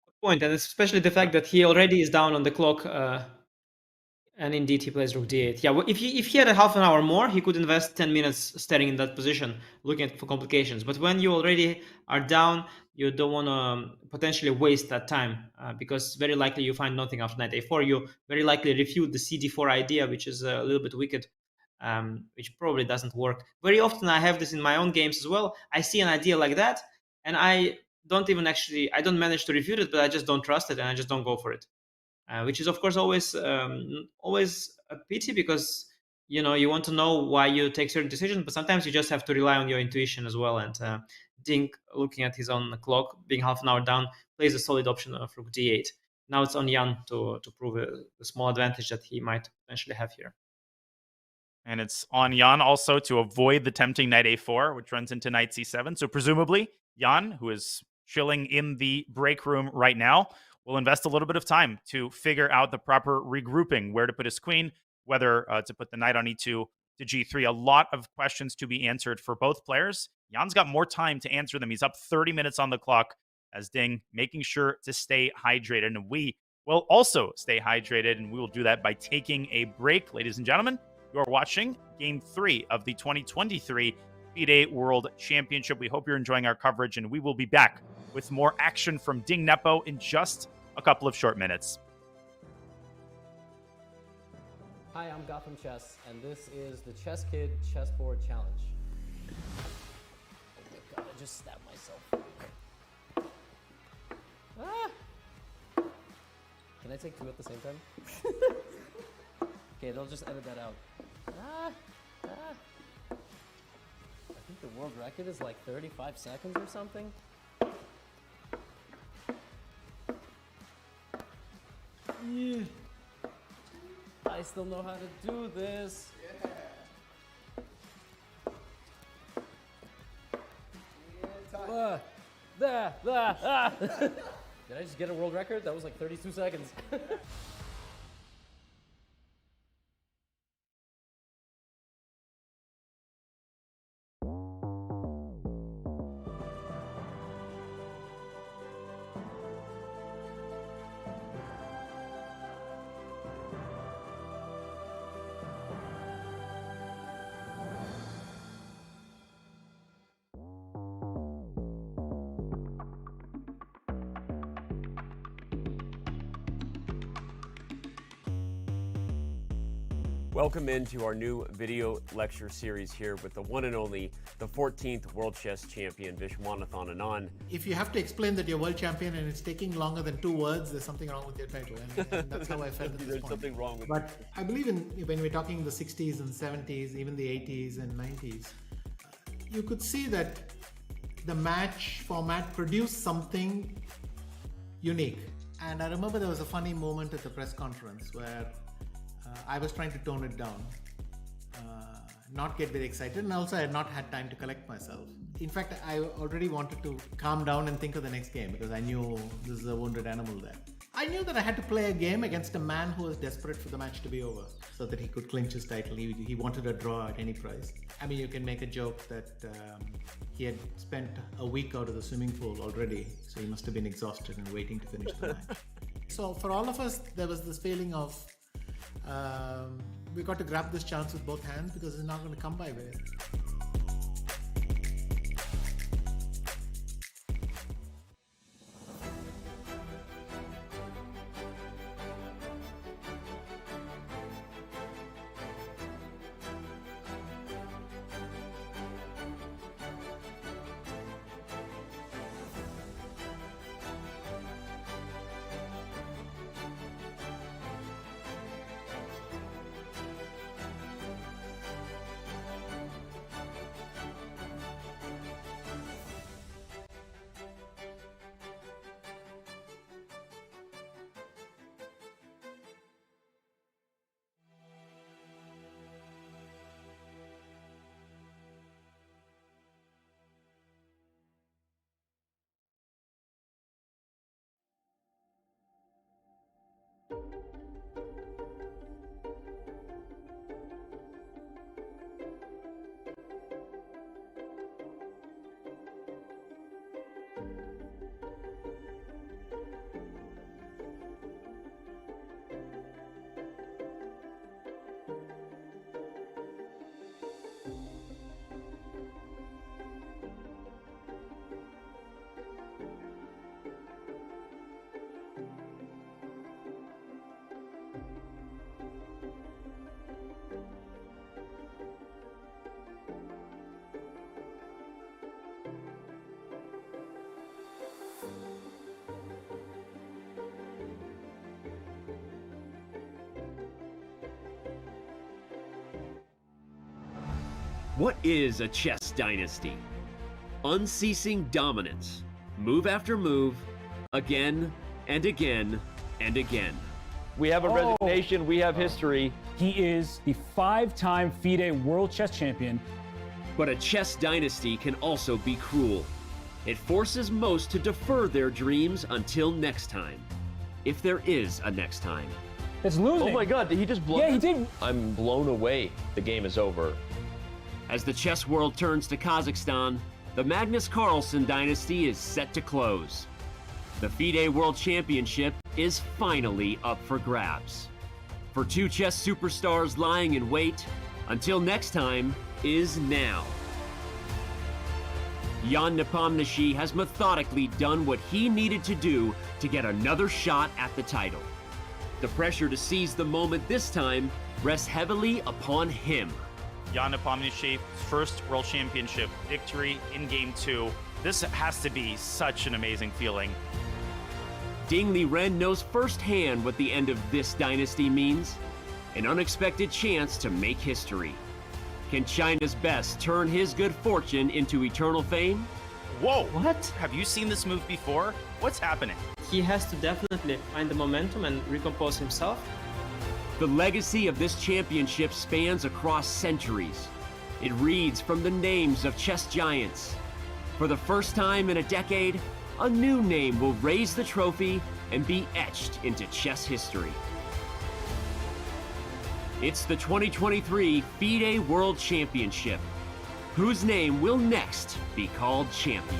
Good point, and especially the fact that he already is down on the clock, and indeed he plays rook d8. Yeah, if he had a half an hour more, he could invest 10 minutes staring in that position, looking for complications. But when you already are down, you don't want to potentially waste that time because very likely you find nothing after knight a4. You very likely refute the cd4 idea, which is a little bit wicked, which probably doesn't work. Very often I have this in my own games as well. I see an idea like that, and I don't manage to refute it, but I just don't trust it, and I just don't go for it. Which is of course always a pity because you want to know why you take certain decisions, but sometimes you just have to rely on your intuition as well. And Ding, looking at his own clock, being half an hour down, plays a solid option of rook d8. Now it's on Jan to prove a small advantage that he might potentially have here. And it's on Jan also to avoid the tempting knight a4, which runs into knight c7. So presumably, Jan, who is chilling in the break room right now, will invest a little bit of time to figure out the proper regrouping, where to put his queen, whether to put the knight on e2 to g3. A lot of questions to be answered for both players. Jan's got more time to answer them. He's up 30 minutes on the clock as Ding making sure to stay hydrated. And we will also stay hydrated, and we will do that by taking a break. Ladies and gentlemen, you are watching Game 3 of the 2023 FIDE World Championship. We hope you're enjoying our coverage, and we will be back with more action from Ding Nepo in just a couple of short minutes. Hi, I'm Gotham Chess, and this is the Chess Kid Chessboard Challenge. Oh my god, I just stabbed myself. Ah! Can I take two at the same time? Okay, they'll just edit that out. I think the world record is like 35 seconds or something. Yeah. I still know how to do this. Yeah. Did I just get a world record? That was like 32 seconds. Welcome into our new video lecture series here with the one and only, the 14th World Chess Champion, Viswanathan Anand. If you have to explain that you're world champion and it's taking longer than 2 words, there's something wrong with your title. And that's how I felt at this There's point. something wrong with But I believe when we're talking the 60s and 70s, even the 80s and 90s, you could see that the match format produced something unique. And I remember there was a funny moment at the press conference where I was trying to tone it down, not get very excited, and also I had not had time to collect myself. In fact, I already wanted to calm down and think of the next game because I knew this is a wounded animal there. I knew that I had to play a game against a man who was desperate for the match to be over so that he could clinch his title. He wanted a draw at any price. I mean, you can make a joke that he had spent a week out of the swimming pool already, so he must have been exhausted and waiting to finish the match. So for all of us, there was this feeling of we got to grab this chance with both hands because it's not going to come by way. What is a chess dynasty? Unceasing dominance, move after move, again and again and again. We have a resignation, we have history. He is the 5-time FIDE World Chess Champion. But a chess dynasty can also be cruel. It forces most to defer their dreams until next time. If there is a next time. It's losing. Oh my god, did he just blow? Yeah, he did. I'm blown away. The game is over. As the chess world turns to Kazakhstan, the Magnus Carlsen dynasty is set to close. The FIDE World Championship is finally up for grabs. For two chess superstars lying in wait, until next time is now. Jan Nepomniachtchi has methodically done what he needed to do to get another shot at the title. The pressure to seize the moment this time rests heavily upon him. Jan Nepomniachtchi's first World Championship victory in Game 2. This has to be such an amazing feeling. Ding Liren knows firsthand what the end of this dynasty means. An unexpected chance to make history. Can China's best turn his good fortune into eternal fame? Whoa! What? Have you seen this move before? What's happening? He has to definitely find the momentum and recompose himself. The legacy of this championship spans across centuries. It reads from the names of chess giants. For the first time in a decade, a new name will raise the trophy and be etched into chess history. It's the 2023 FIDE World Championship. Whose name will next be called champion?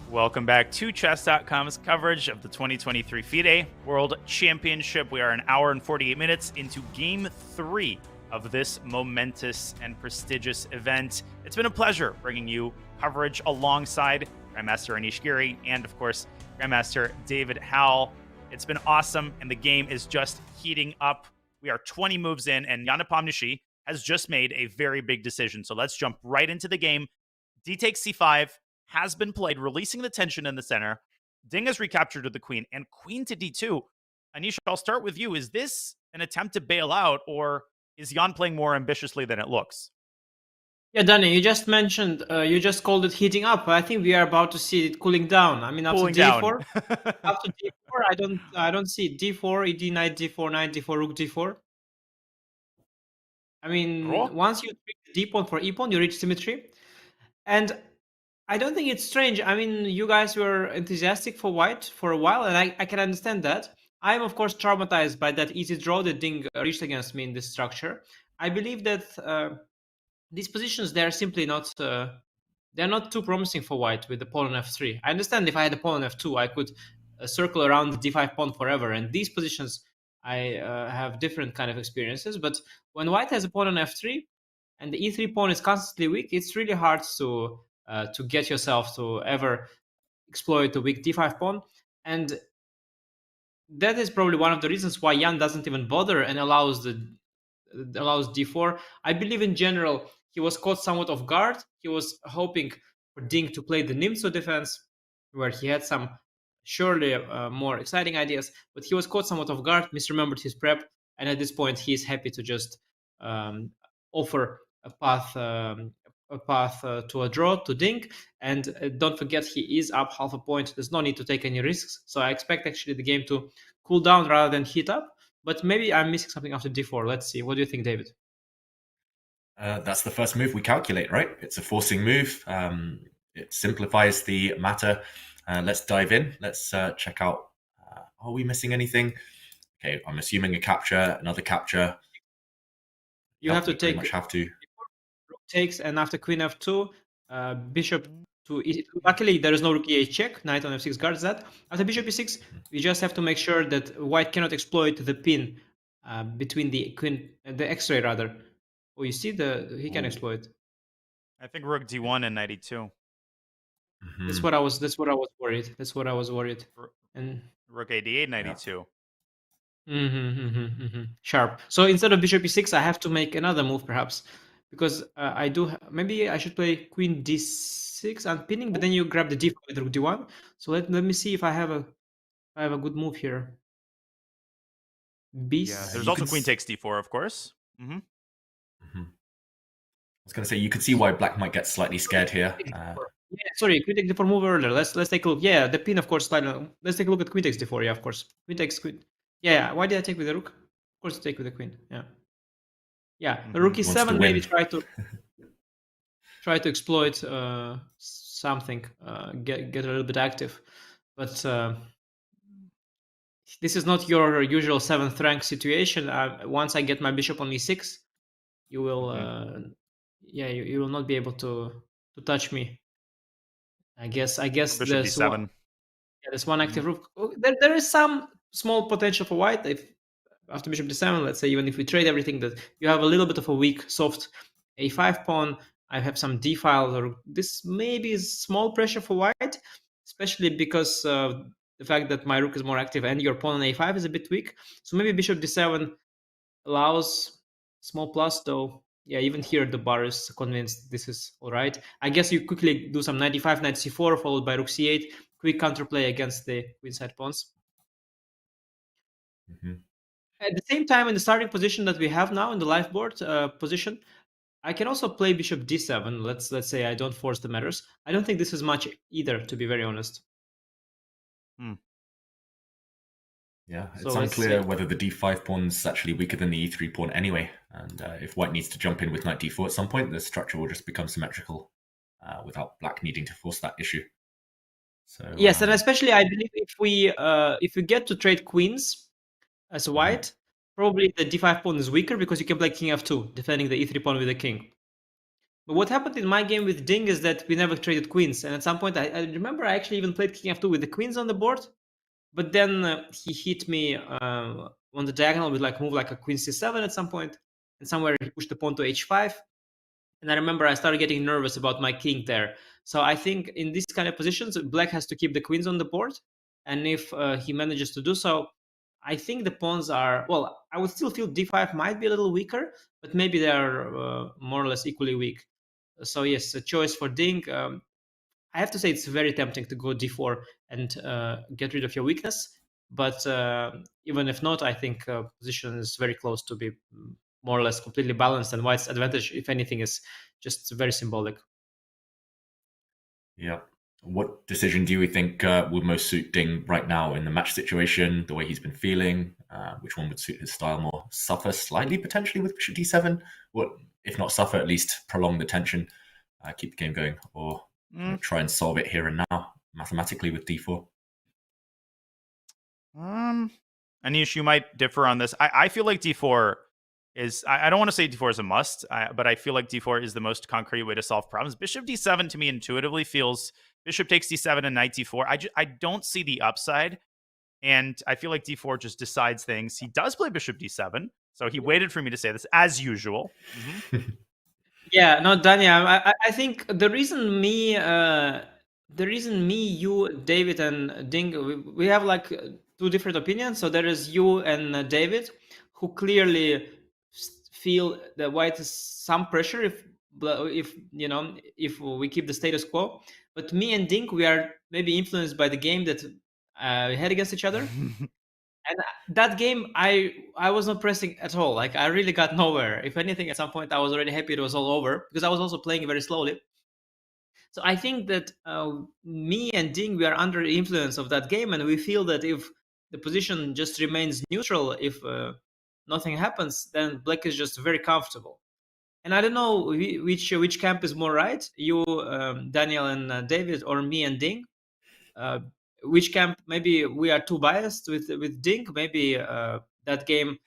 Welcome back to Chess.com's coverage of the 2023 FIDE World Championship. We are an hour and 48 minutes into Game 3 of this momentous and prestigious event. It's been a pleasure bringing you coverage alongside Grandmaster Anish Giri and, of course, Grandmaster David Howell. It's been awesome, and the game is just heating up. We are 20 moves in, and Jan Nepomniachtchi has just made a very big decision. So let's jump right into the game. D takes c5 has been played, releasing the tension in the center. Ding has recaptured to the queen, and queen to d2. Anish, I'll start with you. Is this an attempt to bail out, or is Jan playing more ambitiously than it looks? Yeah, Danny, you just mentioned, you just called it heating up. I think we are about to see it cooling down. I mean, after d4, after d4, I don't see d4, ed knight d4, knight d4, rook d4. I mean, once you pick d pawn for e pawn, you reach symmetry, and I don't think it's strange. I mean, you guys were enthusiastic for white for a while, and I can understand that. I am, of course, traumatized by that easy draw that Ding reached against me in this structure. I believe that these positions, they're simply not they're not too promising for white with the pawn on f3. I understand if I had a pawn on f2, I could circle around the d5 pawn forever, and these positions I have different kind of experiences. But when white has a pawn on f3 and the e3 pawn is constantly weak, it's really hard to get yourself to ever exploit the weak d5 pawn. And that is probably one of the reasons why Jan doesn't even bother and allows d4. I believe in general he was caught somewhat off guard. He was hoping for Ding to play the Nimzo defense, where he had some surely more exciting ideas, but he was caught somewhat off guard, misremembered his prep, and at this point he is happy to just offer a path to a draw to Ding. And don't forget, he is up half a point. There's no need to take any risks. So I expect actually the game to cool down rather than heat up. But maybe I'm missing something after d4. Let's see. What do you think, David? That's the first move we calculate, right? It's a forcing move. It simplifies the matter. Let's dive in. Let's check out. Are we missing anything? Okay, I'm assuming a capture, another capture. You have to we take. pretty much have to. Rook takes, and after queen f2, bishop to e. Luckily, there is no rook e8 check. Knight on f6 guards that. After bishop e6, we just have to make sure that white cannot exploit the pin between the queen, the X-ray rather. Oh, you see he can exploit. I think rook d1 and knight e2. That's what I was. That's what I was worried. That's what I was worried. And rook a8, knight e2. Sharp. So instead of bishop e6, I have to make another move perhaps, because I do. Maybe I should play queen d6 and pinning, but then you grab the d4 with rook d1. So let me see if I have a good move here. B. Yeah, there's also queen takes d4, of course. I was going to say you could see why black might get slightly scared here. Yeah, sorry, queen takes d4 move earlier. Let's take a look. Yeah, the pin, of course. Let's take a look at queen takes d4. Yeah, of course. Queen takes queen. Yeah, why did I take with the rook? Of course, take with the queen. Yeah. The rook e7. Maybe try to exploit something. Get a little bit active, but this is not your usual 7th rank situation. Once I get my bishop on e6, you will. You will not be able to touch me. I guess bishop there's d7. one. Yeah, there's one active rook. There is some small potential for white. If after bishop d7, let's say, even if we trade everything, that you have a little bit of a weak, soft a5 pawn. I have some d files, or this maybe is small pressure for white, especially because the fact that my rook is more active and your pawn on a5 is a bit weak. So maybe bishop d7 allows small plus, though. Yeah, even here the bar is convinced this is all right. I guess you quickly do some knight d5, knight c4, followed by rook c8. Quick counterplay against the queenside pawns. At the same time, in the starting position that we have now in the live board position, I can also play bishop d7. Let's say I don't force the matters. I don't think this is much either, to be very honest. Yeah, it's unclear whether the d5 pawn's actually weaker than the e3 pawn anyway. And if white needs to jump in with knight d4 at some point, the structure will just become symmetrical without black needing to force that issue. So yes, and especially I believe if we get to trade queens as white, probably the d5 pawn is weaker because you can play king f2, defending the e3 pawn with the king. But what happened in my game with Ding is that we never traded queens, and at some point I remember I actually even played king f2 with the queens on the board. But then he hit me on the diagonal with move like a queen c7 at some point, and somewhere he pushed the pawn to h5. And I remember I started getting nervous about my king there. So I think in these kind of positions, black has to keep the queens on the board. And if he manages to do so, I think the pawns are, well, I would still feel d5 might be a little weaker, but maybe they are more or less equally weak. So yes, a choice for Ding. I have to say it's very tempting to go d4 and get rid of your weakness. But even if not, I think position is very close to be more or less completely balanced, and white's advantage, if anything, is just very symbolic. Yeah. What decision do you think would most suit Ding right now in the match situation, the way he's been feeling? Which one would suit his style more? Suffer slightly, potentially, with bishop d7? What, if not suffer, at least prolong the tension, keep the game going? Or try and solve it here and now, mathematically, with d4? Anish, you might differ on this. I feel like d4 is, I don't want to say d4 is a must, but I feel like d4 is the most concrete way to solve problems. Bishop d7 to me intuitively feels bishop takes d7 and knight d4. I don't see the upside, and I feel like d4 just decides things. He does play bishop d7, so he waited for me to say this, as usual. Yeah, no, Daniel, I think the reason me, you, David, and Ding, we have like two different opinions. So there is you and David, who clearly feel that white is some pressure if we keep the status quo. But me and Ding, we are maybe influenced by the game that we had against each other. And that game, I was not pressing at all. Like, I really got nowhere. If anything, at some point, I was already happy it was all over, because I was also playing very slowly. So I think that me and Ding, we are under the influence of that game, and we feel that if the position just remains neutral if nothing happens, then black is just very comfortable. And I don't know which camp is more right, you, Daniel and David, or me and Ding. Which camp? Maybe we are too biased with Ding. Maybe that game,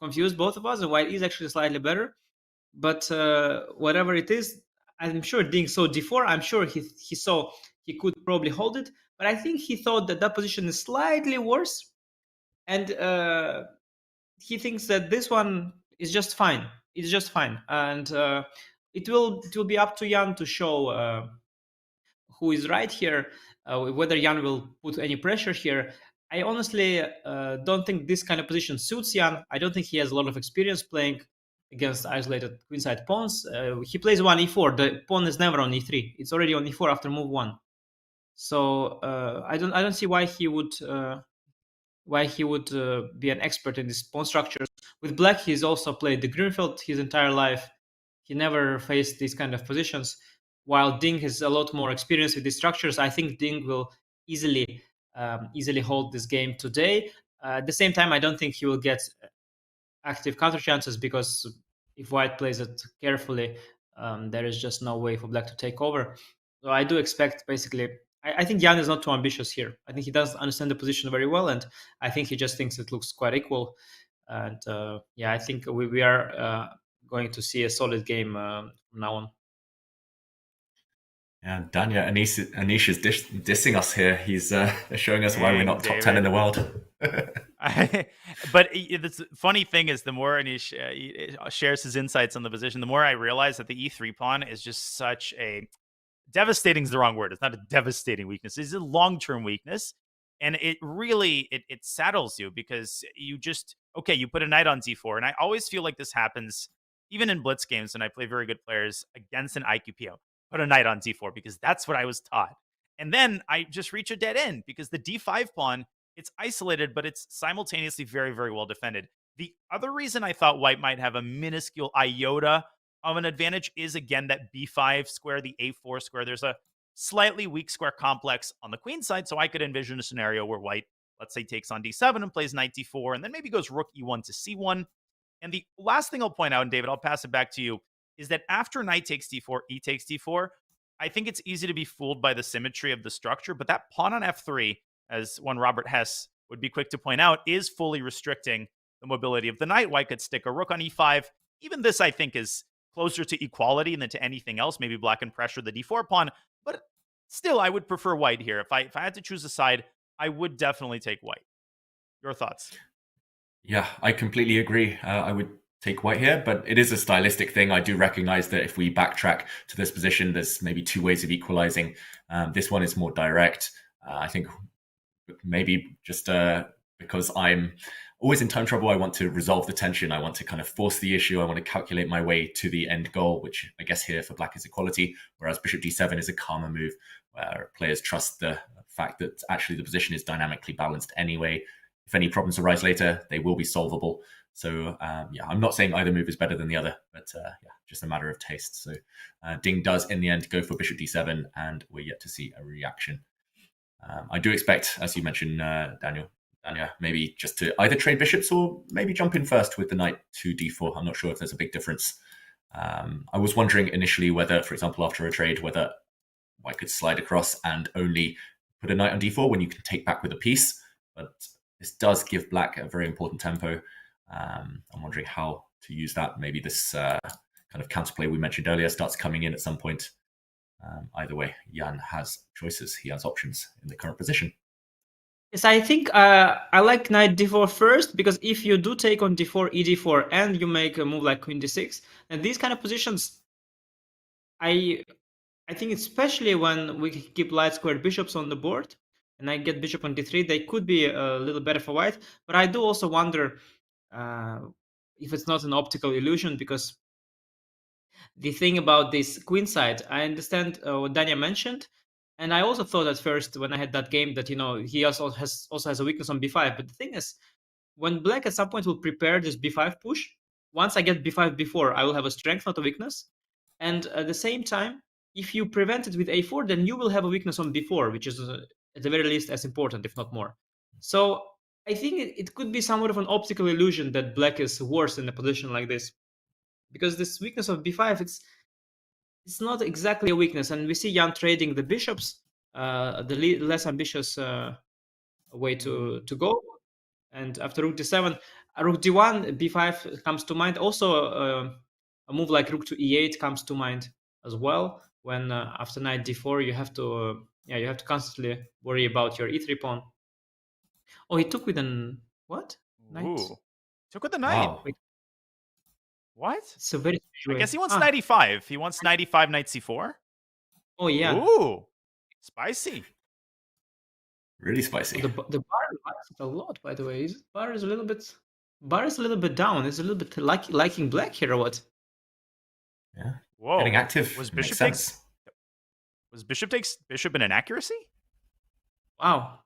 confused both of us, and white is actually slightly better. But whatever it is, I'm sure Ding saw d4. I'm sure he saw he could probably hold it, but I think he thought that position is slightly worse, and he thinks that this one is just fine. It's just fine, and it will be up to Jan to show who is right here, whether Jan will put any pressure here. I honestly don't think this kind of position suits Jan. I don't think he has a lot of experience playing against isolated queenside pawns. He plays one e4. The pawn is never on e3. It's already on e4 after move 1. So I don't see why he would be an expert in these pawn structures. With black, he's also played the Greenfield his entire life. He never faced these kind of positions. While Ding has a lot more experience with these structures, I think Ding will easily hold this game today. At the same time, I don't think he will get active counter chances, because if white plays it carefully, there is just no way for black to take over. So I do expect, basically, I think Jan is not too ambitious here. I think he does understand the position very well, and I think he just thinks it looks quite equal. And I think we are going to see a solid game from now on. Yeah, Danya, Anish is dissing us here. He's showing us why we're not top 10 in the world. But the funny thing is, the more Anish shares his insights on the position, the more I realize that the e3 pawn is just such a devastating is the wrong word. It's not a devastating weakness. It's a long-term weakness. And it really, it saddles you, because you put a knight on d4. And I always feel like this happens, even in blitz games, when I play very good players against an IQPO. Put a knight on d4, because that's what I was taught. And then I just reach a dead end, because the d5 pawn, it's isolated, but it's simultaneously very, very well defended. The other reason I thought white might have a minuscule iota of an advantage is, again, that b5 square, the a4 square. There's a slightly weak square complex on the queen side, so I could envision a scenario where white, let's say, takes on d7 and plays knight d4, and then maybe goes rook e1 to c1. And the last thing I'll point out, and David, I'll pass it back to you, is that after knight takes d4, e takes d4, I think it's easy to be fooled by the symmetry of the structure, but that pawn on f3, as one Robert Hess would be quick to point out, is fully restricting the mobility of the knight. White could stick a rook on e5. Even this, I think, is closer to equality than to anything else. Maybe black can pressure the d4 pawn, but still, I would prefer white here. If I had to choose a side, I would definitely take white. Your thoughts? Yeah, I completely agree. I would take white here, but it is a stylistic thing. I do recognize that if we backtrack to this position, there's maybe two ways of equalizing. This one is more direct. I think maybe just because I'm always in time trouble, I want to resolve the tension. I want to kind of force the issue. I want to calculate my way to the end goal, which I guess here for black is equality, whereas bishop d7 is a calmer move where players trust the fact that actually the position is dynamically balanced anyway. If any problems arise later, they will be solvable. So I'm not saying either move is better than the other, but just a matter of taste. So Ding does in the end go for bishop d7, and we're yet to see a reaction. I do expect, as you mentioned, Daniel, maybe just to either trade bishops or maybe jump in first with the knight to d4. I'm not sure if there's a big difference. I was wondering initially whether, for example, after a trade, whether white could slide across and only put a knight on d4 when you can take back with a piece. But this does give black a very important tempo. I'm wondering how to use that. Maybe this kind of counterplay we mentioned earlier starts coming in at some point. Either way, Jan has choices. He has options in the current position. Yes, I think I like knight d4 first, because if you do take on d4, e4, and you make a move like queen d6, and these kind of positions, I think especially when we keep light squared bishops on the board, and I get bishop on d3, they could be a little better for white. But I do also wonder if it's not an optical illusion, because the thing about this queen side, I understand what Danya mentioned, and I also thought at first when I had that game that he also has a weakness on b5. But the thing is, when black at some point will prepare this b5 push, once I get b5 before, I will have a strength, not a weakness. And at the same time, if you prevent it with a4, then you will have a weakness on b4, which is at the very least as important, if not more. So I think it could be somewhat of an optical illusion that black is worse in a position like this, because this weakness of b5, it's not exactly a weakness, and we see Jan trading the bishops, the less ambitious way to go. And after rook d7, rook d1, b5 comes to mind. Also, a move like rook to e8 comes to mind as well. When after knight d4, you have to you have to constantly worry about your e3 pawn. Oh, he took with an what? Knight. Ooh, took with the knight. Wow. What? It's a very. I guess he wants knight e5. He wants knight e5, knight c4. Oh yeah. Ooh, spicy. Really spicy. The bar likes it a lot, by the way. Bar is a little bit down. It's a little bit liking black here, or what? Yeah. Whoa. Getting active. Was Makes bishop sense. takes bishop an inaccuracy? Wow.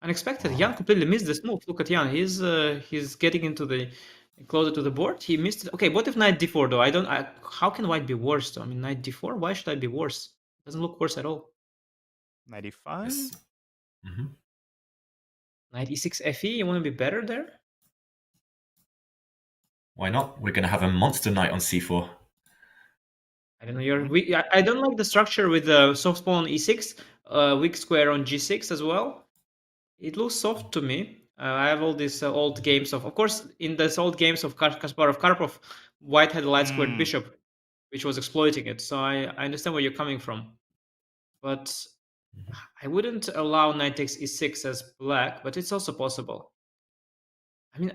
Unexpected. Jan completely missed this move. Look at Jan. He's getting into the closer to the board. He missed it. Okay, what if knight d4 though? How can white be worse though? I mean, knight d4. Why should I be worse? It doesn't look worse at all. Knight e5. Yes. Mm-hmm. Knight e6 fe. You want to be better there? Why not? We're going to have a monster knight on c4. I don't know. I don't like the structure with the soft pawn on e6, weak square on g6 as well. It looks soft to me. I have all these old games of course, in these old games of Kasparov Karpov, white had a light squared bishop, which was exploiting it. So I understand where you're coming from, but I wouldn't allow knight takes e6 as black, but it's also possible. I mean,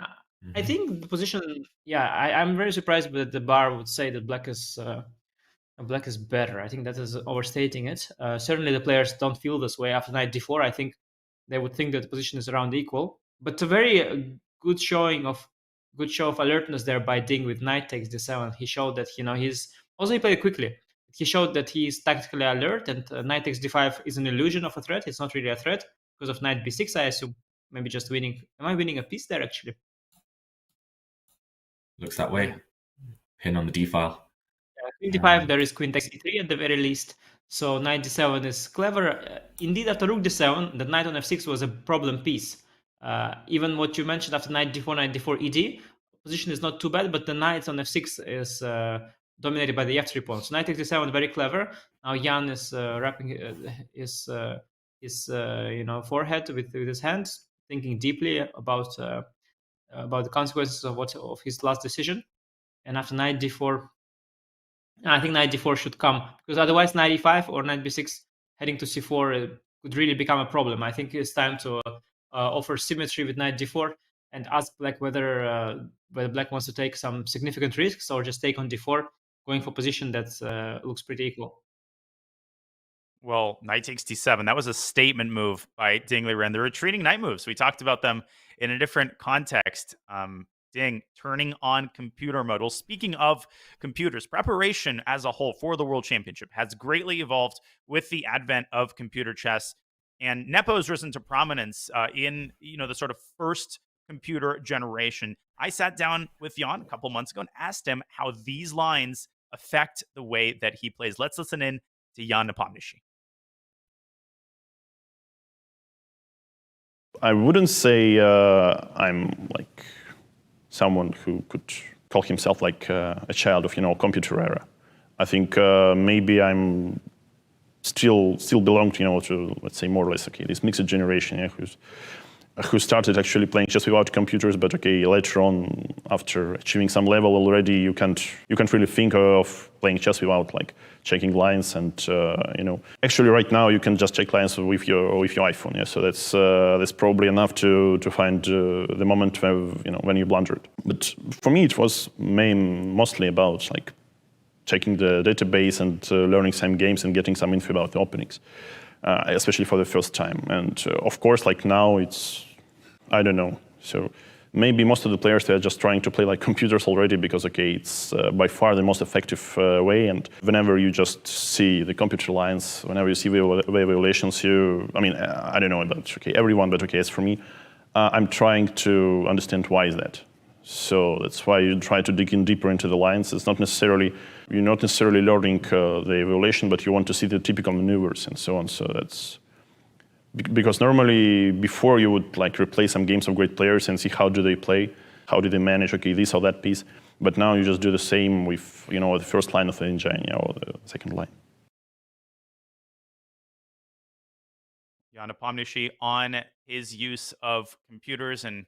I think the position. Yeah, I'm very surprised that the bar would say that black is better. I think that is overstating it. Certainly, the players don't feel this way after knight d4. I think they would think that the position is around equal. But a very good show of alertness there by Ding with knight takes d7. He showed that he played quickly. He showed that he is tactically alert, and knight takes d5 is an illusion of a threat. It's not really a threat because of knight b6. I assume maybe just winning. Am I winning a piece there actually? Looks that way. Pin on the d file. Queen d5, there is queen takes e3 at the very least. So knight d7 is clever. Indeed, after rook d7, the knight on f6 was a problem piece. Even what you mentioned after knight d4 ed, position is not too bad, but the knight on f6 is dominated by the f3 pawn. So knight takes d7, very clever. Now Jan is wrapping his forehead with his hands, thinking deeply about the consequences of his last decision. And after knight d4, I think knight d4 should come, because otherwise knight e5 or knight b6 heading to c4 could really become a problem. I think it's time to offer symmetry with knight d4 and ask black whether black wants to take some significant risks or just take on d4, going for position that looks pretty equal. Well, knight takes d7. That was a statement move by Ding Liren. The retreating knight moves. We talked about them in a different context. Ding turning on computer mode. Well, speaking of computers, preparation as a whole for the World Championship has greatly evolved with the advent of computer chess, and Nepo has risen to prominence in the sort of first computer generation. I sat down with Jan a couple months ago and asked him how these lines affect the way that he plays. Let's listen in to Jan Nepomniachtchi. I wouldn't say I'm like someone who could call himself like a child of computer era. I think maybe I'm still belong to let's say more or less this mixed generation who started actually playing chess without computers, but later on, after achieving some level already, you can't really think of playing chess without like checking lines, and actually right now you can just check lines with your iPhone. Yeah, so that's probably enough to find the moment when you blundered. But for me, it was mostly about like checking the database and learning some games and getting some info about the openings. Especially for the first time. And of course, like now it's, I don't know. So maybe most of the players, they're just trying to play like computers already because, it's by far the most effective way. And whenever you just see the computer lines, whenever you see the violations, I don't know about everyone, but as for me, I'm trying to understand why is that. So that's why you try to dig in deeper into the lines. It's not necessarily, you're not necessarily learning the evaluation, but you want to see the typical maneuvers and so on. So because normally before you would like replay some games of great players and see how do they play, how do they manage, okay, this or that piece. But now you just do the same with, the first line of the engine, or the second line. Nepomniachtchi on his use of computers and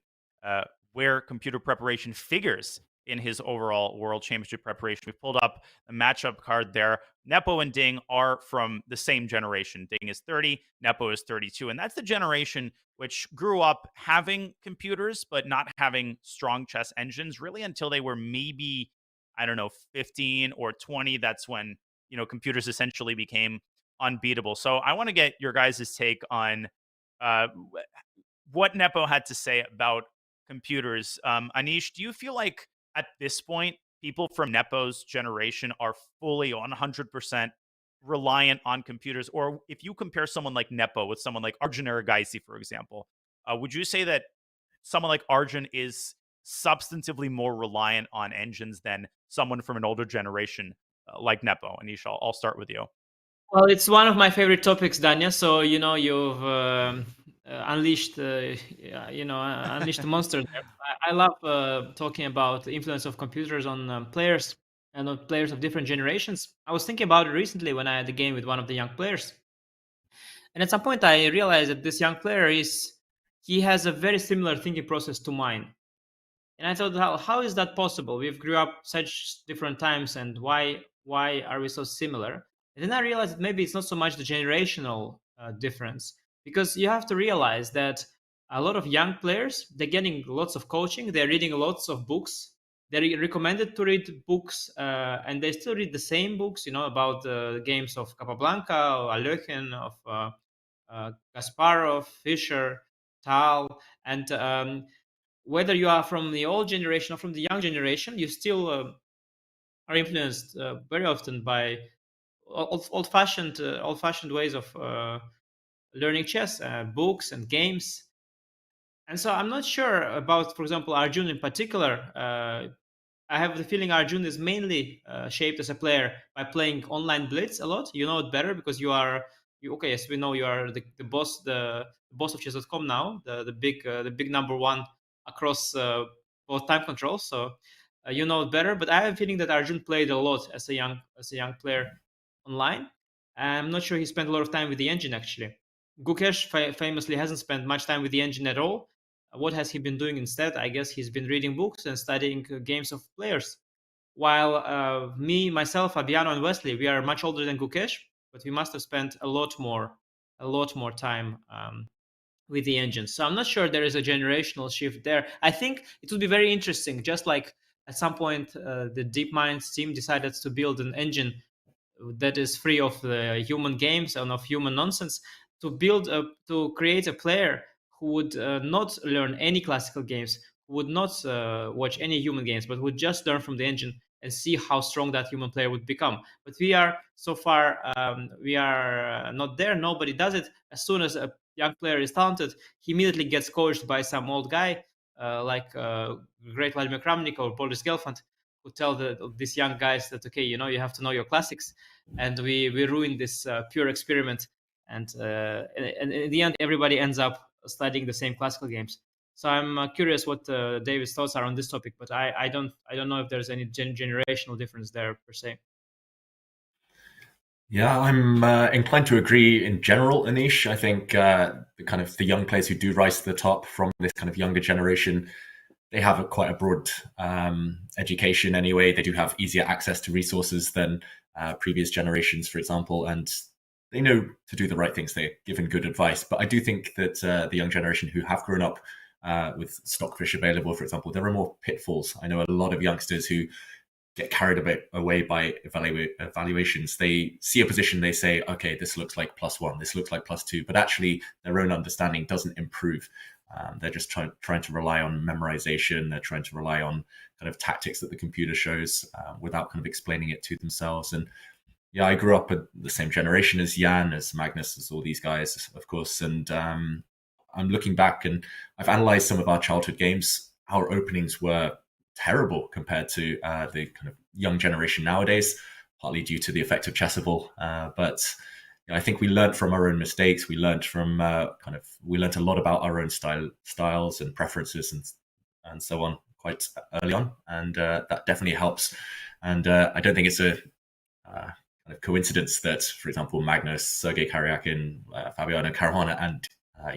where computer preparation figures in his overall World Championship preparation. We pulled up a matchup card there. Nepo and Ding are from the same generation. Ding is 30, Nepo is 32. And that's the generation which grew up having computers, but not having strong chess engines really until they were maybe, 15 or 20. That's when, computers essentially became unbeatable. So I want to get your guys' take on what Nepo had to say about computers. Anish, do you feel like at this point, people from Nepo's generation are fully 100% reliant on computers? Or if you compare someone like Nepo with someone like Arjun Erigaisi, for example, would you say that someone like Arjun is substantively more reliant on engines than someone from an older generation like Nepo? Anish, I'll start with you. Well, it's one of my favorite topics, Danya. So you've unleashed, unleashed the monster there. I love talking about the influence of computers on players and on players of different generations. I was thinking about it recently when I had a game with one of the young players, and at some point I realized that this young player he has a very similar thinking process to mine. And I thought, how is that possible? We've grew up such different times, and why are we so similar? And then I realized that maybe it's not so much the generational difference, because you have to realize that a lot of young players, they're getting lots of coaching, they're reading lots of books, they're recommended to read books, and they still read the same books, about the games of Capablanca, or Alöchen, of Kasparov, Fischer, Tal, and whether you are from the old generation or from the young generation, you still are influenced very often by old-fashioned ways of learning chess, books and games. And so I'm not sure about, for example, Arjun in particular. I have the feeling Arjun is mainly shaped as a player by playing online blitz a lot. You know it better because okay, yes, we know you are the boss of chess.com now, the big number one across both time controls. So you know it better. But I have a feeling that Arjun played a lot as a young player online. I'm not sure he spent a lot of time with the engine actually. Gukesh famously hasn't spent much time with the engine at all. What has he been doing instead? I guess he's been reading books and studying games of players. While me, myself, Fabiano, and Wesley, we are much older than Gukesh, but we must have spent a lot more time with the engine. So I'm not sure there is a generational shift there. I think it would be very interesting, just like at some point the DeepMind's team decided to build an engine that is free of the human games and of human nonsense, to create a player who would not learn any classical games, who would not watch any human games, but would just learn from the engine and see how strong that human player would become. But we are so far, we are not there. Nobody does it. As soon as a young player is talented, he immediately gets coached by some old guy like great Vladimir Kramnik or Boris Gelfand, who tell these young guys that, okay, you have to know your classics. And we ruin this pure experiment. And in the end, everybody ends up studying the same classical games. So I'm curious what David's thoughts are on this topic, but I don't know if there's any generational difference there per se. Yeah, I'm inclined to agree in general, Anish. I think the young players who do rise to the top from this kind of younger generation, they have quite a broad education anyway. They do have easier access to resources than previous generations, for example, and they know to do the right things. They're given good advice. But I do think that the young generation who have grown up with stockfish available, for example, there are more pitfalls. I know a lot of youngsters who get carried away by evaluations. They see a position, they say, okay, this looks like +1, this looks like +2, but actually their own understanding doesn't improve. They're just trying to rely on memorization. They're trying to rely on kind of tactics that the computer shows without kind of explaining it to themselves. And yeah, I grew up at the same generation as Jan, as Magnus, as all these guys, of course. And I'm looking back and I've analyzed some of our childhood games. Our openings were terrible compared to the kind of young generation nowadays, partly due to the effect of Chessable. But I think we learned from our own mistakes. We learned from we learned a lot about our own styles and preferences and so on quite early on, and that definitely helps. And I don't think it's a kind of coincidence that, for example, Magnus, Sergei Karyakin, Fabiano Caruana, and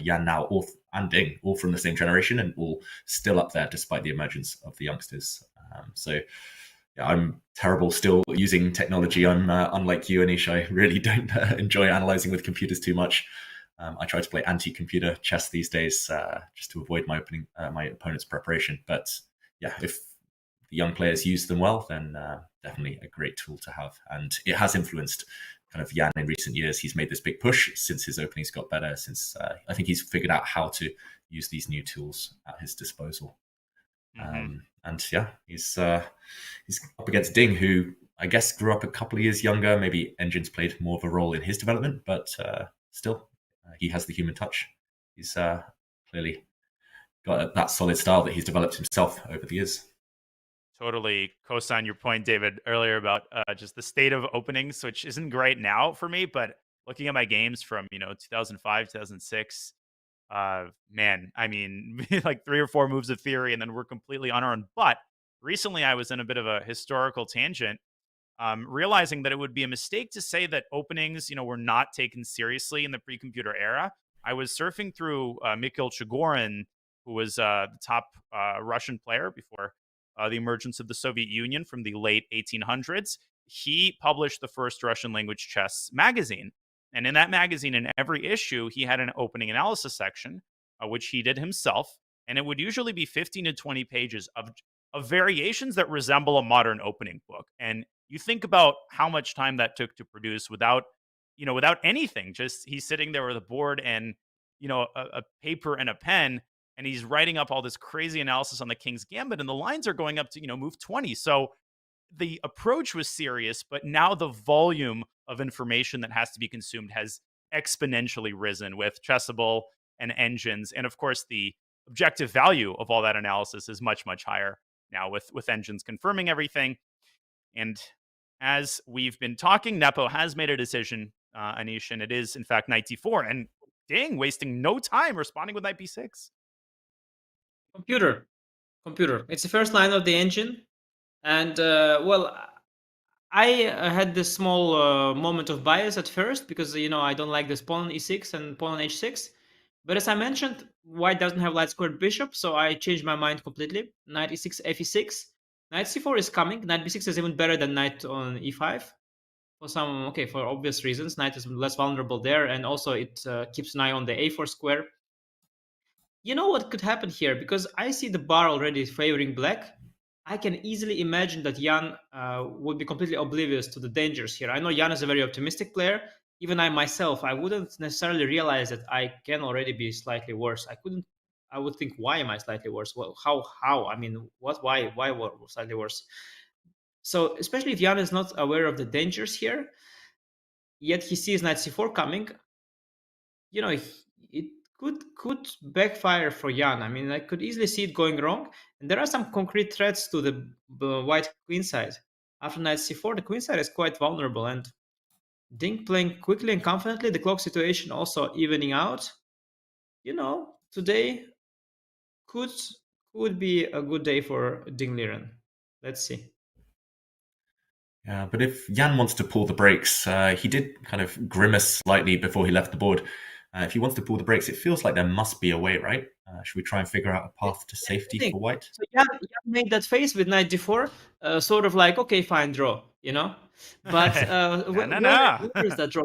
Jan now, and Ding, all from the same generation and all still up there despite the emergence of the youngsters. So I'm terrible still using technology. I'm unlike you, Anish. I really don't enjoy analyzing with computers too much. I try to play anti-computer chess these days just to avoid my opponent's preparation. But yeah, if the young players use them well, then definitely a great tool to have. And it has influenced kind of Jan in recent years. He's made this big push since his openings got better, since I think he's figured out how to use these new tools at his disposal. And yeah, he's up against Ding, who I guess grew up a couple of years younger. Maybe engines played more of a role in his development, but still, he has the human touch. He's clearly got that solid style that he's developed himself over the years. Totally co-sign your point, David, earlier about just the state of openings, which isn't great now for me, but looking at my games from 2005, 2006. Man, I mean, like 3 or 4 moves of theory, and then we're completely on our own. But recently, I was in a bit of a historical tangent, realizing that it would be a mistake to say that openings, were not taken seriously in the pre-computer era. I was surfing through Mikhail Chigorin, who was the top Russian player before the emergence of the Soviet Union from the late 1800s. He published the first Russian language chess magazine. And in that magazine, in every issue, he had an opening analysis section, which he did himself. And it would usually be 15 to 20 pages of variations that resemble a modern opening book. And you think about how much time that took to produce without anything. Just he's sitting there with a board and, a paper and a pen, and he's writing up all this crazy analysis on the King's Gambit. And the lines are going up to, move 20. So the approach was serious, but now the volume of information that has to be consumed has exponentially risen with Chessable and engines. And of course, the objective value of all that analysis is much, much higher now with engines confirming everything. And as we've been talking, Nepo has made a decision, Anish, and it is, in fact, knight d4. And Ding, wasting no time responding with knight b6. Computer. It's the first line of the engine. And, I had this small moment of bias at first because, I don't like this pawn on e6 and pawn on h6. But as I mentioned, white doesn't have light squared bishop, so I changed my mind completely. Knight e6, fe6. Knight c4 is coming. Knight b6 is even better than knight on e5. For obvious reasons. Knight is less vulnerable there, and also it keeps an eye on the a4 square. You know what could happen here? Because I see the bar already favoring black. I can easily imagine that Jan would be completely oblivious to the dangers here. I know Jan is a very optimistic player. Even I myself, I wouldn't necessarily realize that I can already be slightly worse. I would think, why am I slightly worse? Well, how? I mean, what? Why slightly worse? So, especially if Jan is not aware of the dangers here, yet he sees knight c4 coming, it could backfire for Jan. I mean, I could easily see it going wrong. And there are some concrete threats to the white queen side. After knight c4, the queen side is quite vulnerable. And Ding playing quickly and confidently, the clock situation also evening out. Today could be a good day for Ding Liren. Let's see. Yeah, but if Jan wants to pull the brakes, he did kind of grimace slightly before he left the board. If he wants to pull the brakes, it feels like there must be a way, right? Should we try and figure out a path to safety for white? So Jan made that face with knight d4, sort of like, okay, fine, draw, But where is that draw?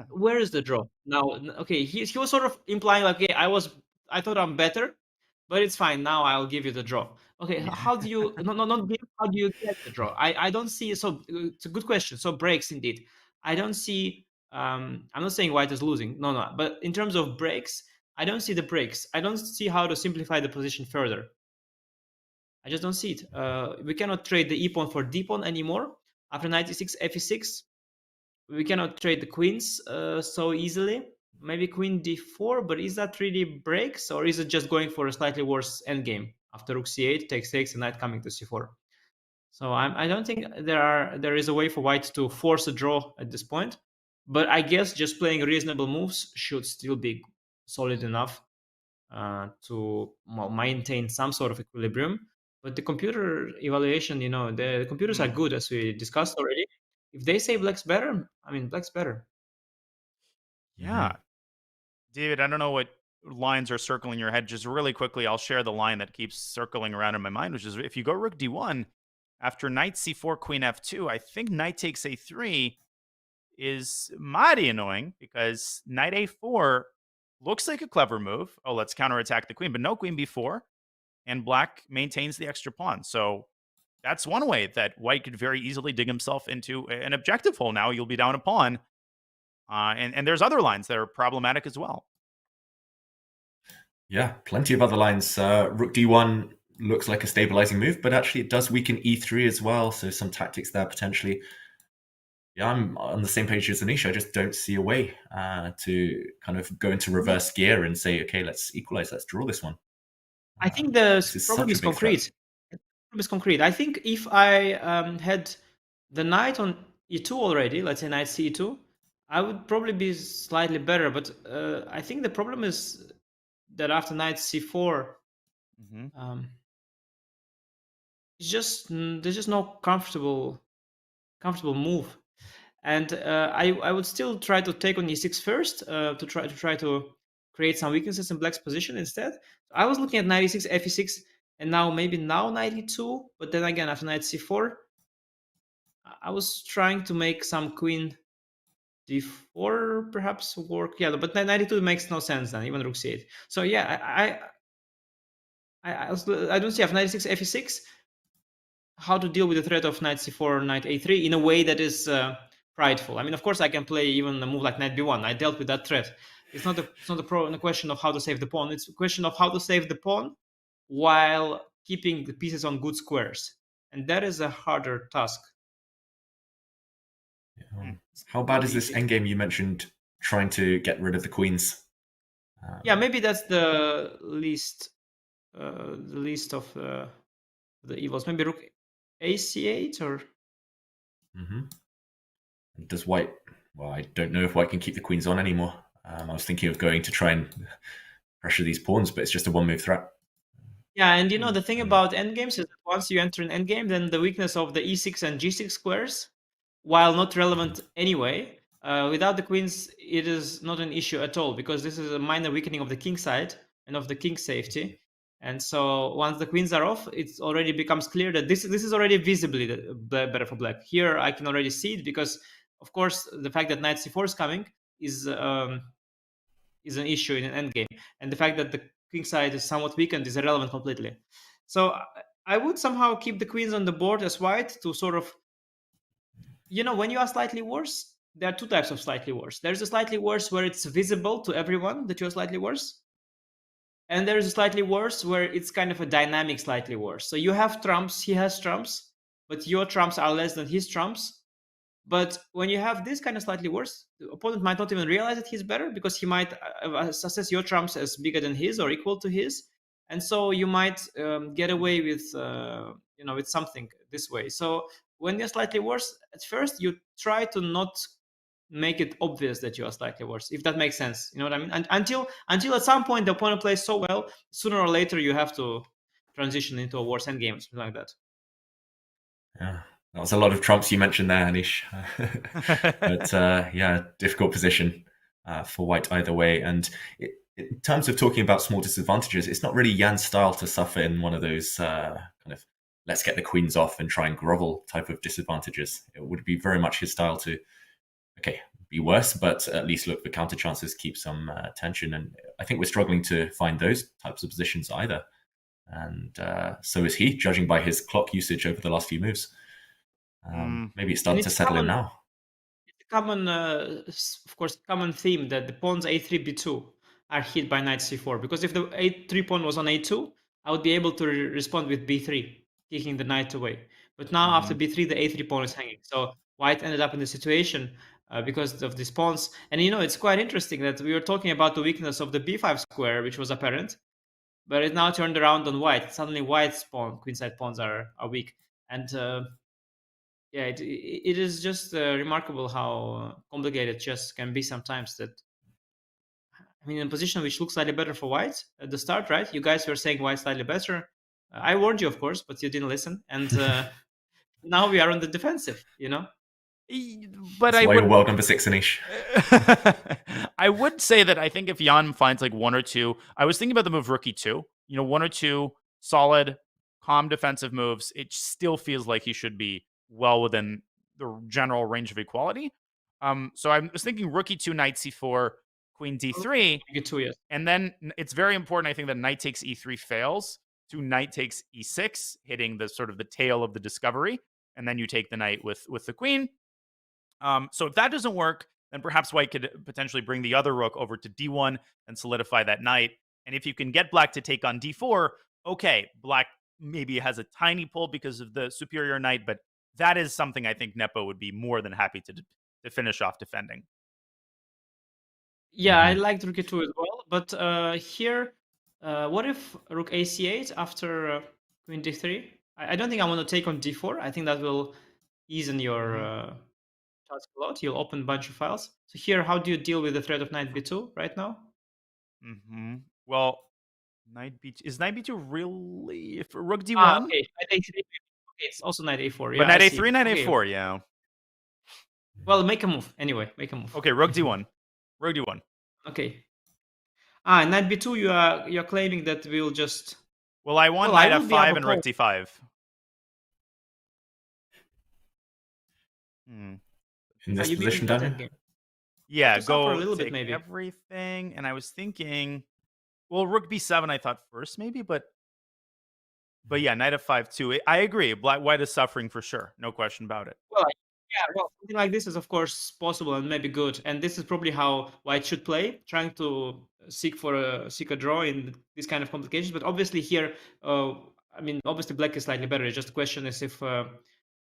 Where is the draw? Now, okay, he was sort of implying like, okay, I thought I'm better, but it's fine. Now I'll give you the draw. Okay, how do you how do you get the draw? I don't see. So it's a good question. So breaks indeed. I don't see. I'm not saying white is losing. No. But in terms of breaks, I don't see the breaks. I don't see how to simplify the position further. I just don't see it. We cannot trade the e pawn for d pawn anymore. After knight e6, fe6, we cannot trade the queens so easily. Maybe queen d4, but is that really breaks, or is it just going for a slightly worse endgame after rook c8, takes 6, and knight coming to c4? So I don't think there is a way for white to force a draw at this point. But I guess just playing reasonable moves should still be solid enough to maintain some sort of equilibrium. But the computer evaluation, the computers are good, as we discussed already. If they say black's better, I mean, black's better. Yeah. David, I don't know what lines are circling your head. Just really quickly, I'll share the line that keeps circling around in my mind, which is if you go rook d1, after knight c4, queen f2, I think knight takes a3 is mighty annoying because knight a4 looks like a clever move. Oh, let's counterattack the queen, but no queen b4, and black maintains the extra pawn. So that's one way that white could very easily dig himself into an objective hole. Now you'll be down a pawn. And there's other lines that are problematic as well. Yeah, plenty of other lines. Rook d1 looks like a stabilizing move, but actually it does weaken e3 as well, so some tactics there potentially. Yeah, I'm on the same page as Anish. I just don't see a way to kind of go into reverse gear and say, okay, let's equalize, let's draw this one. I think the problem is concrete. The problem is concrete. I think if I had the knight on e2 already, let's say knight c2, I would probably be slightly better. But I think the problem is that after knight c4, it's just there's just no comfortable move. And I would still try to take on e6 first to try to create some weaknesses in black's position instead. I was looking at knight e6, fe6, and now knight e2. But then again, after knight c4, I was trying to make some queen d4 perhaps work. Yeah, but knight e2 makes no sense then, even rook c8. So yeah, I don't see after knight e6, fe6 how to deal with the threat of knight c4, knight a3 in a way that is prideful. I mean, of course, I can play even a move like knight b1. I dealt with that threat. It's not a question of how to save the pawn. It's a question of how to save the pawn while keeping the pieces on good squares, and that is a harder task. How bad is this endgame you mentioned? Trying to get rid of the queens. Yeah, maybe that's the least of the evils. Maybe rook ac8 or. Does white? Well, I don't know if white can keep the queens on anymore. I was thinking of going to try and pressure these pawns, but it's just a one-move threat. Yeah, and the thing about endgames is that once you enter an endgame, then the weakness of the e6 and g6 squares, while not relevant anyway, without the queens, it is not an issue at all, because this is a minor weakening of the king side and of the king safety. And so once the queens are off, it already becomes clear that this is already visibly better for black. Here I can already see it because, of course, the fact that knight c4 is coming is an issue in an endgame, and the fact that the king side is somewhat weakened is irrelevant completely. So I would somehow keep the queens on the board as white to sort of, when you are slightly worse, there are two types of slightly worse. There's a slightly worse where it's visible to everyone that you're slightly worse. And there's a slightly worse where it's kind of a dynamic slightly worse. So you have trumps, he has trumps, but your trumps are less than his trumps. But when you have this kind of slightly worse, the opponent might not even realize that he's better because he might assess your trumps as bigger than his or equal to his. And so you might get away with, with something this way. So when you're slightly worse, at first you try to not make it obvious that you are slightly worse, if that makes sense. You know what I mean? And until at some point the opponent plays so well, sooner or later you have to transition into a worse endgame, something like that. Yeah, that was a lot of trumps you mentioned there, Anish. But difficult position for white either way. And in terms of talking about small disadvantages, it's not really Jan's style to suffer in one of those kind of let's get the queens off and try and grovel type of disadvantages. It would be very much his style to be worse, but at least look for counter chances, keep some tension. And I think we're struggling to find those types of positions either. And so is he, judging by his clock usage over the last few moves. Maybe it's starting to settle in now. It's a common, of course, common theme that the pawns a3, b2 are hit by knight c4. Because if the a3 pawn was on a2, I would be able to respond with b3, kicking the knight away. But now after b3, the a3 pawn is hanging. So white ended up in the situation because of these pawns. And it's quite interesting that we were talking about the weakness of the b5 square, which was apparent, but it now turned around on white. Suddenly white's pawn, queenside pawns are weak. And yeah, it is just remarkable how complicated chess can be sometimes. That I mean, in a position which looks slightly better for white at the start, right? You guys were saying white slightly better. I warned you, of course, but you didn't listen, and now we are on the defensive. But That's why you're world number 6, Anish. I would say that I think if Jan finds like one or two, I was thinking about the move Rook E2. One or two solid, calm defensive moves. It still feels like he should be well within the general range of equality. So I was thinking Rook E2, Knight C4, Queen D3. E2, yes. And then it's very important, I think, that Knight takes E3 fails to Knight takes E6, hitting the sort of the tail of the discovery. And then you take the Knight with the Queen. So if that doesn't work, then perhaps white could potentially bring the other rook over to D1 and solidify that knight. And if you can get black to take on D4, okay, black maybe has a tiny pull because of the superior knight, but that is something I think Nepo would be more than happy to finish off defending. Yeah, I liked Rook E2 as well, but here, what if Rook AC8 after Queen D3? I don't think I want to take on D4. I think that will ease in your task a lot. You'll open a bunch of files. So here, how do you deal with the threat of Knight B2 right now? Well, Knight B2 is Knight B2 really for Rook D1? Okay, Knight A3. Okay, it's also Knight A4. But Knight A3, Knight A4, yeah. Well, make a move anyway. Make a move. Okay, Rook D1. Rook D1. Okay. Knight B2. You're claiming that we'll just. Well, I want Knight F5 and Rook D5. In this position, Daniel? Yeah, go for a little take bit maybe. Everything. And I was thinking, well, Rook B7 I thought first maybe, but yeah, Knight F5 too. I agree. White is suffering for sure. No question about it. Well, something like this is of course possible and maybe good. And this is probably how white should play, trying to seek a draw in these kind of complications. But obviously here, I mean, obviously black is slightly better. It's just the question is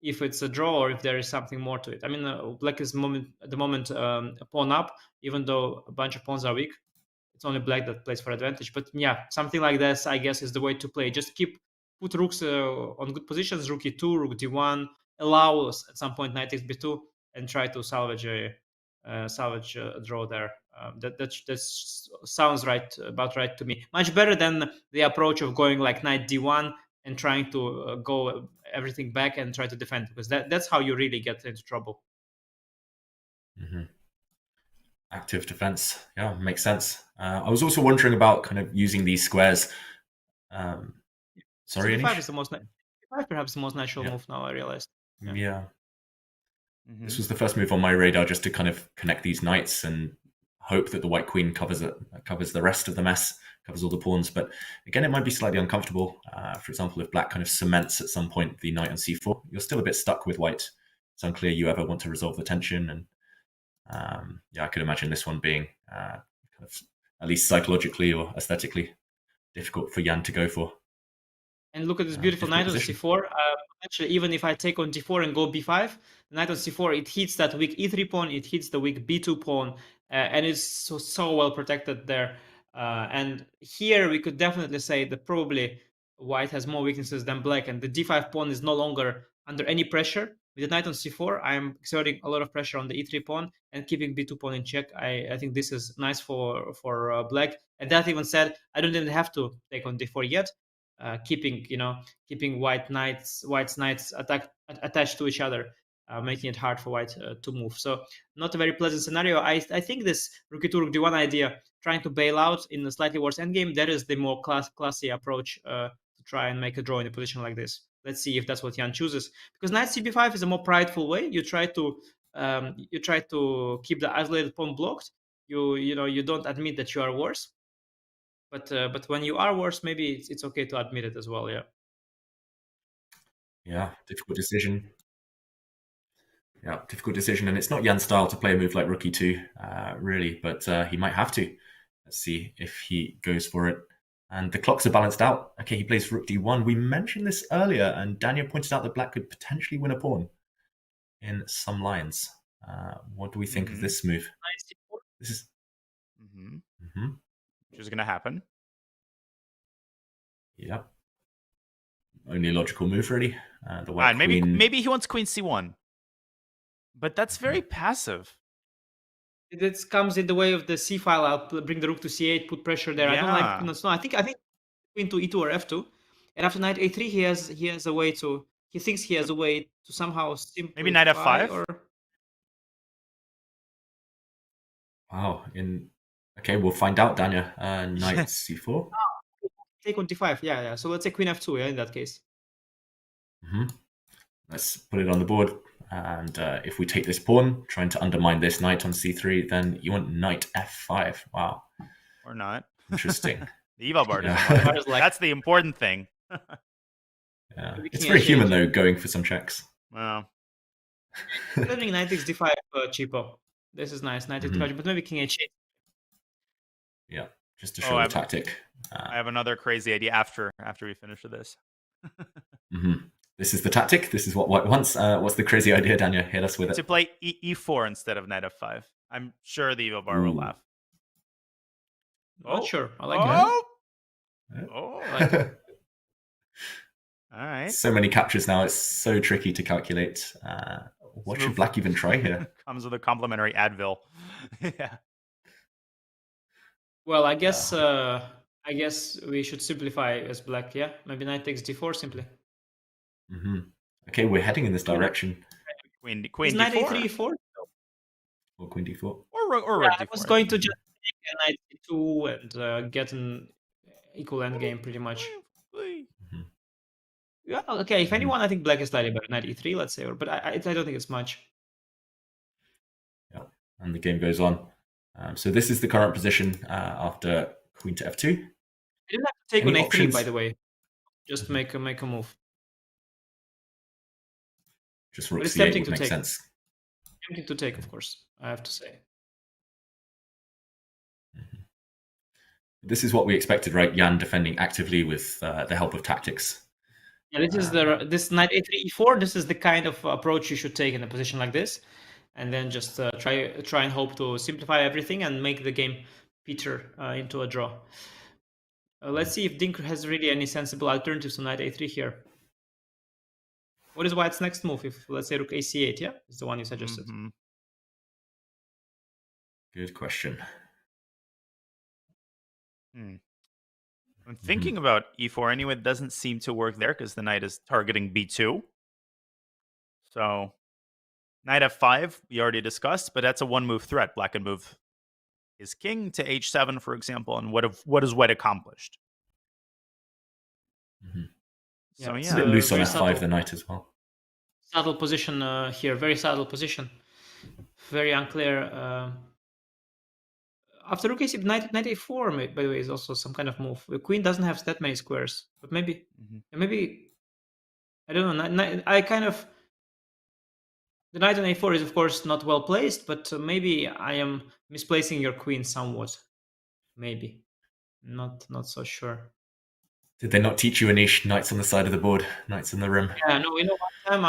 if it's a draw or if there is something more to it. I mean, black is at the moment a pawn up, even though a bunch of pawns are weak. It's only black that plays for advantage. But yeah, something like this, I guess, is the way to play. Just put rooks on good positions, Rook E2, Rook D1, allow us at some point Knight takes B2, and try to salvage a draw there. That sounds about right to me. Much better than the approach of going like Knight D1 and trying to go everything back and try to defend, because that's how you really get into trouble. Active defense, yeah, makes sense. I was also wondering about kind of using these squares. Sorry, D5 is perhaps the most natural move now, I realized. Yeah. This was the first move on my radar, just to kind of connect these knights and hope that the white queen covers the rest of the mess, covers all the pawns. But again, it might be slightly uncomfortable. For example, if black kind of cements at some point the knight on c4, you're still a bit stuck with white. It's unclear you ever want to resolve the tension. And I could imagine this one being kind of, at least psychologically or aesthetically, difficult for Jan to go for. And look at this beautiful knight on c4. Actually, even if I take on d4 and go b5, the knight on c4, it hits that weak e3 pawn, it hits the weak b2 pawn, and it's so well protected there. And here we could definitely say that probably white has more weaknesses than black, and the d5 pawn is no longer under any pressure. With the knight on c4, I'm exerting a lot of pressure on the e3 pawn and keeping b2 pawn in check. I think this is nice for black. And that even said, I don't even have to take on d4 yet. Keeping white's knights attached to each other, making it hard for white to move. So not a very pleasant scenario. I think this rook e2, rook d1 idea, trying to bail out in a slightly worse endgame, that is the more classy approach to try and make a draw in a position like this. Let's see if that's what Jan chooses. Because knight cb5 is a more prideful way. You try to keep the isolated pawn blocked. You don't admit that you are worse. But when you are worse, maybe it's okay to admit it as well. Yeah, difficult decision. Yeah, difficult decision, and it's not Jan's style to play a move like rook e2, really, but he might have to. Let's see if he goes for it. And the clocks are balanced out. Okay, he plays rook d1. We mentioned this earlier, and Daniel pointed out that black could potentially win a pawn in some lines. What do we think of this move? This is... Which is going to happen. Yep. only logical move, really. The white And maybe queen. maybe he wants queen c1, but that's very passive. It comes in the way of the c file. I'll bring the rook to c8, put pressure there. I don't like Yeah. queen on. No, I think queen to e2 or f2, and after knight a3, he has a way to. He thinks he has a way to somehow simplify. Maybe knight f5. Or Wow. Okay, we'll find out, Danya. Knight c4. take on d5. Yeah. So let's say queen f2. Yeah, in that case. Let's put it on the board. And if we take this pawn, trying to undermine this knight on c3, then you want knight f5. Wow. Or not. Interesting. The eval bar doesn't work. That's the important thing. Yeah. It's very human, though, going for some checks. Wow. Leaving knight takes d5 cheapo. This is nice. Knight takes d5, but maybe king h8. Yeah, just to show the tactic. I have another crazy idea after we finish with this. This is the tactic. This is what white wants. What's the crazy idea, Danya? Hit us with it. To play e4 instead of knight f5. I'm sure the evil bar will laugh. Not sure. I like it. Oh. I like it. All right. So many captures now. It's so tricky to calculate. What should black even try here? Comes with a complimentary Advil. Yeah. Well, I guess we should simplify as black. Yeah, maybe knight takes d4 simply. Okay, we're heading in this direction. Queen knight d4. a3 e4. Or queen d4. Or rook d4. I was going to just take knight e2 and get an equal endgame pretty much. Yeah, okay. If anyone, I think black is slightly better. Knight e3, let's say, but I don't think it's much. Yeah, and the game goes on. So this is the current position after queen to f2. You didn't have to take Any on a3, options? by the way. Just make a move. Just rook But it's c8 tempting would to make take. sense. Tempting to take, of course. I have to say. This is what we expected, right? Jan defending actively with the help of tactics. Yeah, this is this knight a3 e4. This is the kind of approach you should take in a position like this, and then just try and hope to simplify everything and make the game peter into a draw. Let's see if Ding has really any sensible alternatives to knight a3 here. What is white's next move? If let's say rook ac8, yeah, is the one you suggested. Good question. I'm thinking about e4 anyway. It doesn't seem to work there because the knight is targeting b2. So knight f5 we already discussed, but that's a one-move threat. Black can move his king to h7, for example, and what has white accomplished? So It's a bit loose on f5, subtle. the knight as well. Subtle position here, very subtle position. Very unclear. After rook a6, knight a4, by the way, is also some kind of move. The queen doesn't have that many squares, but maybe I don't know. I kind of the knight on a4 is of course not well placed, but maybe I am misplacing your queen somewhat. Maybe not so sure. Did they not teach you, Anish, knights on the side of the board, knights on the rim? Yeah, no. One time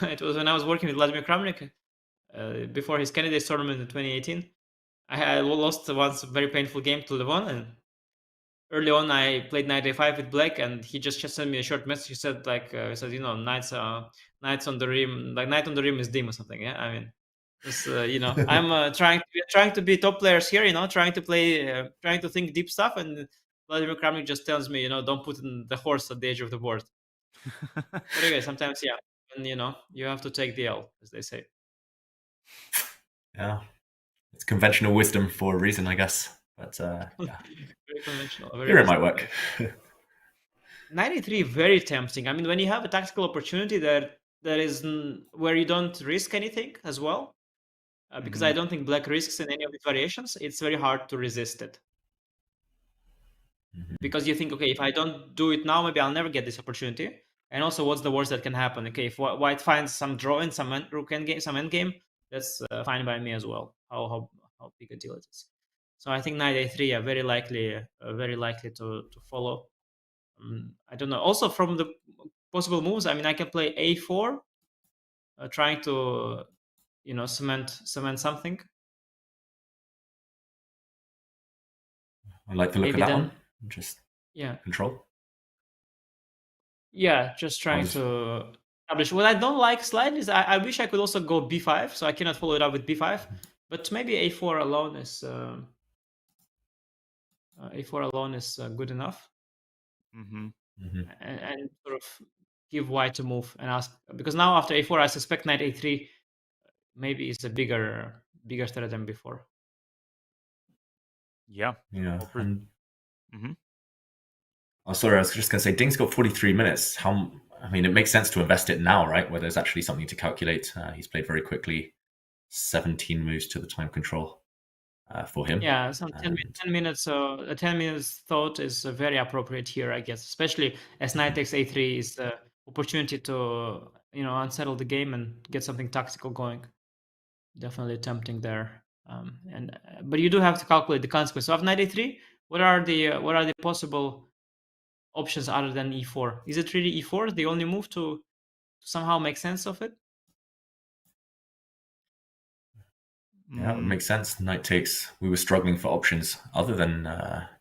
it was when I was working with Vladimir Kramnik before his candidates tournament in 2018. I lost once a very painful game to Levon, and early on I played knight a5 with black, and he just sent me a short message. He said knights on the rim, like knight on the rim is dim or something. Yeah, I mean, it's, I'm trying to be top players here. Trying to play, trying to think deep stuff, and Vladimir Kramnik just tells me, don't put the horse at the edge of the board. But anyway, sometimes and you have to take the L, as they say. Yeah. It's conventional wisdom for a reason, I guess. But yeah. Very conventional. Here it might work. Knight a3 very tempting. I mean, when you have a tactical opportunity that is where you don't risk anything as well, because I don't think black risks in any of these variations, it's very hard to resist it. Because you think, okay, if I don't do it now, maybe I'll never get this opportunity. And also, what's the worst that can happen? Okay, if white finds some draw in some rook endgame, some endgame, that's fine by me as well. How big a deal it is. So I think knight a3 are very likely to follow. I don't know. Also from the possible moves, I mean, I can play a4, trying to cement something. I like the look Maybe of that then, one. Just yeah, control. Yeah, just trying to establish. What I don't like slightly is I wish I could also go b5, so I cannot follow it up with b5. But maybe a4 alone is good enough, Mm-hmm. and sort of give white to move and ask, because now after a4 I suspect knight a3 maybe is a bigger threat than before. Yeah. Yeah. Mm-hmm. Oh, sorry, I was just going to say, Ding's got 43 minutes. I mean, it makes sense to invest it now, right? Where there's actually something to calculate. He's played very quickly. 17 moves to the time control for him. Yeah, some 10 minutes. So a 10 minutes thought is very appropriate here, I guess, especially as knight takes a3 is the opportunity to unsettle the game and get something tactical going. Definitely tempting there. But you do have to calculate the consequence. So of knight a3, what are the possible options other than e4? Is it really e4 the only move to somehow make sense of it? Yeah, it makes sense. Knight takes. We were struggling for options other than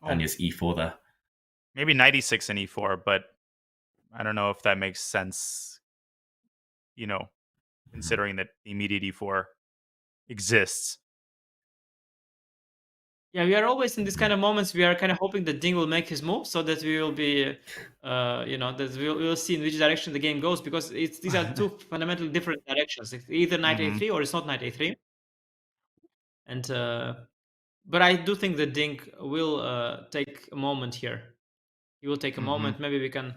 Danya's e4 there. Maybe knight e6 and e4, but I don't know if that makes sense, considering that the immediate e4 exists. Yeah, we are always in these kind of moments. We are kind of hoping that Ding will make his move, so that we will be, that we'll see in which direction the game goes, because these are two fundamentally different directions. It's either knight a3 or it's not knight a3. And but I do think that Ding will take a moment here. He will take a moment. Maybe we can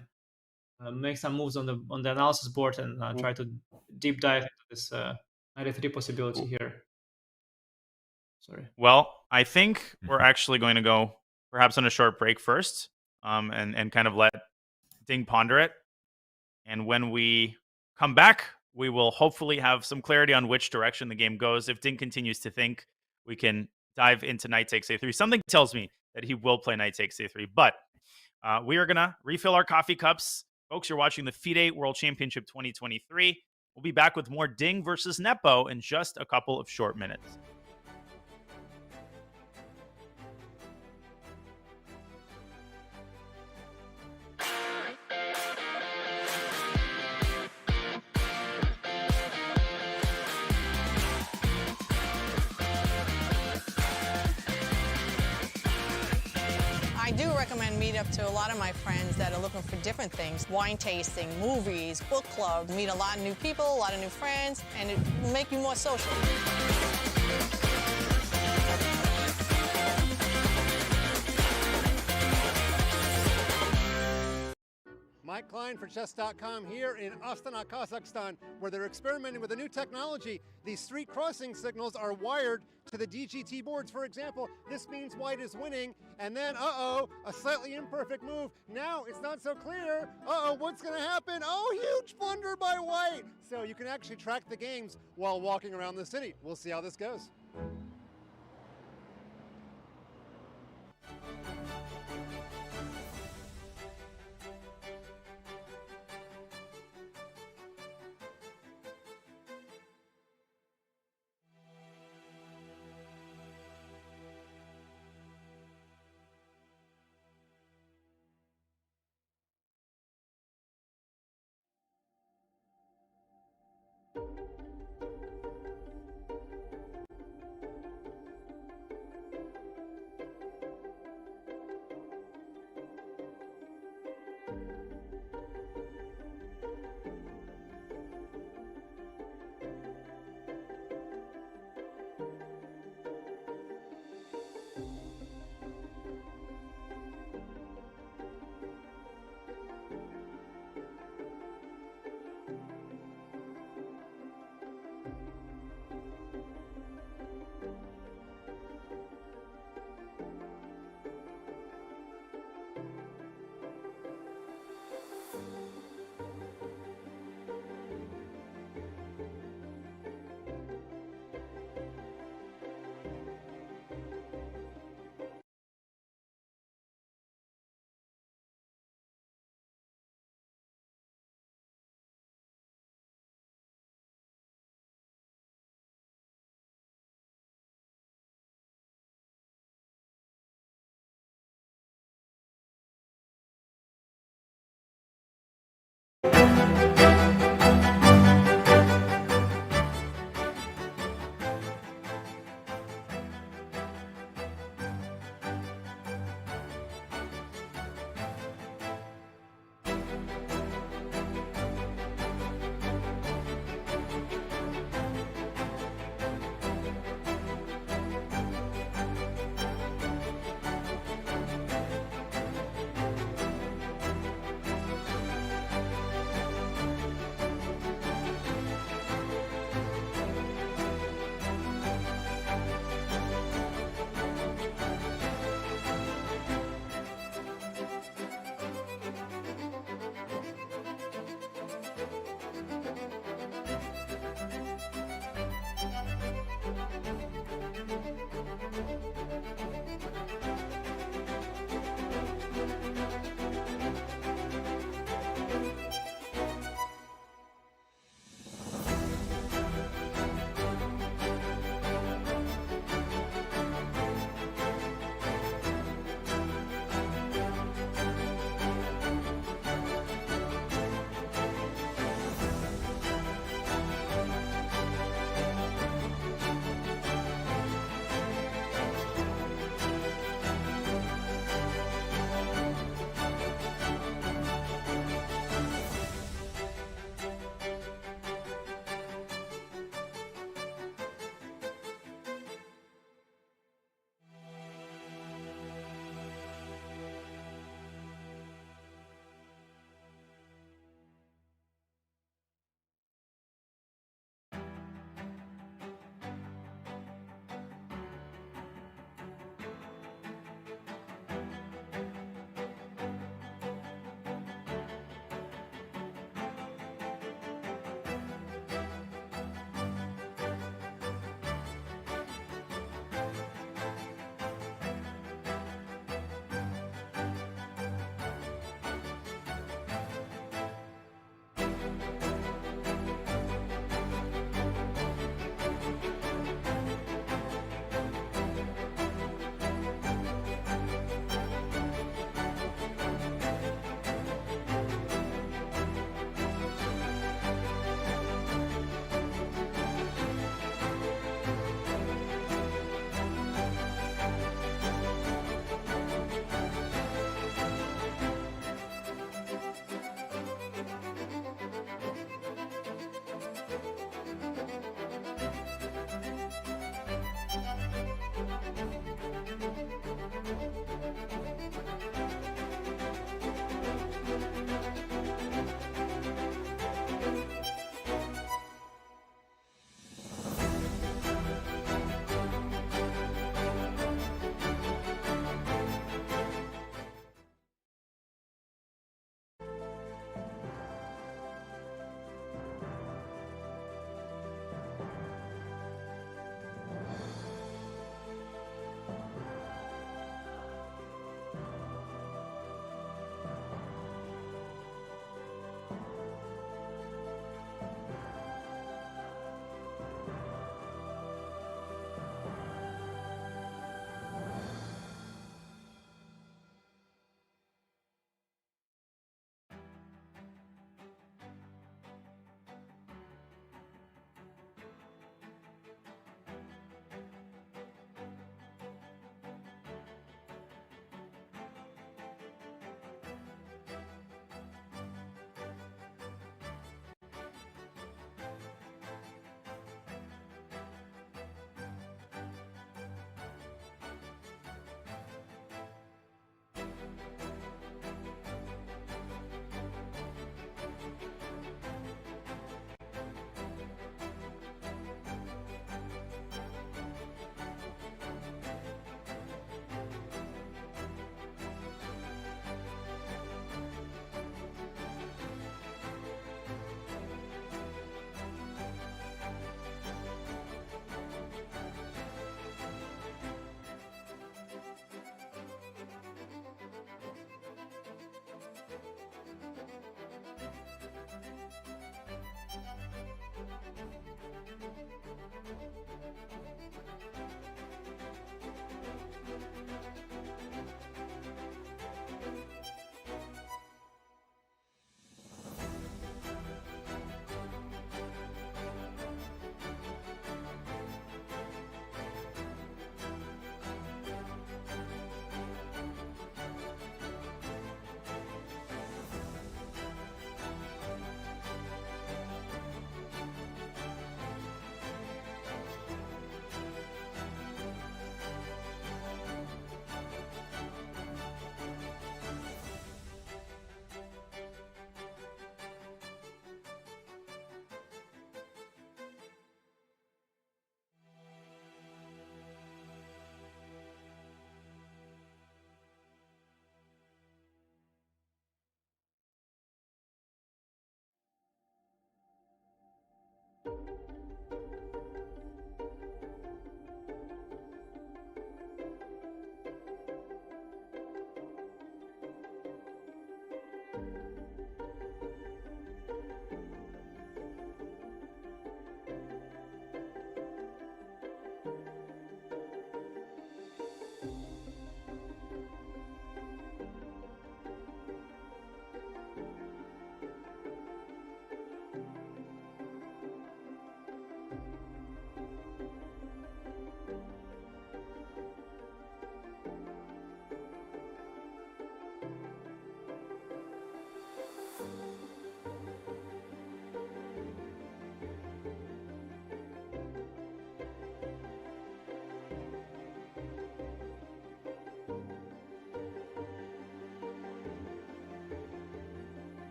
make some moves on the analysis board and try to deep dive into this knight a3 possibility here. Sorry. Well, I think we're actually going to go perhaps on a short break first, and kind of let Ding ponder it. And when we come back, we will hopefully have some clarity on which direction the game goes. If Ding continues to think, we can dive into knight takes a3. Something tells me that he will play knight takes a3, but we are going to refill our coffee cups. Folks, you're watching the FIDE World Championship 2023. We'll be back with more Ding versus Nepo in just a couple of short minutes. I do recommend Meetup to a lot of my friends that are looking for different things. Wine tasting, movies, book club, meet a lot of new people, a lot of new friends, and it will make you more social. Mike Klein for Chess.com here in Astana, Kazakhstan, where they're experimenting with a new technology. These street crossing signals are wired to the DGT boards. For example, this means white is winning, and then, a slightly imperfect move. Now it's not so clear. What's going to happen? Oh, huge blunder by white. So you can actually track the games while walking around the city. We'll see how this goes.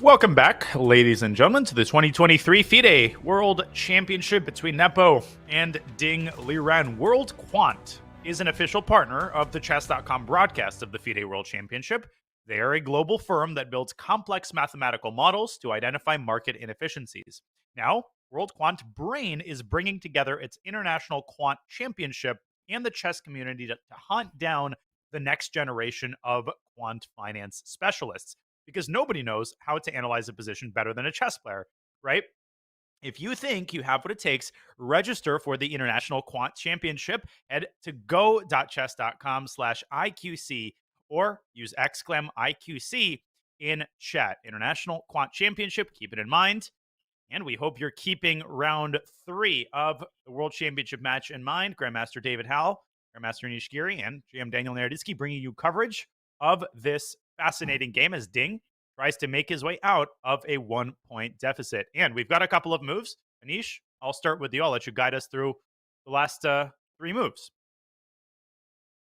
Welcome back, ladies and gentlemen, to the 2023 FIDE World Championship between Nepo and Ding Liren. WorldQuant is an official partner of the chess.com broadcast of the FIDE World Championship. They are a global firm that builds complex mathematical models to identify market inefficiencies. Now, WorldQuant Brain is bringing together its International Quant Championship and the chess community to hunt down the next generation of quant finance specialists, because nobody knows how to analyze a position better than a chess player, right? If you think you have what it takes, register for the International Quant Championship. Head to go.chess.com/IQC or use exclam IQC in chat. International Quant Championship, keep it in mind. And we hope you're keeping round 3 of the World Championship match in mind. Grandmaster David Howell, Grandmaster Anish Giri, and GM Daniel Naroditsky bringing you coverage of this fascinating game as Ding tries to make his way out of a 1-point deficit. And we've got a couple of moves. Anish, I'll start with you. I'll let you guide us through the last 3 moves.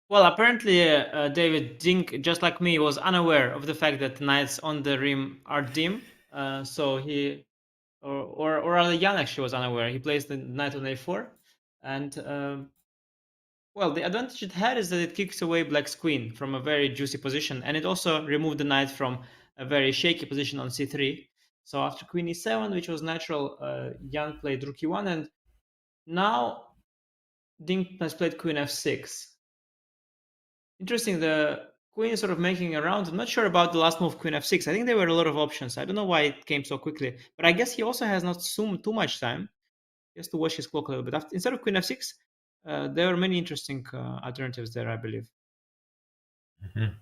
Well, apparently, David Ding, just like me, was unaware of the fact that knights on the rim are dim. So he, or rather, Jan actually was unaware. He placed the knight on a4, and well, the advantage it had is that it kicks away black's queen from a very juicy position, and it also removed the knight from a very shaky position on c3. So after queen e7, which was natural, Jan played rook e1, and now Ding has played queen f6. Interesting, the queen is sort of making a round. I'm not sure about the last move, queen f6. I think there were a lot of options. I don't know why it came so quickly, but I guess he also has not too much time. He has to watch his clock a little bit. Instead of queen f6, there are many interesting alternatives there, I believe. Mm-hmm.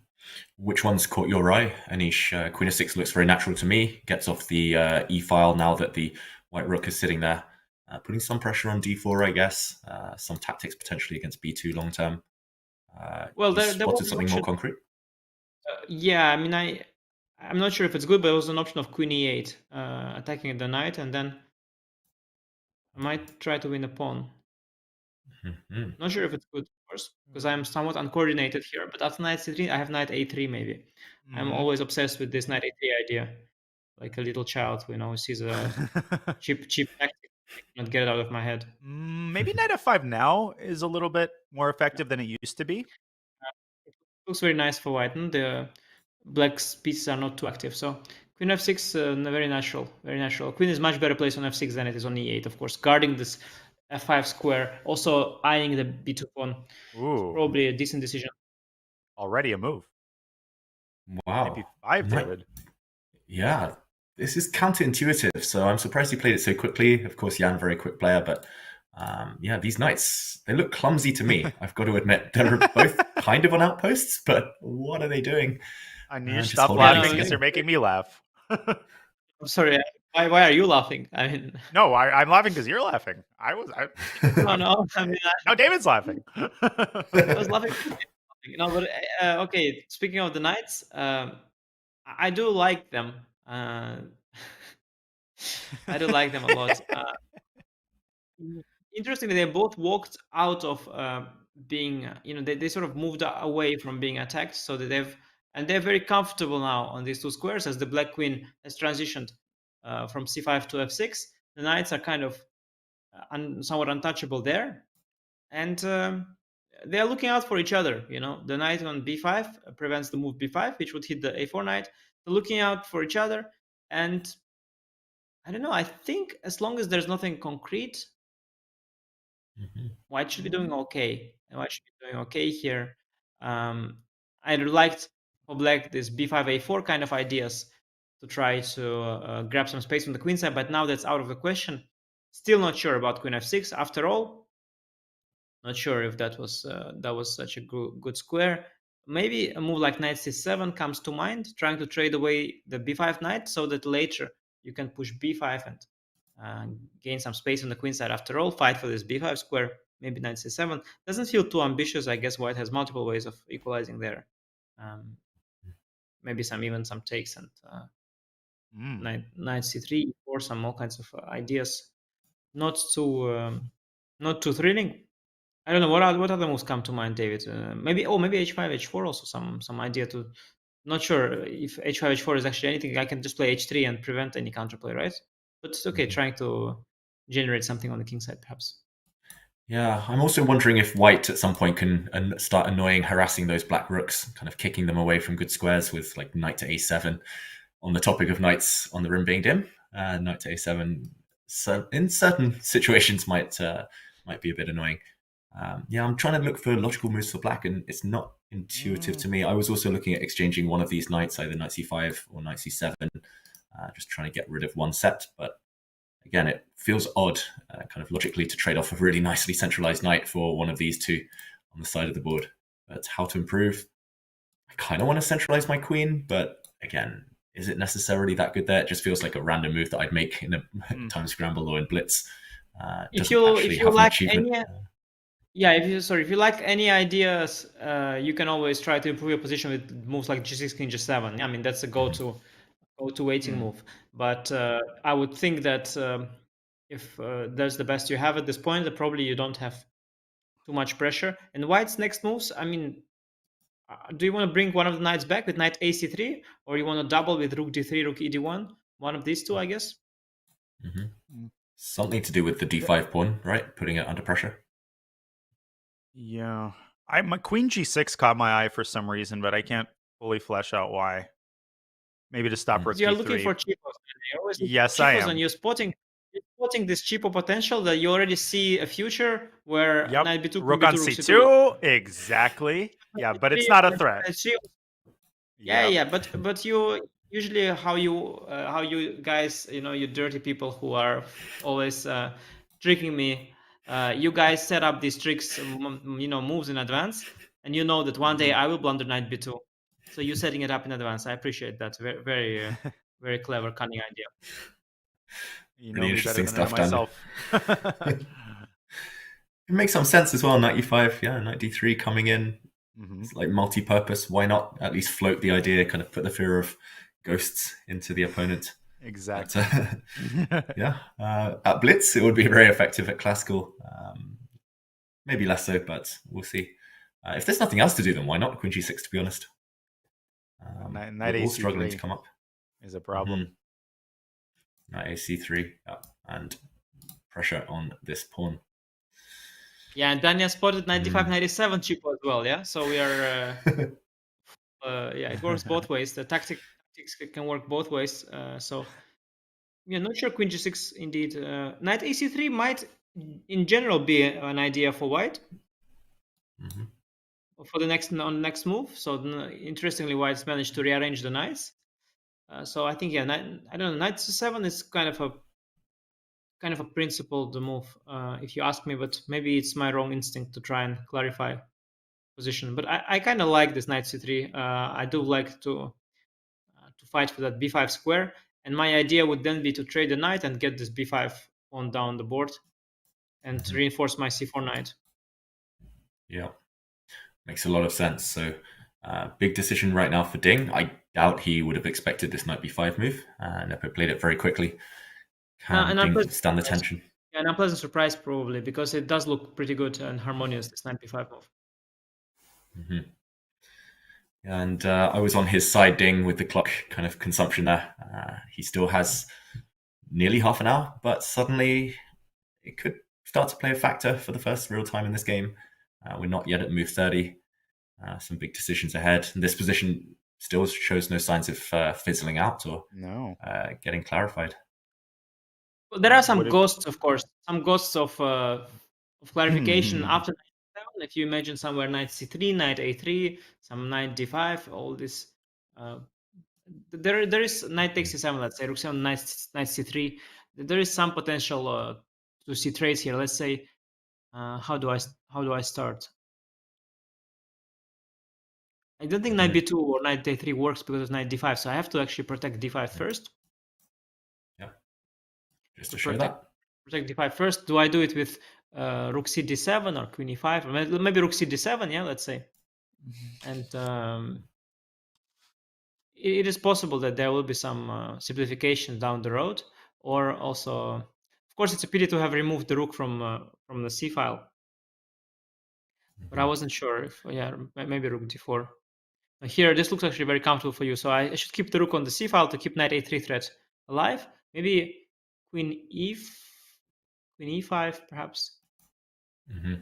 Which one's caught your eye, Anish? Queen f6 looks very natural to me. Gets off the e-file now that the white rook is sitting there. Putting some pressure on d4, I guess. Some tactics potentially against b2 long term. Well, you there spotted was something more concrete? Yeah, I mean, I'm not sure if it's good, but it was an option of queen e8, attacking the knight, and then I might try to win a pawn. Mm-hmm. Not sure if it's good, of course, because I'm somewhat uncoordinated here. But after knight c3, I have knight a3 maybe. Mm-hmm. I'm always obsessed with this knight a3 idea, like a little child who sees a cheap tactic. I cannot get it out of my head. Maybe knight f5 now is a little bit more effective than it used to be. It looks very nice for white, and the black's pieces are not too active. So queen f6, very natural, very natural. Queen is much better placed on f6 than it is on e8, of course, guarding this f5 square, also eyeing the b2 pawn. Ooh. Probably a decent decision. Already a move. Wow. Maybe 5, David. Yeah, this is counterintuitive, so I'm surprised he played it so quickly. Of course, Jan, very quick player, but yeah, these knights, they look clumsy to me. I've got to admit, they're both kind of on outposts, but what are they doing? I need to stop laughing because you're making me laugh. I'm sorry. Why are you laughing? I mean, no, I'm laughing because you're laughing. No. I mean, no, David's laughing. I was laughing. No, but okay. Speaking of the knights, I do like them. I do like them a lot. Interestingly, they both walked out of being, they sort of moved away from being attacked, so that they're very comfortable now on these two squares as the black queen has transitioned from c5 to f6. The knights are kind of somewhat untouchable there, and they are looking out for each other. The knight on b5 prevents the move b5, which would hit the a4 knight. They're looking out for each other, and I don't know. I think as long as there's nothing concrete, white should be doing okay. White should be doing okay here. I liked for black this b5 a4 kind of ideas to try to grab some space from the queen side, but now that's out of the question. Still not sure about queen f6. After all, not sure if that was such a good square. Maybe a move like knight c7 comes to mind, trying to trade away the b5 knight so that later you can push b5 and gain some space on the queen side. After all, fight for this b5 square. Maybe knight c7 doesn't feel too ambitious. I guess white has multiple ways of equalizing there. Maybe some takes and knight c3 or some all kinds of ideas. Not too thrilling. I don't know what other moves come to mind, David. Maybe h5, h4 also some idea to Not sure if h5, h4 is actually anything. I can just play h3 and prevent any counterplay, right? But it's okay, trying to generate something on the king side, perhaps. Yeah, I'm also wondering if white at some point can start annoying, harassing those black rooks, kind of kicking them away from good squares with like knight to a7. On the topic of knights on the rim being dim, knight to a7, so in certain situations might be a bit annoying. Yeah, I'm trying to look for logical moves for black, and it's not intuitive to me. I was also looking at exchanging one of these knights, either knight c5 or knight c7, just trying to get rid of one set. But again, it feels odd, kind of logically, to trade off a really nicely centralized knight for one of these two on the side of the board. But how to improve? I kind of want to centralize my queen, but again, is it necessarily that good there? It just feels like a random move that I'd make in a time scramble or in blitz. If you like any, if you like any ideas, you can always try to improve your position with moves like g6, king g7. I mean, that's a go-to waiting move. But I would think that if that's the best you have at this point, that probably you don't have too much pressure. And white's next moves, I mean, do you want to bring one of the knights back with knight ac3, or you want to double with rook d3, rook ed1? One of these two, I guess. Something to do with the d5 pawn, right? Putting it under pressure. Yeah. My queen g6 caught my eye for some reason, but I can't fully flesh out why. Maybe to stop rook You're d3. looking for cheapos. Yes, I am. And you're spotting this cheapo potential that you already see a future where knight b2, rook on c2. Exactly. Yeah, but it's not a threat. Yeah. But you usually how you guys, you dirty people who are always tricking me. You guys set up these tricks, moves in advance, and you know that one day I will blunder knight b2. So you're setting it up in advance. I appreciate that. Very, very, very clever, cunning idea. Pretty interesting stuff, Dan. It makes some sense as well. Knight e5, yeah, knight d3 coming in. It's like multi-purpose. Why not at least float the idea, kind of put the fear of ghosts into the opponent? Exactly. But, at blitz, it would be very effective. At classical, maybe less so, but we'll see. If there's nothing else to do, then why not queen g6, to be honest? Knight we're all ac3 struggling to come up. is a problem. Knight ac3, and pressure on this pawn. Yeah, and Danya spotted 95, 97 cheapo as well, yeah? So we are... it works both ways. The tactics can work both ways. So, not sure queen g6 indeed. Knight ac3 might, in general, be an idea for white. For the next move. So, interestingly, white's managed to rearrange the knights. So I think, I don't know, knight c7 is kind of a principled move, if you ask me, but maybe it's my wrong instinct to try and clarify position. But I kind of like this knight c3. I do like to fight for that b5 square, and my idea would then be to trade the knight and get this b5 pawn down the board and reinforce my c4 knight. Yeah, makes a lot of sense. So big decision right now for Ding. I doubt he would have expected this knight b5 move. Nepo played it very quickly. Can Ding stand the tension? Yeah, an unpleasant surprise probably, because it does look pretty good and harmonious, this knight b5 move. And I was on his side, Ding, with the clock kind of consumption there. He still has nearly half an hour, but suddenly it could start to play a factor for the first real time in this game. We're not yet at move 30. Some big decisions ahead. And this position still shows no signs of fizzling out or getting clarified. Well, there are some ghosts, of course. Some ghosts of clarification after knight c7. If you imagine somewhere knight c3, knight a3, some knight d5, all this. There is knight takes c7, let's say, rook 7, knight c3. There is some potential to see trades here. Let's say, how do I start? I don't think knight b2 or knight a3 works because of knight d5, so I have to actually protect d5 first. Yeah, just to show that. Protect d5 first. Do I do it with rook c d7 or queen e5? Or maybe rook c d7, yeah, let's say. And it is possible that there will be some simplification down the road, or also, of course, it's a pity to have removed the rook from the c file. But I wasn't sure if, maybe rook d4. Here, this looks actually very comfortable for you. So I should keep the rook on the c file to keep knight a3 threat alive. Maybe queen e5, perhaps. A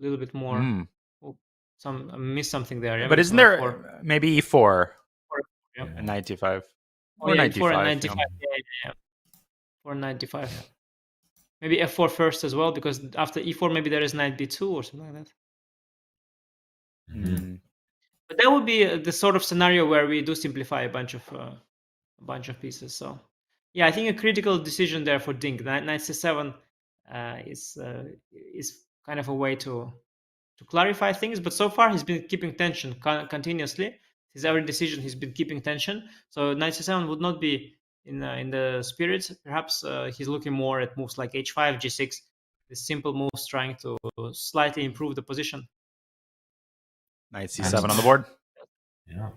little bit more. Oh, I missed something there. Yeah, but isn't there maybe e4 yeah. and knight d5? Or knight d5. 4 and knight d5. Yeah. 4 and knight d5. Maybe f4 first as well, because after e4, maybe there is knight b2 or something like that. But that would be the sort of scenario where we do simplify a bunch of pieces. So, yeah, I think a critical decision there for Ding. Knight c7 is kind of a way to clarify things. But so far, he's been keeping tension continuously. His every decision, he's been keeping tension. So knight c7 would not be in the spirit. Perhaps he's looking more at moves like h5, g6. The simple moves trying to slightly improve the position. Knight c7 on the board. Yeah.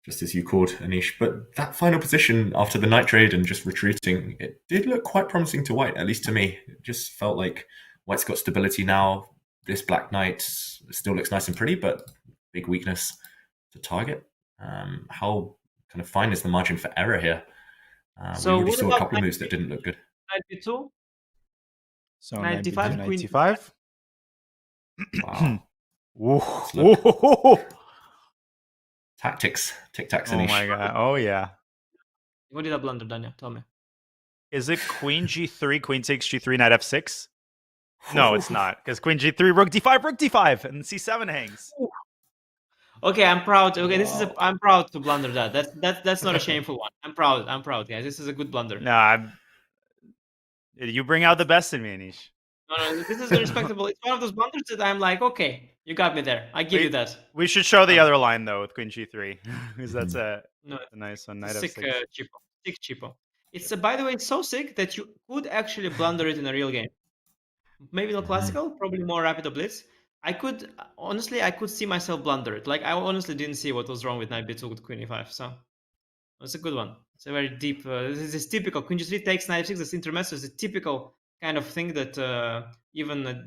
Just as you called, Anish. But that final position after the knight trade and just retreating, it did look quite promising to white, at least to me. It just felt like white's got stability now. This black knight still looks nice and pretty, but big weakness to target. How kind of fine is the margin for error here? We already saw a couple of moves that didn't look good. Knight b2. So knight d5, knight queen d5. Wow. Tactics, tic-tacs. Oh my god! Oh yeah. What did I blunder, Daniel? Tell me. Is it queen g3, queen takes g3, knight f6? No, it's not, because queen g3, rook d5, and c7 hangs. Okay, I'm proud. Okay, I'm proud to blunder that. That's not a shameful one. I'm proud, guys. This is a good blunder. No, you bring out the best in me, Anish. No, this is respectable. It's one of those blunders that I'm like, okay, you got me there. I give you that. We should show the other line though with queen g3, because that's a nice one. Knight sick f6. cheapo. It's by the way, it's so sick that you could actually blunder it in a real game. Maybe not classical, probably more rapid or blitz. I could see myself blunder it. Like I honestly didn't see what was wrong with knight b2 with queen e5. So it's a good one. It's a very deep. This is typical. Queen g3 takes knight f6. This intermezzo is a typical kind of thing that even a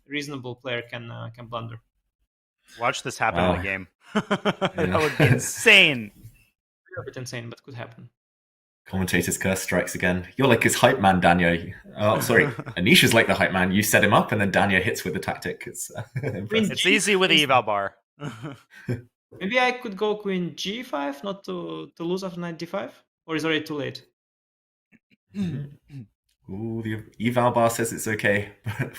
reasonable player can blunder. Watch this happen in the game. That would be insane. A bit insane, but could happen. Commentator's curse strikes again. You're like his hype man, Daniel. Oh, sorry. Anish is like the hype man. You set him up, and then Daniel hits with the tactic. It's it's easy with the eval bar. Maybe I could go queen g5, not to lose after knight d5, or is it already too late? Ooh, the eval bar says it's okay.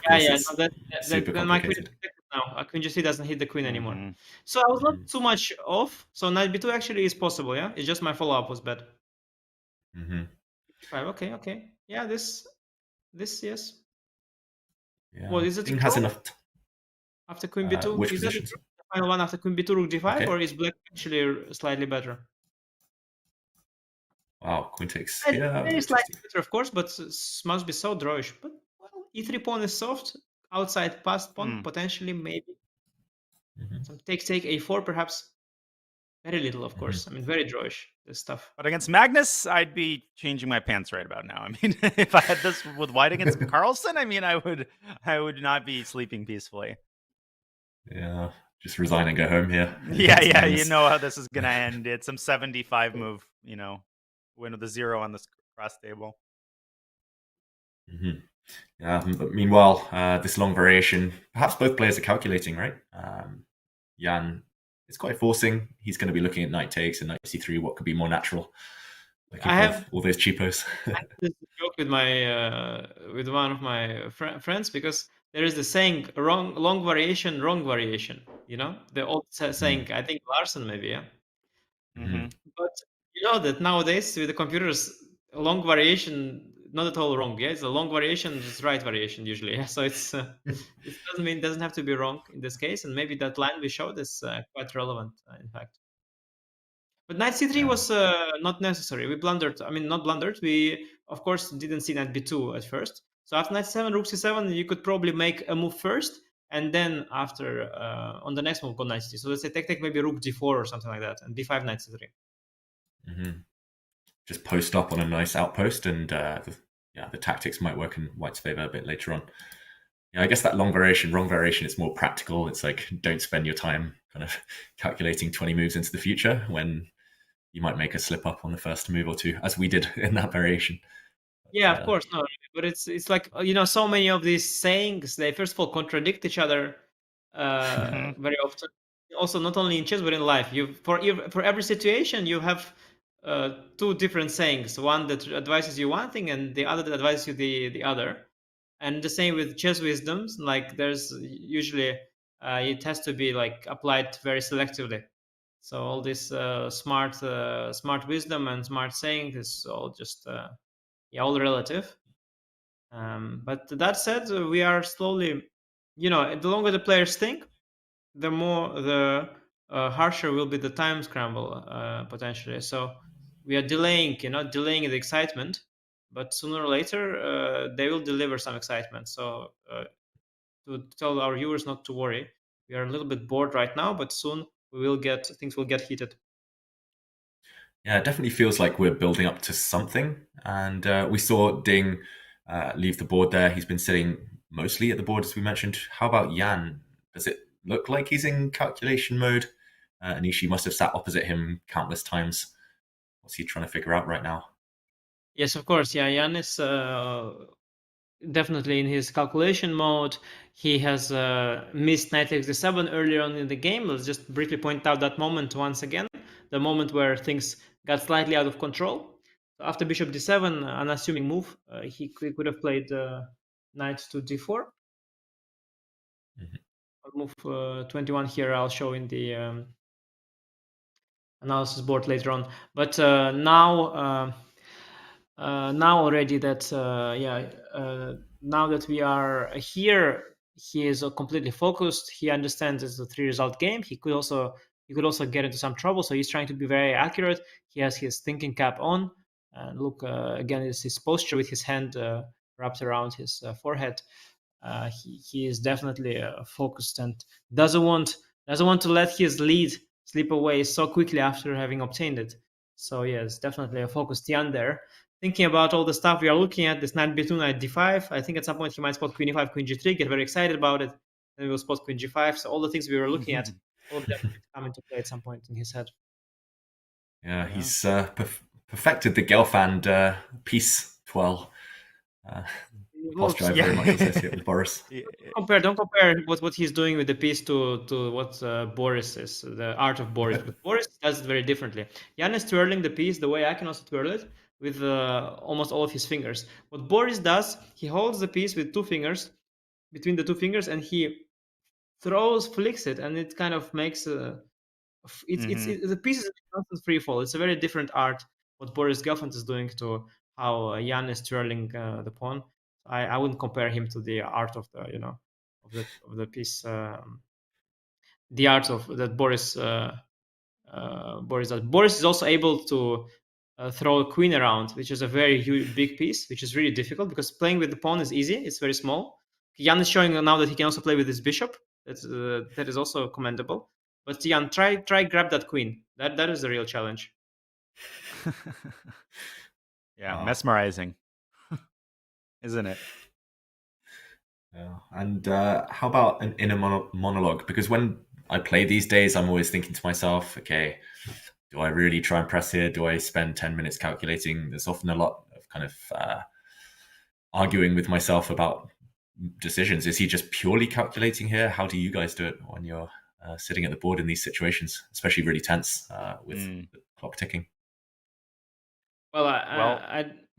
Yeah. No, then my queen is protected now. Queen g3 doesn't hit the queen anymore. So I was not too much off. So knight b2 actually is possible. Yeah, it's just my follow-up was bad. Okay. Yeah, this yes. Yeah. Well, is it has enough? After queen b2, which is position? that the final one after queen b2 rook d5, Okay. or is black actually slightly better? Wow, queen takes. Very slightly better, of course, but must be so drawish. But well, e3 pawn is soft. Outside passed pawn, potentially, maybe. Some take a4, perhaps. Very little, of course. I mean, very drawish, this stuff. But against Magnus, I'd be changing my pants right about now. I mean, if I had this with white against Carlsen, I mean, I would not be sleeping peacefully. Yeah, just resign and go home here. Yeah, you know how this is gonna end. It's some 75 move, win with a 0 on the cross table. Yeah, but meanwhile, this long variation, perhaps both players are calculating, right? Jan is quite forcing. He's going to be looking at knight takes and knight c3. What could be more natural? I have all those cheapos. I have this joke with with one of my friends, because there is the saying long variation, wrong variation. The old saying. I think Larsen maybe, yeah. But you know that nowadays with the computers, long variation not at all wrong. Yeah, it's a long variation, it's right variation usually. Yeah? So it's it doesn't have to be wrong in this case, and maybe that line we showed is quite relevant in fact. But knight c3 was not necessary. We blundered. I mean, not blundered. We of course didn't see knight b2 at first. So after knight c7, rook c7, you could probably make a move first, and then after on the next move go knight c3. So let's say take maybe rook d4 or something like that, and b5 knight c3. Just post up on a nice outpost, and the tactics might work in white's favor a bit later on. Yeah, I guess that long variation, wrong variation, it's more practical. It's like, don't spend your time kind of calculating 20 moves into the future when you might make a slip up on the first move or two, as we did in that variation. Yeah, of course, no, but it's like, so many of these sayings, they first of all contradict each other very often. Also, not only in chess but in life, for every situation you have two different sayings, one that advises you one thing and the other that advises you the other. And the same with chess wisdoms, like there's usually it has to be like applied very selectively. So all this smart wisdom and smart saying is all just all relative. But that said, we are slowly, the longer the players think, the harsher will be the time scramble potentially. So we are delaying the excitement, but sooner or later they will deliver some excitement. So to tell our viewers not to worry, we are a little bit bored right now, but soon things will get heated. Yeah, it definitely feels like we're building up to something. And we saw Ding leave the board there. He's been sitting mostly at the board, as we mentioned. How about Jan? Does it look like he's in calculation mode? Anishi must have sat opposite him countless times. What's he trying to figure out right now? Yes, of course. Yeah, Jan is definitely in his calculation mode. He has missed knight takes d7 earlier on in the game. Let's just briefly point out that moment once again, the moment where things got slightly out of control. So after bishop d7, unassuming move, he could have played knight to d4. Move 21 here I'll show in the analysis board later on. But now already that now that we are here, he is completely focused. He understands it's a 3-result game. He could also get into some trouble, so he's trying to be very accurate. He has his thinking cap on, and look again is his posture with his hand wrapped around his forehead. He is definitely focused and doesn't want to let his lead slip away so quickly after having obtained it. So yes, definitely a focused Jan there. Thinking about all the stuff we are looking at, this knight b2, knight d5. I think at some point he might spot queen e5, queen g3, get very excited about it, and we will spot queen g5. So all the things we were looking at, all of them come into play at some point in his head. Yeah, he's perfected the Gelfand piece well. Posture very much associated with Boris. Don't compare what he's doing with the piece to what Boris is, the art of Boris. But Boris does it very differently. Jan is twirling the piece the way I can also twirl it, with almost all of his fingers. What Boris does, he holds the piece with two fingers, between the two fingers, and he flicks it, and it kind of makes the piece is a constant free fall. It's a very different art what Boris Gelfand is doing to how Jan is twirling the pawn. I wouldn't compare him to the art of the of the piece, the art of that Boris does. Boris is also able to throw a queen around, which is a very big piece, which is really difficult because playing with the pawn is easy. It's very small. Jan is showing now that he can also play with his bishop. That is also commendable. But Jan, try grab that queen. That is the real challenge. Yeah, mesmerizing, isn't it? Yeah. And how about an inner monologue? Because when I play these days, I'm always thinking to myself, okay, do I really try and press here? Do I spend 10 minutes calculating? There's often a lot of kind of arguing with myself about decisions. Is he just purely calculating here? How do you guys do it when you're sitting at the board in these situations, especially really tense with the clock ticking? Well,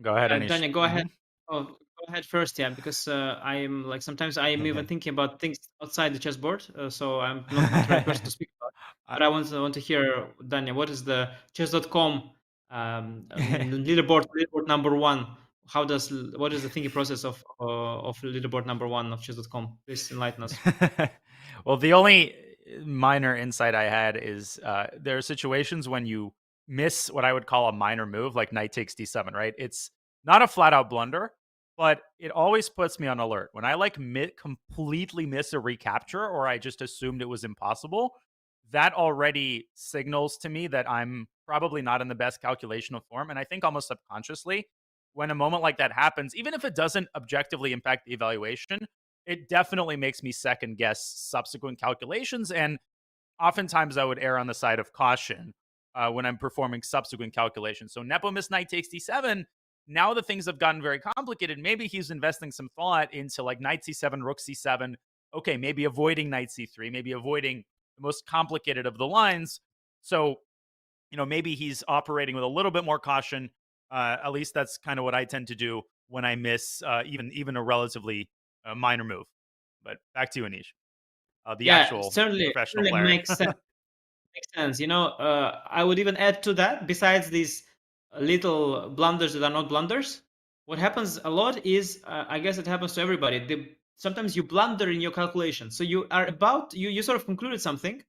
go ahead, Anish. Danya, go ahead. Oh, go ahead first, yeah, because I am like sometimes I am even thinking about things outside the chessboard, so I'm not the right person to speak about. But I want to hear, Danya, what is the chess.com leaderboard number one? What is the thinking process of leaderboard number one of chess.com? Please enlighten us. Well, the only minor insight I had is there are situations when you miss what I would call a minor move, like knight takes d7, right? It's not a flat out blunder, but it always puts me on alert. When I completely miss a recapture, or I just assumed it was impossible, that already signals to me that I'm probably not in the best calculational form. And I think almost subconsciously, when a moment like that happens, even if it doesn't objectively impact the evaluation, it definitely makes me second guess subsequent calculations. And oftentimes I would err on the side of caution when I'm performing subsequent calculations. So Nepo missed knight takes d7. Now the things have gotten very complicated. Maybe he's investing some thought into like knight c7, rook c7. Okay, maybe avoiding knight c3, maybe avoiding the most complicated of the lines. So, maybe he's operating with a little bit more caution. At least that's kind of what I tend to do when I miss even a relatively minor move. But back to you, Anish. The actual professional player. Makes sense. Makes sense. I would even add to that, besides these little blunders that are not blunders, what happens a lot is, I guess it happens to everybody. Sometimes you blunder in your calculation. So you are you sort of concluded something,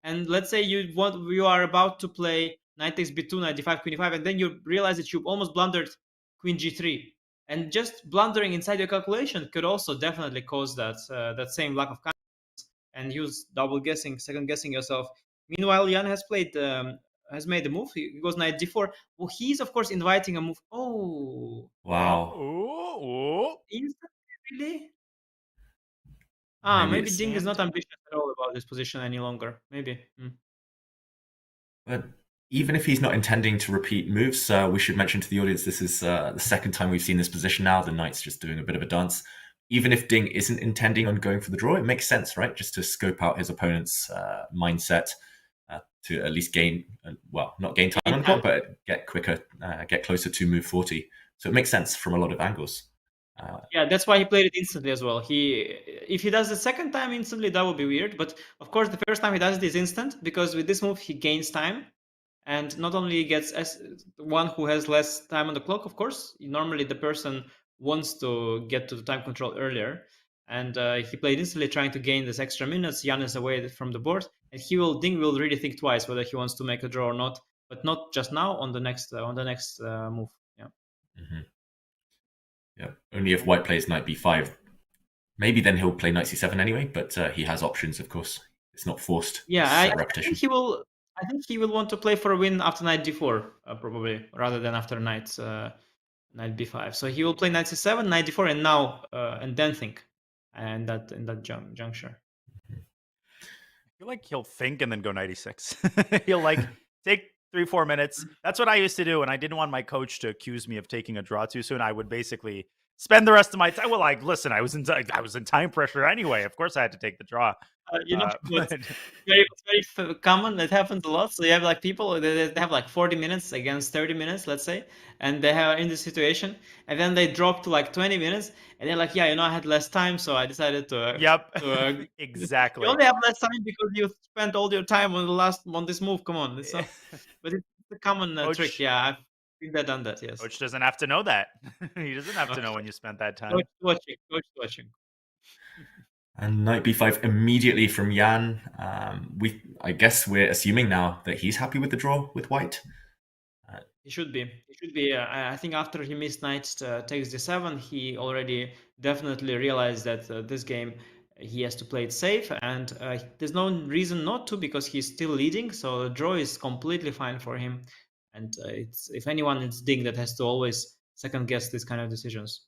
and let's say you are about to play knight takes b2, knight d5, queen e5, and then you realize that you almost blundered queen g3. And just blundering inside your calculation could also definitely cause that same lack of confidence and use double guessing, second guessing yourself. Meanwhile, Jan has made a move. He goes knight d4. Well, he's of course inviting a move. Oh, wow! Really? Maybe Maybe Ding is not ambitious at all about this position any longer. Maybe. But even if he's not intending to repeat moves, we should mention to the audience this is the second time we've seen this position now. The knight's just doing a bit of a dance. Even if Ding isn't intending on going for the draw, it makes sense, right? Just to scope out his opponent's mindset to at least gain, not gain time on the clock, but get quicker, get closer to move 40. So it makes sense from a lot of angles. Yeah, that's why he played it instantly as well. If he does the second time instantly, that would be weird. But of course, the first time he does it is instant, because with this move he gains time, and not only gets one who has less time on the clock. Of course, normally the person wants to get to the time control earlier, and he played instantly, trying to gain this extra minutes. Jan is away from the board, and Ding will really think twice whether he wants to make a draw or not, but not just now. On the next move. Yeah. Mm-hmm. Yeah, only if white plays knight b5. Maybe then he'll play knight c7 anyway, but he has options, of course. It's not forced. Yeah, I think he will. I think he will want to play for a win after knight d4, probably, rather than after knight b5. So he will play knight c7, knight d4, and now and then think, and in that juncture. I feel like he'll think and then go knight e6. He'll take 3-4 minutes. That's what I used to do, and I didn't want my coach to accuse me of taking a draw too soon. I would basically spend the rest of my time. Well, listen, I was in time pressure anyway. Of course, I had to take the draw. It's very common. It happens a lot. So you have people they have 40 minutes against 30 minutes, let's say, and they have in this situation, and then they drop to 20 minutes, and they're like, yeah, I had less time, so I decided to. Yep. Exactly. You only have less time because you spent all your time on this move. Come on, but it's a common trick. Yeah, I've been there, done that. Yes. Coach doesn't have to know that. He doesn't have to know when you spent that time. Coach watching. And knight b5 immediately from Jan. I guess we're assuming now that he's happy with the draw with white. He should be. I think after he missed knight takes d7, he already definitely realized that this game he has to play it safe, and there's no reason not to, because he's still leading. So the draw is completely fine for him. And if anyone, it's Ding that has to always second guess this kind of decisions.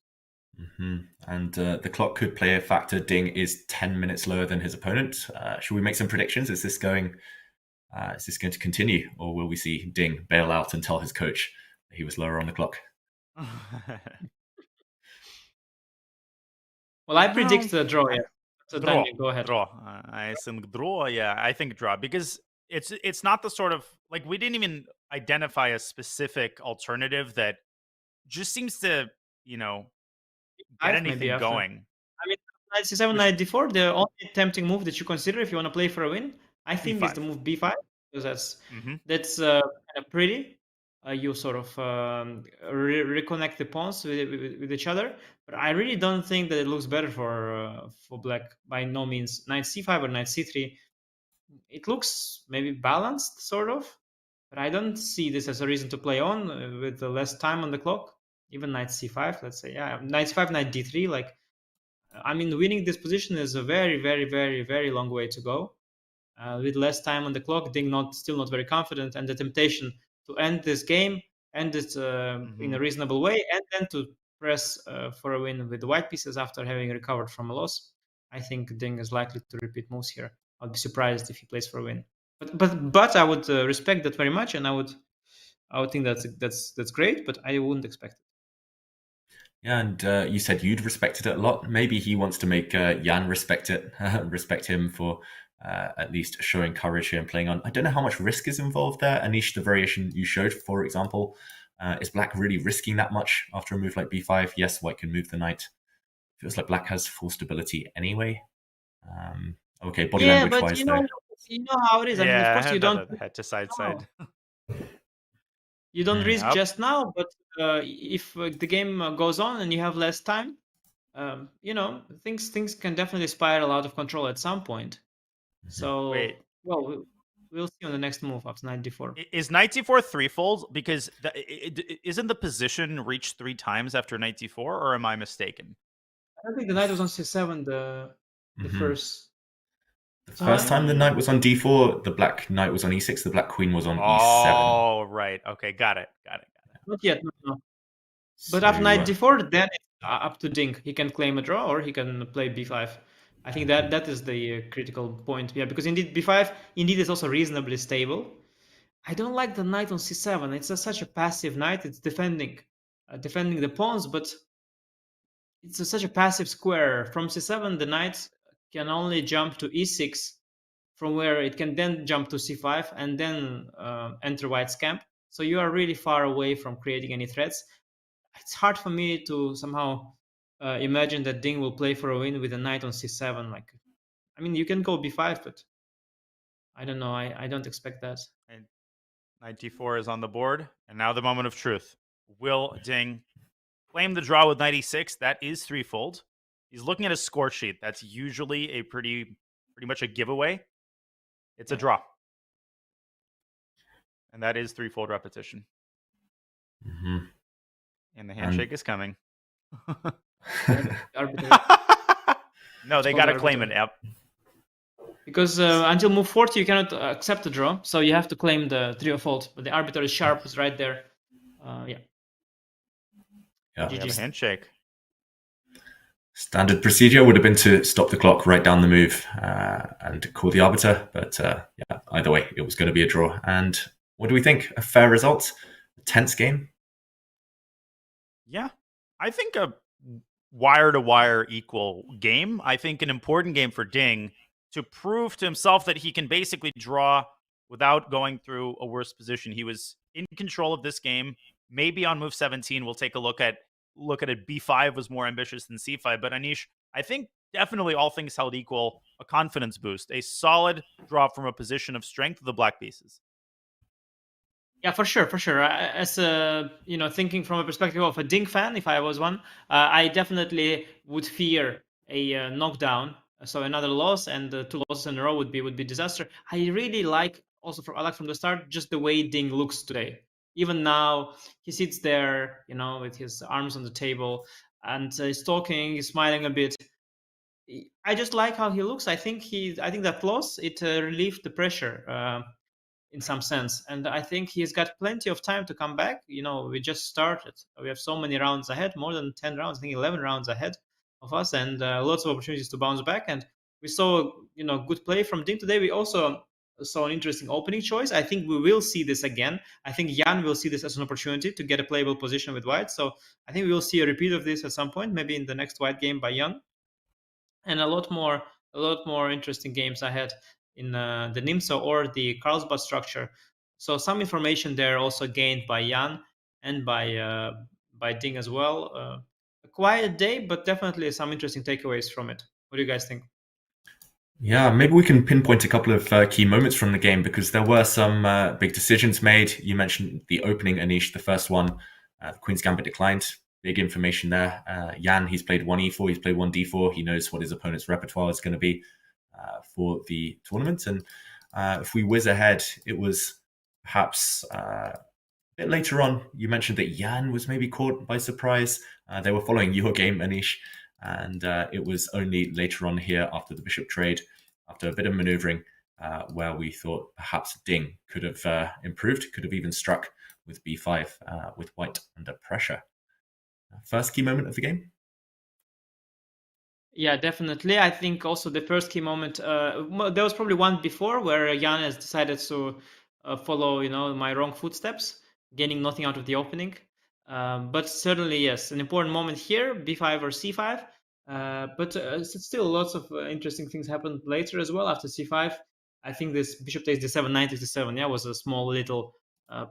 Mm-hmm. And the clock could play a factor. Ding is 10 minutes lower than his opponent. Should we make some predictions? Is this going to continue, or will we see Ding bail out and tell his coach that he was lower on the clock? Well, I predict the draw. Yeah. So draw. Go ahead. Draw. I think draw. Yeah, I think draw, because it's not the sort of we didn't even identify a specific alternative that just seems to get anything going. I mean, knight c7, knight d4. The only tempting move that you consider if you want to play for a win, I think, B5. is the move b5, because that's kind of pretty. You sort of reconnect the pawns with each other, but I really don't think that it looks better for black. By no means. Knight c5 or knight c3. It looks maybe balanced, sort of, but I don't see this as a reason to play on with less time on the clock. Even knight c5, let's say, yeah, knight c5, knight d3. Winning this position is a very, very, very, very long way to go. With less time on the clock, Ding still not very confident, and the temptation to end this game, end it in a reasonable way, and then to press for a win with the white pieces after having recovered from a loss. I think Ding is likely to repeat moves here I'll be surprised if he plays for a win. But I would respect that very much, and I would think that's great, but I wouldn't expect it. Yeah, and you said you'd respected it a lot. Maybe he wants to make Jan respect it, respect him for at least showing courage here and playing on. I don't know how much risk is involved there. Anish, the variation you showed, for example, is Black really risking that much after a move like b5? Yes, White can move the knight. Feels like Black has full stability anyway. Okay, body language but wise, you though. know how it is. I mean, of course, you don't head to side side. You don't risk Yep. just now, but if the game goes on and you have less time, things can definitely spiral out of control at some point. So, well, we'll see on the next move after knight d4. Is knight d4 threefold? Because isn't the position reached 3 times after knight d4, or am I mistaken? I don't think the knight was on c7 the first. The first time the knight was on d4, the Black knight was on e6, the Black queen was on e7. Oh, right. Okay, got it. Not yet, no. But after knight d4, then it's up to Ding. He can claim a draw or he can play b5. I think that is the critical point. Yeah, because indeed b5 indeed is also reasonably stable. I don't like the knight on c7. It's such a passive knight. It's defending the pawns, but it's such a passive square. From c7, the knight can only jump to e6, from where it can then jump to c5 and then enter White's camp. So you are really far away from creating any threats. It's hard for me to somehow imagine that Ding will play for a win with a knight on c7. Like, I mean, you can go b5, but I don't know. I don't expect that. And knight d4 is on the board, and now the moment of truth. Will Ding claim the draw with knight e6? That is threefold. He's looking at a score sheet. That's usually a pretty much a giveaway. It's a draw. And that is threefold repetition. Mm-hmm. And the handshake is coming. No, they got to claim it. Yep. Because until move 40, you cannot accept the draw. So you have to claim the three of fault. But the arbiter is sharp, is right there. Yeah. We have a handshake. Standard procedure would have been to stop the clock, write down the move, and call the arbiter. But yeah, either way, it was going to be a draw. And what do we think? A fair result? A tense game? Yeah, I think a wire-to-wire equal game. I think an important game for Ding to prove to himself that he can basically draw without going through a worse position. He was in control of this game. Maybe on move 17, we'll take a look at it. B5 was more ambitious than C5. But Anish, I think definitely all things held equal, a confidence boost, a solid draw from a position of strength of the black pieces. Yeah, for sure. As thinking from a perspective of a Ding fan, if I was one, I definitely would fear a knockdown. So another loss and 2 losses in a row would be disaster. I really like from the start just the way Ding looks today. Even now, he sits there, with his arms on the table, and he's talking, he's smiling a bit. I just like how he looks. I think that loss it relieved the pressure. In some sense, and I think he's got plenty of time to come back. We just started. We have so many rounds ahead, more than 10 rounds, I think 11 rounds ahead of us, and lots of opportunities to bounce back. And we saw, good play from Ding today. We also saw an interesting opening choice. I think we will see this again. I think Jan will see this as an opportunity to get a playable position with White. So I think we will see a repeat of this at some point, maybe in the next White game by Jan, and a lot more interesting games ahead in the Nimzo or the Carlsbad structure. So some information there also gained by Jan and by Ding as well. A quiet day, but definitely some interesting takeaways from it. What do you guys think? Yeah, maybe we can pinpoint a couple of key moments from the game, because there were some big decisions made. You mentioned the opening, Anish, the first one. The Queen's Gambit declined. Big information there. Jan, he's played 1 e4, he's played 1 d4. He knows what his opponent's repertoire is going to be for the tournament. And if we whiz ahead, it was perhaps a bit later on. You mentioned that Jan was maybe caught by surprise. They were following your game, Anish, and it was only later on here after the bishop trade, after a bit of maneuvering, where we thought perhaps Ding could have improved, could have even struck with b5 with White under pressure. First key moment of the game? Yeah, definitely. I think also the first key moment, there was probably one before where Jan has decided to follow, my wrong footsteps, gaining nothing out of the opening. But certainly, yes, an important moment here, b5 or c5. But still, lots of interesting things happened later as well after c5. I think this bishop takes d7, knight takes d7, yeah, was a small little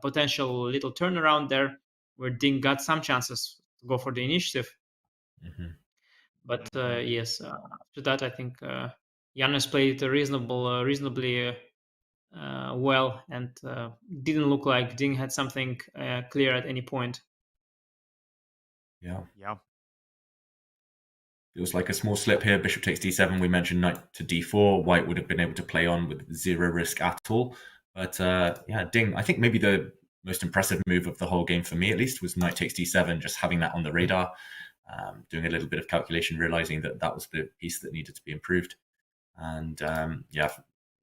potential little turnaround there where Ding got some chances to go for the initiative. But yes, after that, I think Jan has played reasonably well, and didn't look like Ding had something clear at any point. Yeah. Yeah. Feels like a small slip here. Bishop takes d7. We mentioned knight to d4. White would have been able to play on with zero risk at all. But yeah, Ding, I think maybe the most impressive move of the whole game for me, at least, was knight takes d7, just having that on the radar, doing a little bit of calculation, realizing that that was the piece that needed to be improved. And yeah,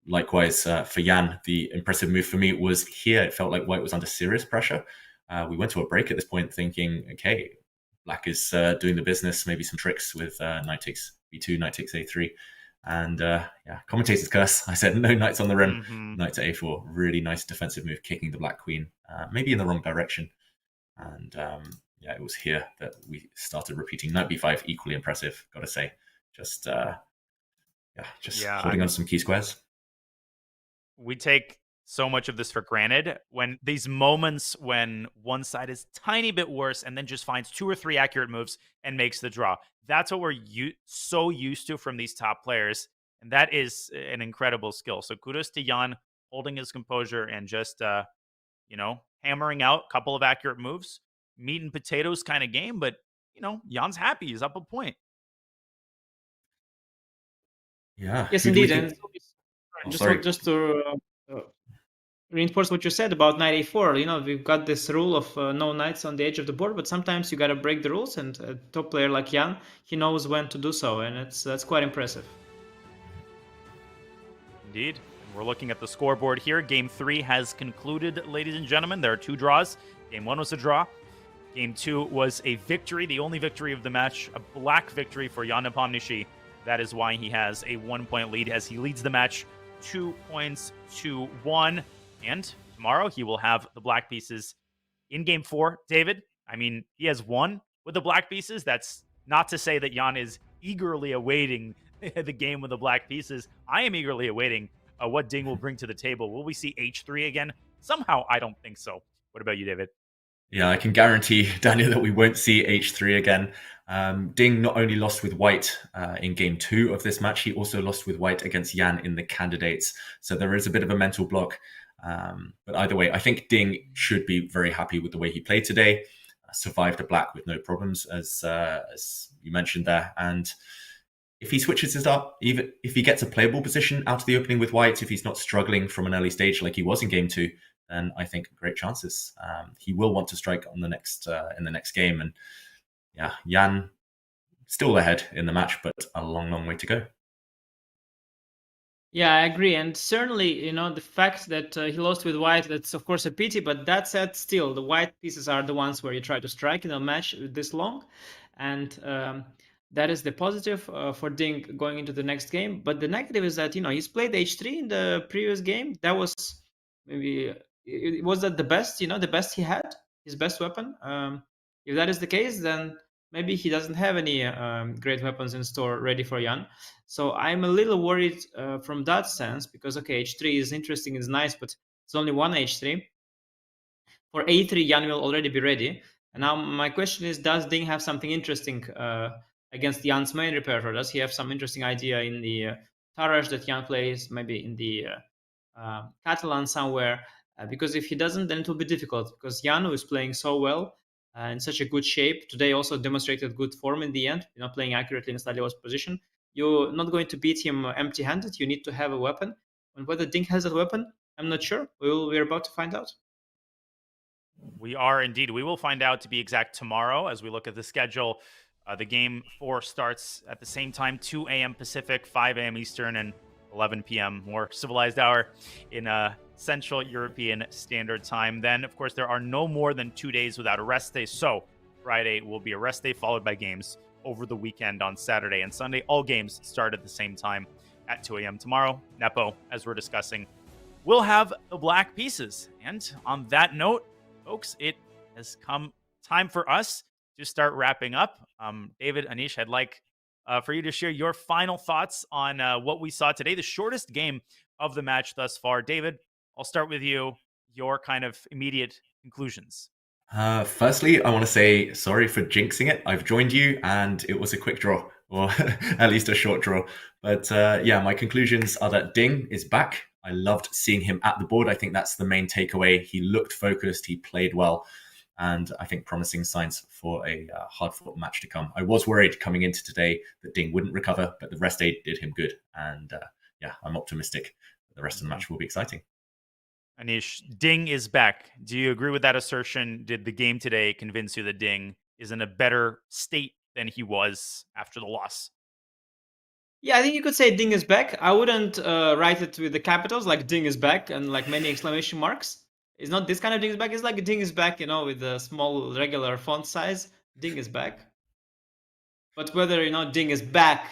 likewise for Jan, the impressive move for me was here. It felt like White was under serious pressure. We went to a break at this point thinking, okay, Black is doing the business, maybe some tricks with knight takes b2, knight takes a3. And yeah, commentator's curse. I said no knights on the rim, knight to a4. Really nice defensive move, kicking the Black queen, maybe in the wrong direction. And yeah, it was here that we started repeating knight b5, equally impressive, got to say. Just holding on some key squares. We take so much of this for granted when these moments when one side is tiny bit worse and then just finds 2 or 3 accurate moves and makes the draw. That's what we're so used to from these top players, and that is an incredible skill. So kudos to Jan holding his composure and just hammering out a couple of accurate moves. Meat and potatoes kind of game, but Jan's happy. He's up a point. Yeah. Yes, indeed. And just to reinforce what you said about knight a4, we've got this rule of no knights on the edge of the board, but sometimes you got to break the rules, and a top player like Jan, he knows when to do so, and that's quite impressive. Indeed. We're looking at the scoreboard here. Game 3 has concluded, ladies and gentlemen. There are 2 draws. Game 1 was a draw. Game 2 was a victory, the only victory of the match, a Black victory for Jan Nepomniachtchi. That is why he has a 1-point lead as he leads the match 2 points to 1. And tomorrow he will have the Black pieces in Game 4. David, I mean, he has won with the Black pieces. That's not to say that Jan is eagerly awaiting the game with the Black pieces. I am eagerly awaiting what Ding will bring to the table. Will we see h3 again? Somehow, I don't think so. What about you, David? Yeah, I can guarantee, Daniel, that we won't see h3 again. Ding not only lost with White in Game 2 of this match, he also lost with White against Jan in the candidates. So there is a bit of a mental block. But either way, I think Ding should be very happy with the way he played today. Survived a Black with no problems, as you mentioned there. And if he switches it up, even if he gets a playable position out of the opening with White, if he's not struggling from an early stage like he was in Game 2, then I think great chances. He will want to strike on the next in the next game. And yeah, Jan still ahead in the match, but a long, long way to go. Yeah, I agree. And certainly, the fact that he lost with White, that's of course a pity. But that said, still, the White pieces are the ones where you try to strike in a match this long. And that is the positive for Ding going into the next game. But the negative is that, he's played h3 in the previous game. That was maybe, was that the best, the best he had, his best weapon? If that is the case, then maybe he doesn't have any great weapons in store ready for Jan. So I'm a little worried from that sense, because, okay, h3 is interesting, it's nice, but it's only one h3. For a3, Jan will already be ready. And now my question is, does Ding have something interesting against Jan's main repertoire? Does he have some interesting idea in the Tarrasch that Jan plays, maybe in the Catalan somewhere? Because if he doesn't, then it will be difficult, because Jan, who is playing so well, in such a good shape, today also demonstrated good form in the end, playing accurately in a slightly worse position. You're not going to beat him empty-handed. You need to have a weapon. And whether Ding has that weapon, I'm not sure. We're about to find out. We are indeed. We will find out, to be exact, tomorrow as we look at the schedule. The Game 4 starts at the same time, 2 a.m. Pacific, 5 a.m. Eastern, and 11 p.m. more civilized hour in Central European Standard Time. Then, of course, there are no more than 2 days without a rest day. So Friday will be a rest day, followed by games over the weekend on Saturday and Sunday. All games start at the same time at 2 a.m. tomorrow. Nepo, as we're discussing, will have the black pieces. And on that note, folks, it has come time for us to start wrapping up. David, Anish, I'd like for you to share your final thoughts on what we saw today, the shortest game of the match thus far. David, I'll start with you. Your kind of immediate conclusions. Firstly, I want to say sorry for jinxing it. I've joined you and it was a quick draw, or at least a short draw. But yeah, my conclusions are that Ding is back. I loved seeing him at the board. I think that's the main takeaway. He looked focused, he played well, and I think promising signs for a hard-fought match to come. I was worried coming into today that Ding wouldn't recover, but the rest day did him good. And yeah, I'm optimistic that the rest of the match will be exciting. Anish, Ding is back. Do you agree with that assertion? Did the game today convince you that Ding is in a better state than he was after the loss? Yeah, I think you could say Ding is back. I wouldn't write it with the capitals like Ding is back and like many exclamation marks. It's not this kind of Ding is back. It's like Ding is back, with a small regular font size. Ding is back. But whether Ding is back,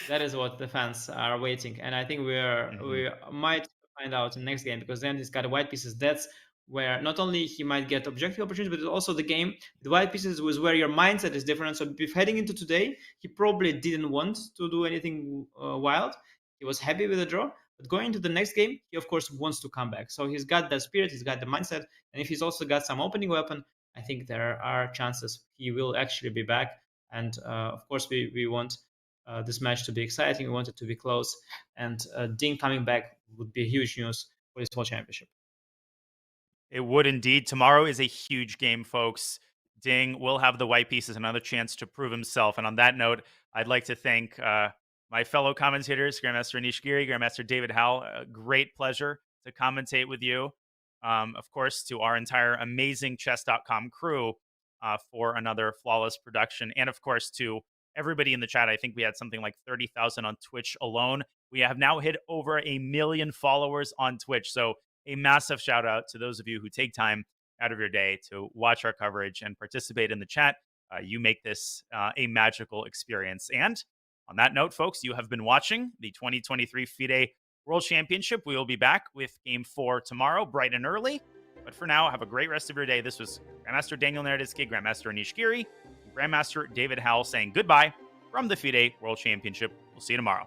that is what the fans are waiting. And I think we might find out in the next game, because then he's got white pieces. That's where not only he might get objective opportunities, but also the game, the white pieces was where your mindset is different. So if heading into today, he probably didn't want to do anything wild. He was happy with the draw. But going into the next game, he of course wants to come back. So he's got that spirit, he's got the mindset, and if he's also got some opening weapon, I think there are chances he will actually be back. And of course, we want this match to be exciting. We want it to be close, and Ding coming back would be huge news for this World Championship. It would indeed. Tomorrow is a huge game, folks. Ding will have the white pieces, another chance to prove himself. And on that note, I'd like to thank my fellow commentators, Grandmaster Anish Giri, Grandmaster David Howell. A great pleasure to commentate with you. Of course, to our entire amazing chess.com crew for another flawless production. And of course, to everybody in the chat. I think we had something like 30,000 on Twitch alone. We have now hit over 1 million followers on Twitch. So a massive shout out to those of you who take time out of your day to watch our coverage and participate in the chat. You make this a magical experience. And on that note, folks, you have been watching the 2023 FIDE World Championship. We will be back with Game 4 tomorrow, bright and early. But for now, have a great rest of your day. This was Grandmaster Daniel Naroditsky, Grandmaster Anish Giri, Grandmaster David Howell saying goodbye from the FIDE World Championship. We'll see you tomorrow.